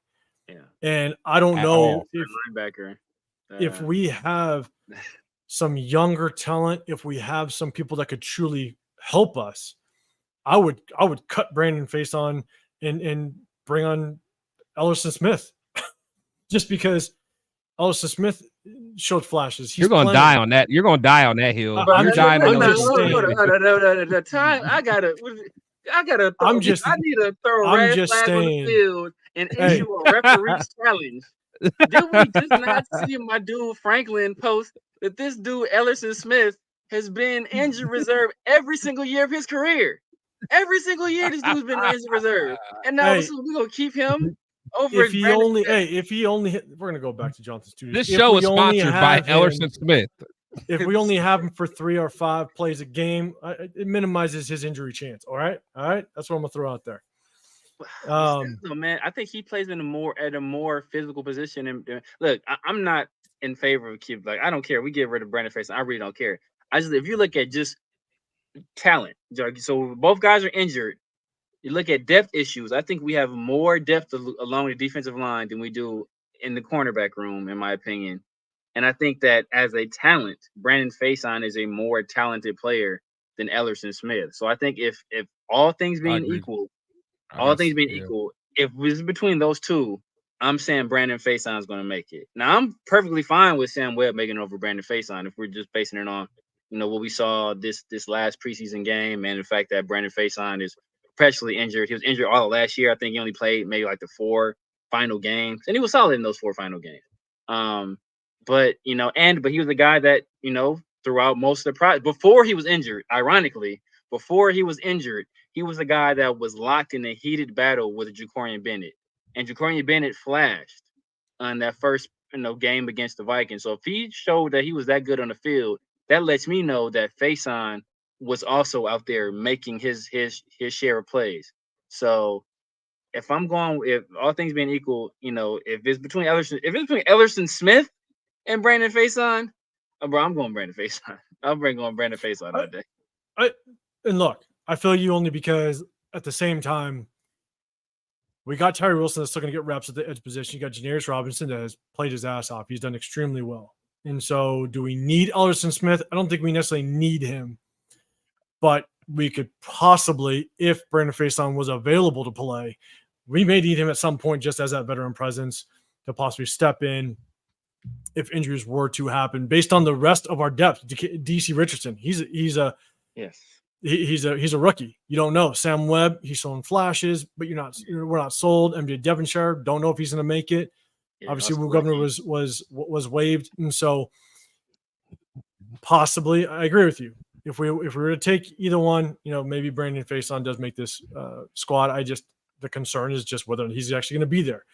Yeah, and I don't know if we have some younger talent, if we have some people that could truly help us, I would cut Brandon Faison and bring on Ellison Smith. Just because Ellison Smith showed flashes. You're going to die on that. You're going to die on that hill. You're dying on the time. I need to throw a red flag on the field and issue a referee's challenge. Did we just not see my dude Franklin post that this dude Ellison Smith has been injured reserve every single year of his career? Every single year this dude's been injured reserve. And now we're going to keep him over. If he only hit, we're gonna go back to Jonathan Studios. This show is sponsored by Ellison Smith. If we only have him for 3 or 5 plays a game, it minimizes his injury chance. All right, that's what I'm gonna throw out there. Man, I think he plays at a more physical position. And look, I'm not in favor of keep. Like, I don't care. We get rid of Brandon Faison. I really don't care. If you look at just talent, so both guys are injured. You look at depth issues. I think we have more depth along the defensive line than we do in the cornerback room, in my opinion. And I think that as a talent, Brandon Faison is a more talented player than Ellison Smith. So I think if all things being equal, if it's between those two, I'm saying Brandon Faison is going to make it. Now, I'm perfectly fine with Sam Webb making it over Brandon Faison if we're just basing it on, what we saw this last preseason game, and the fact that Brandon Faison is perpetually injured. He was injured all of last year. I think he only played maybe like the 4 final games, and he was solid in those 4 final games. But he was the guy that throughout most of the before he was injured. Ironically, before he was injured, he was the guy that was locked in a heated battle with Jacorian Bennett, and Jacorian Bennett flashed on that first game against the Vikings. So if he showed that he was that good on the field, that lets me know that Faison was also out there making his share of plays. So if all things being equal, if it's between Ellerson Smith and Brandon Faison, bro, I'm going Brandon Faison. I'm going Brandon Faison that day. And look, I feel you only because at the same time, we got Tyree Wilson that's still going to get reps at the edge position. You got Janarius Robinson that has played his ass off. He's done extremely well. And so do we need Ellerson Smith? I don't think we necessarily need him. But we could possibly, if Brandon Faison was available to play, we may need him at some point just as that veteran presence to possibly step in if injuries were to happen. Based on the rest of our depth, DC Richardson, he's a rookie. You don't know. Sam Webb, he's showing flashes, but we're not sold. MJ Devonshire, don't know if he's going to make it. Yeah, obviously, Will Governor was waived, and so possibly, I agree with you. If we were to take either one, maybe Brandon Faison does make this squad. The concern is just whether he's actually going to be there.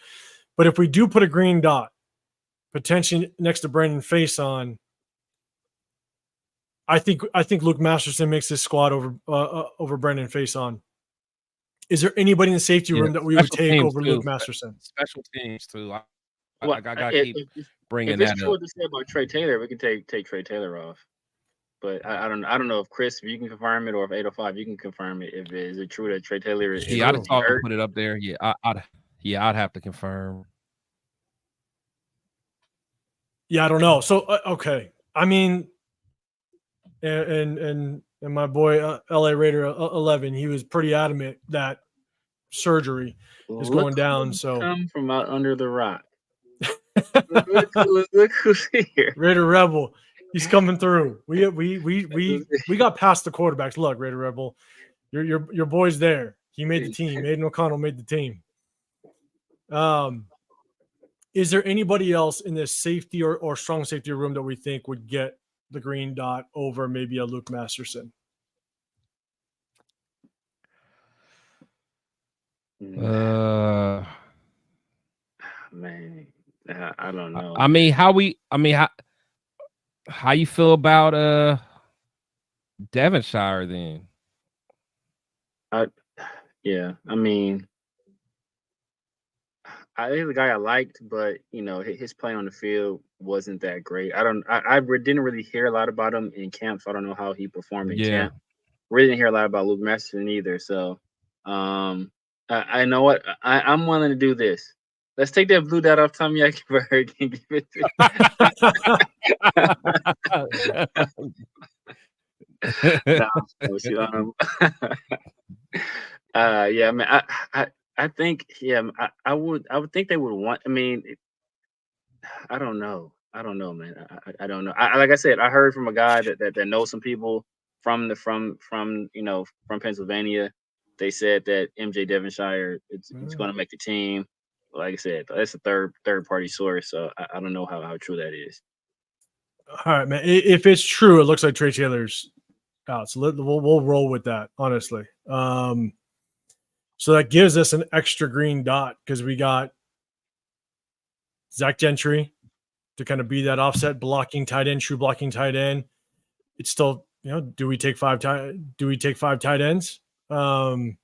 But if we do put a green dot potentially next to Brandon Faison, I think Luke Masterson makes this squad over Brandon Faison. Is there anybody in the safety room that we would take over Luke Masterson? Special teams too. I got to keep bringing that up. If it's true what they say about Trey Taylor, we can take Trey Taylor off. But I don't know if Chris, if you can confirm it, or if 805 you can confirm it. Is it true that Trey Taylor is? Yeah, I'd talk and put it up there. Yeah, I'd have to confirm. Yeah, I don't know. So okay, I mean, and my boy LA Raider 11, he was pretty adamant that surgery is going down. So come from out under the rock. look who's here. Raider Rebel. He's coming through. We got past the quarterbacks. Look, Raider Rebel, your boy's there. He made the team. Aiden O'Connell made the team. Is there anybody else in this safety or strong safety room that we think would get the green dot over maybe a Luke Masterson? Man, I don't know. I mean, how you feel about Devonshire then? I mean, I think the guy I liked, but his play on the field wasn't that great. I didn't really hear a lot about him in camp, so I don't know how he performed in camp. Really didn't hear a lot about Luke Masterson either. So I know what I'm willing to do this. Let's take that blue dot off Tommy Eichenberg and give it I think, I would think they would want. I mean, I don't know. I don't know, man. I don't know. Like I said, I heard from a guy that knows some people from Pennsylvania. They said that MJ Devonshire it's going to make the team. Like I said, that's a third party source, so I don't know how true that is. All right, man. If it's true, it looks like Trey Taylor's out. So we'll roll with that, honestly. So that gives us an extra green dot because we got Zach Gentry to kind of be that offset blocking tight end, true blocking tight end. It's still, do we take five tight ends? That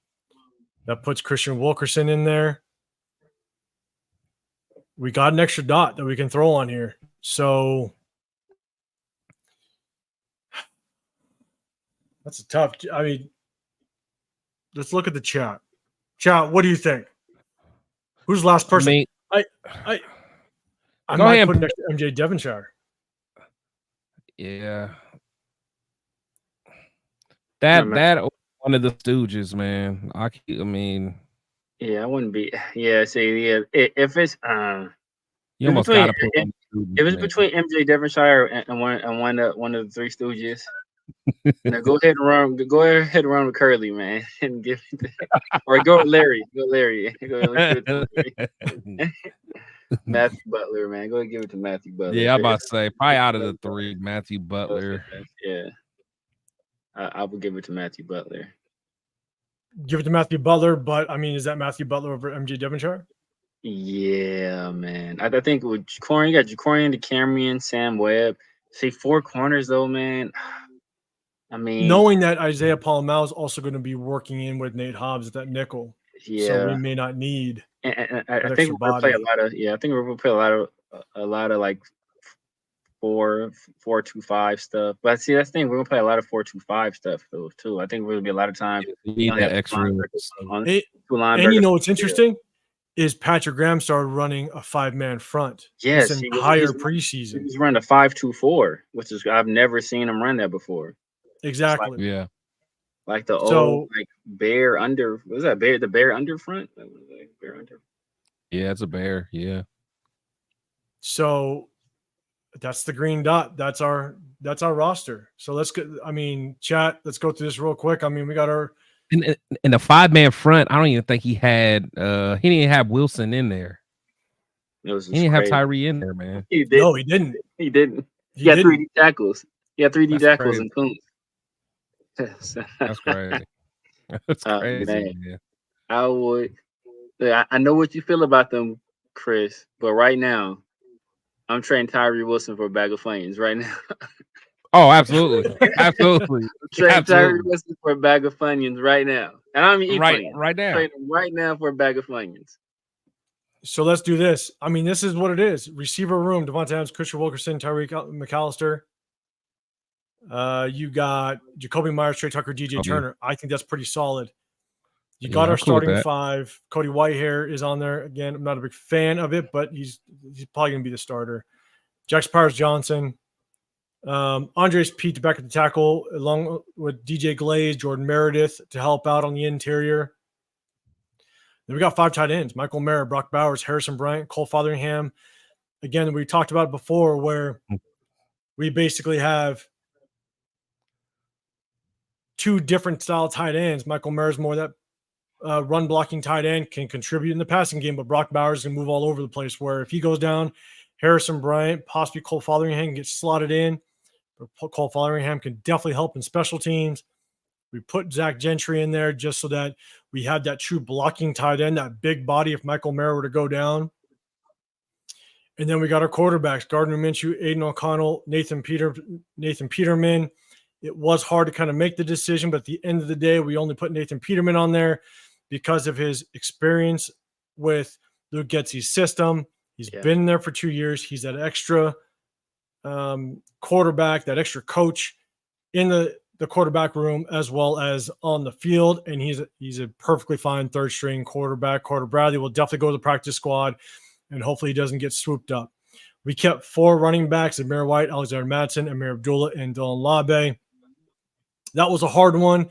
puts Christian Wilkerson in there. We got an extra dot that we can throw on here. So that's a tough. I mean, let's look at the chat. Chat, what do you think? Who's the last person? I might put next to MJ Devonshire. Yeah. That one of the Stooges, man. I mean, Yeah, I wouldn't be. Yeah, see, yeah, if it's You it's almost between got to put one of the students if it's in there. between MJ Devonshire and one of the Three Stooges, now go ahead and run with Curly, man, and give it or go with Larry. Go Larry. Let's give it to Larry. Matthew Butler, man. Go ahead and give it to Matthew Butler. Yeah, I'm about to say probably out of the three, Matthew Butler. Yeah, I would give it to Matthew Butler. Give it to Matthew Butler, but I mean, is that Matthew Butler over MJ Devonshire? Yeah, man. I think with Jacorian, you got Jacorian, DeCamerion, Sam Webb. See, 4 corners though, man. I mean, Knowing that Isaiah Palamau is also going to be working in with Nate Hobbs at that nickel, so we yeah. may not need And I that think extra we're gonna play body. I think we're gonna play a lot of like 4-2-5 stuff. But see, that's the thing, we're gonna play a lot of 4-2-5 stuff though too. I think we're gonna be a lot of times You need only that have extra. And you know what's interesting is Patrick Graham started running a 5-man front Yes, this entire preseason. He's running a 5-2-4, which is I've never seen him run that before. Exactly. Yeah. Like the old like bear under, what was that bear? The bear under front? Bear under. Yeah, it's a bear. Yeah. So that's the green dot. That's our roster. So let's go. I mean, chat. Let's go through this real quick. I mean, we got our In the 5-man front. I don't even think he had. He didn't have Wilson in there. He didn't have Tyree in there, man. He didn't. No, he didn't. He didn't. He got 3D tackles. He had 3D tackles and Coons. That's crazy. That's crazy, man. I would. I know what you feel about them, Chris, but right now, I'm trading Tyree Wilson for a bag of Funyuns right now. Oh, absolutely, absolutely. I'm trading Tyree Wilson for a bag of Funyuns right now, and I mean right Funyuns. now. I'm trading right now for a bag of Funyuns. So let's do this. I mean, this is what it is. Receiver room: Devontae Adams, Christian Wilkerson, Tyreek McAllister. You got Jacoby Myers, Trey Tucker, DJ Turner. I think that's pretty solid. You got our starting 5. Cody Whitehair is on there. Again, I'm not a big fan of it, but he's probably going to be the starter. Jax Powers Johnson. Andres Pete back at the tackle, along with DJ Glaze, Jordan Meredith to help out on the interior. Then we got 5 tight ends: Michael Mayer, Brock Bowers, Harrison Bryant, Cole Fotheringham. Again, we talked about it before, where we basically have 2 different style tight ends. Michael Mayer is more that run blocking tight end, can contribute in the passing game, but Brock Bowers can move all over the place, where if he goes down, Harrison Bryant, possibly Cole Fotheringham gets slotted in. But Cole Fotheringham can definitely help in special teams. We put Zach Gentry in there just so that we had that true blocking tight end, that big body if Michael Mayer were to go down. And then we got our quarterbacks: Gardner Minshew, Aiden O'Connell, Nathan Peterman. It was hard to kind of make the decision, but at the end of the day, we only put Nathan Peterman on there because of his experience with Luke Getsy's system. He's been there for 2 years. He's that extra quarterback, that extra coach in the quarterback room as well as on the field, and he's a perfectly fine 3rd string quarterback. Carter Bradley will definitely go to the practice squad, and hopefully he doesn't get swooped up. We kept 4 running backs: Amir White, Alexander Madsen, Amir Abdullah, and Dylan Labe. That was a hard one,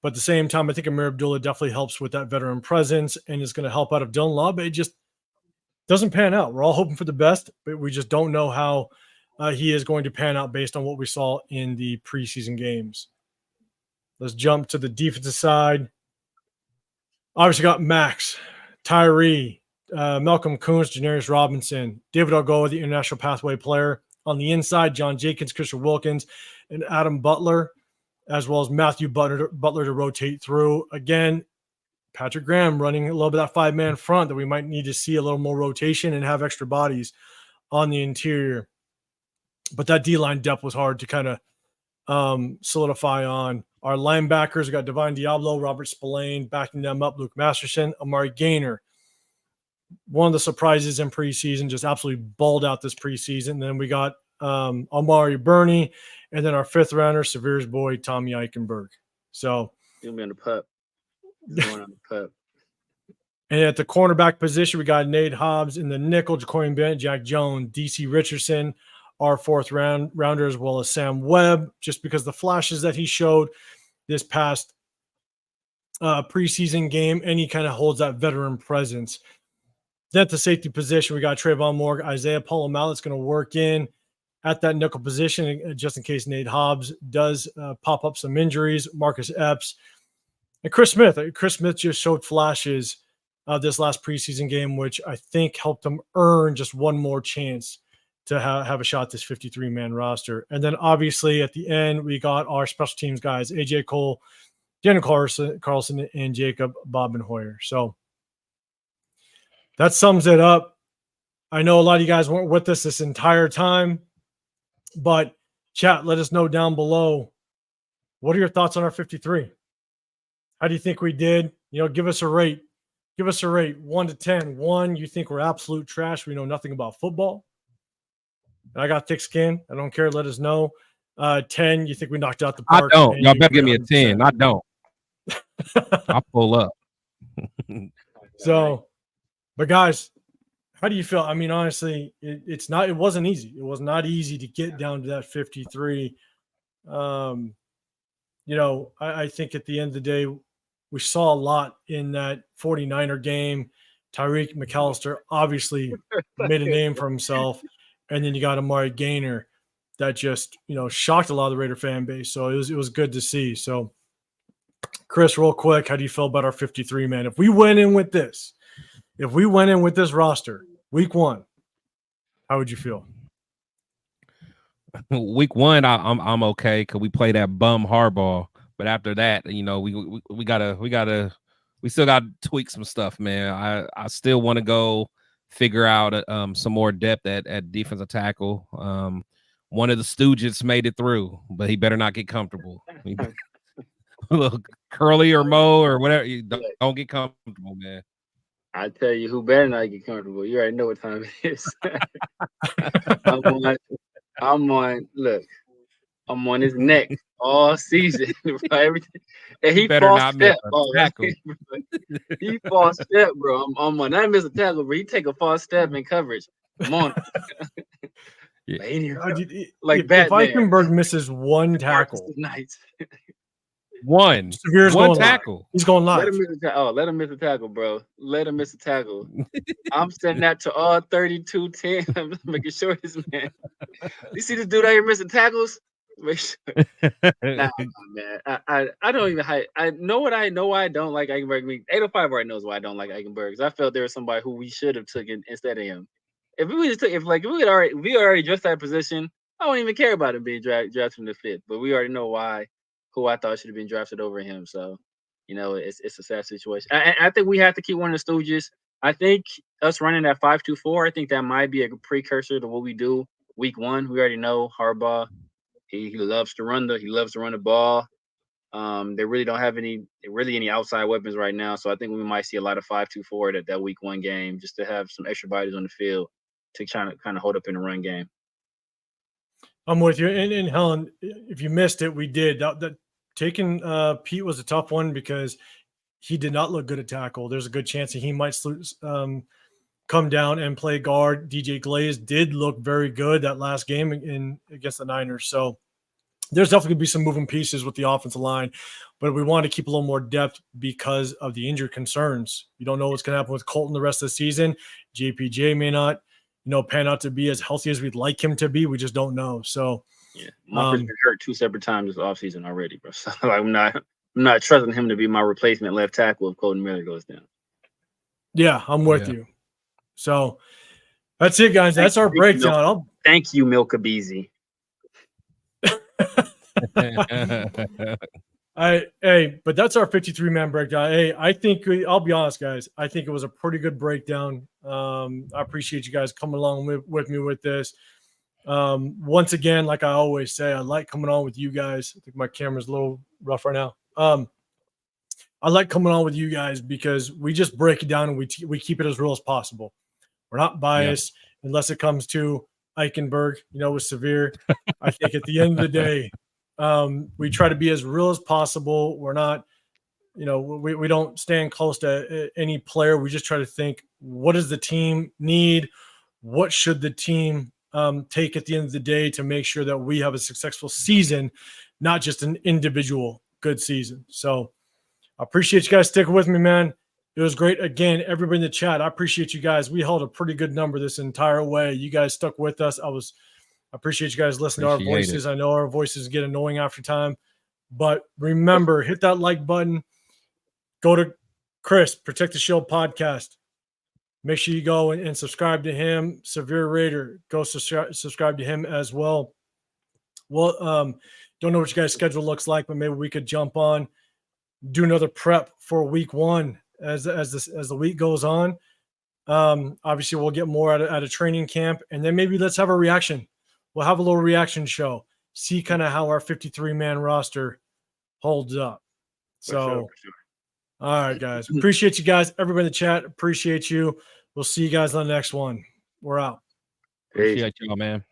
but at the same time, I think Amir Abdullah definitely helps with that veteran presence and is going to help out if Dylan Labe just doesn't pan out. We're all hoping for the best, but we just don't know how he is going to pan out based on what we saw in the preseason games. Let's jump to the defensive side. Obviously got Max, Tyree, Malcolm Koonce, Janarius Robinson, David Algoa, the international pathway player. On the inside, John Jenkins, Christian Wilkins, and Adam Butler, as well as Matthew Butler to rotate through. Again, Patrick Graham running a little bit of that 5-man front that we might need to see a little more rotation and have extra bodies on the interior. But that D-line depth was hard to kind of solidify on. Our linebackers, we got Divine Diablo, Robert Spillane backing them up, Luke Masterson, Amari Gaynor. One of the surprises in preseason, just absolutely balled out this preseason. And then we got Amari Burney, and then our 5th rounder, Severe's boy, Tommy Eichenberg. So he'll be on the pup. Going on the pup. And at the cornerback position, we got Nate Hobbs in the nickel, Jacorian Bennett, Jack Jones, DC Richardson, our 4th rounder, as well as Sam Webb, just because the flashes that he showed this past preseason game, and he kind of holds that veteran presence. Then at the safety position, we got Trayvon Moore, Isaiah Palomalet's going to work in at that nickel position just in case Nate Hobbs does pop up some injuries. Marcus Epps and Chris Smith. Chris Smith just showed flashes this last preseason game, which I think helped him earn just one more chance to have a shot at this 53-man roster. And then obviously at the end, we got our special teams guys, AJ Cole, Daniel Carlson, and Jacob Bobenhoyer. So that sums it up. I know a lot of you guys weren't with us this entire time, but chat, let us know down below. What are your thoughts on our 53? How do you think we did? Give us a rate. Give us a rate 1 to 10. 1, you think we're absolute trash. We know nothing about football. And I got thick skin. I don't care. Let us know. 10, you think we knocked out the park. I don't. Y'all better give me a 10. I don't. I'll pull up. So, but guys, how do you feel? I mean, honestly, it wasn't easy. It was not easy to get down to that 53. I think at the end of the day, we saw a lot in that 49er game. Tyreek McAllister obviously made a name for himself. And then you got Amari Gaynor that just, shocked a lot of the Raider fan base. So it was good to see. So, Chris, real quick, how do you feel about our 53, man? If we went in with this roster, week 1, how would you feel? Week 1, I'm okay because we play that bum hardball. But after that, we still got to tweak some stuff, man. I still want to go figure out some more depth at defensive tackle. One of the Stooges made it through, but he better not get comfortable. Look, Curly or Mo or whatever, don't get comfortable, man. I tell you who better not get comfortable. You already know what time it is. I'm on his neck all season. Everything. And he false step. He false step, bro. I'm on. I miss a tackle, bro. He take a false step in coverage. I'm on. Like if Eichenberg misses one tackle, one tackle, live. He's going live. Let him miss a tackle, bro. Let him miss a tackle. I'm sending that to all 32 teams. I'm making sure this man. You see this dude out here missing tackles? Make sure. Nah, man. I don't even. I know what I know. Why I don't like Eichenberg. 805 already knows why I don't like Eichenberg. Because I felt there was somebody who we should have taken instead of him. If we already addressed that position, I don't even care about him being drafted in the 5th. But we already know why. Who I thought should have been drafted over him. So, it's a sad situation. I think we have to keep one of the Stooges. I think us running that 5-2-4, I think that might be a precursor to what we do week 1. We already know Harbaugh. He loves to run the ball. They really don't have any outside weapons right now. So I think we might see a lot of 5-2-4 that week 1 game just to have some extra bodies on the field to kind of hold up in the run game. I'm with you. And Helen, if you missed it, we did. That taking Pete was a tough one because he did not look good at tackle. There's a good chance that he might come down and play guard. DJ Glaze did look very good that last game against the Niners. So there's definitely going to be some moving pieces with the offensive line, but we want to keep a little more depth because of the injury concerns. You don't know what's going to happen with Colton the rest of the season. JPJ may not, pan out to be as healthy as we'd like him to be. We just don't know. So yeah, Mumford's been hurt 2 separate times this offseason already, bro. So I'm not trusting him to be my replacement left tackle if Colton Miller goes down. Yeah, I'm with you. So that's it, guys. That's our breakdown. Thank you, Milka Beezy. But that's our 53-man breakdown. Hey, I think I'll be honest, guys. I think it was a pretty good breakdown. I appreciate you guys coming along with me with this. Once again, like I always say, I like coming on with you guys. I think my camera's a little rough right now. I like coming on with you guys because we just break it down and we keep it as real as possible. We're not biased unless it comes to Eichenberg, with Severe. I think at the end of the day, we try to be as real as possible. We're not, we don't stand close to any player. We just try to think, what does the team need? What should the team take at the end of the day to make sure that we have a successful season, not just an individual good season. So I appreciate you guys sticking with me, man. It was great. Again, everybody in the chat, I appreciate you guys. We held a pretty good number this entire way. You guys stuck with us. I appreciate you guys listening to our voices. I know our voices get annoying after time, but remember, hit that like button. Go to Chris, Protect the Shield podcast. Make sure you go and subscribe to him. SevereRaider, go subscribe to him as well. Well, don't know what you guys' schedule looks like, but maybe we could jump on, do another prep for week 1 as the week goes on. Obviously, we'll get more at a training camp, and then maybe let's have a reaction. We'll have a little reaction show. See kind of how our 53-man roster holds up. So. For sure. All right, guys. Appreciate you guys. Everybody in the chat, appreciate you. We'll see you guys on the next one. We're out. Appreciate y'all, man.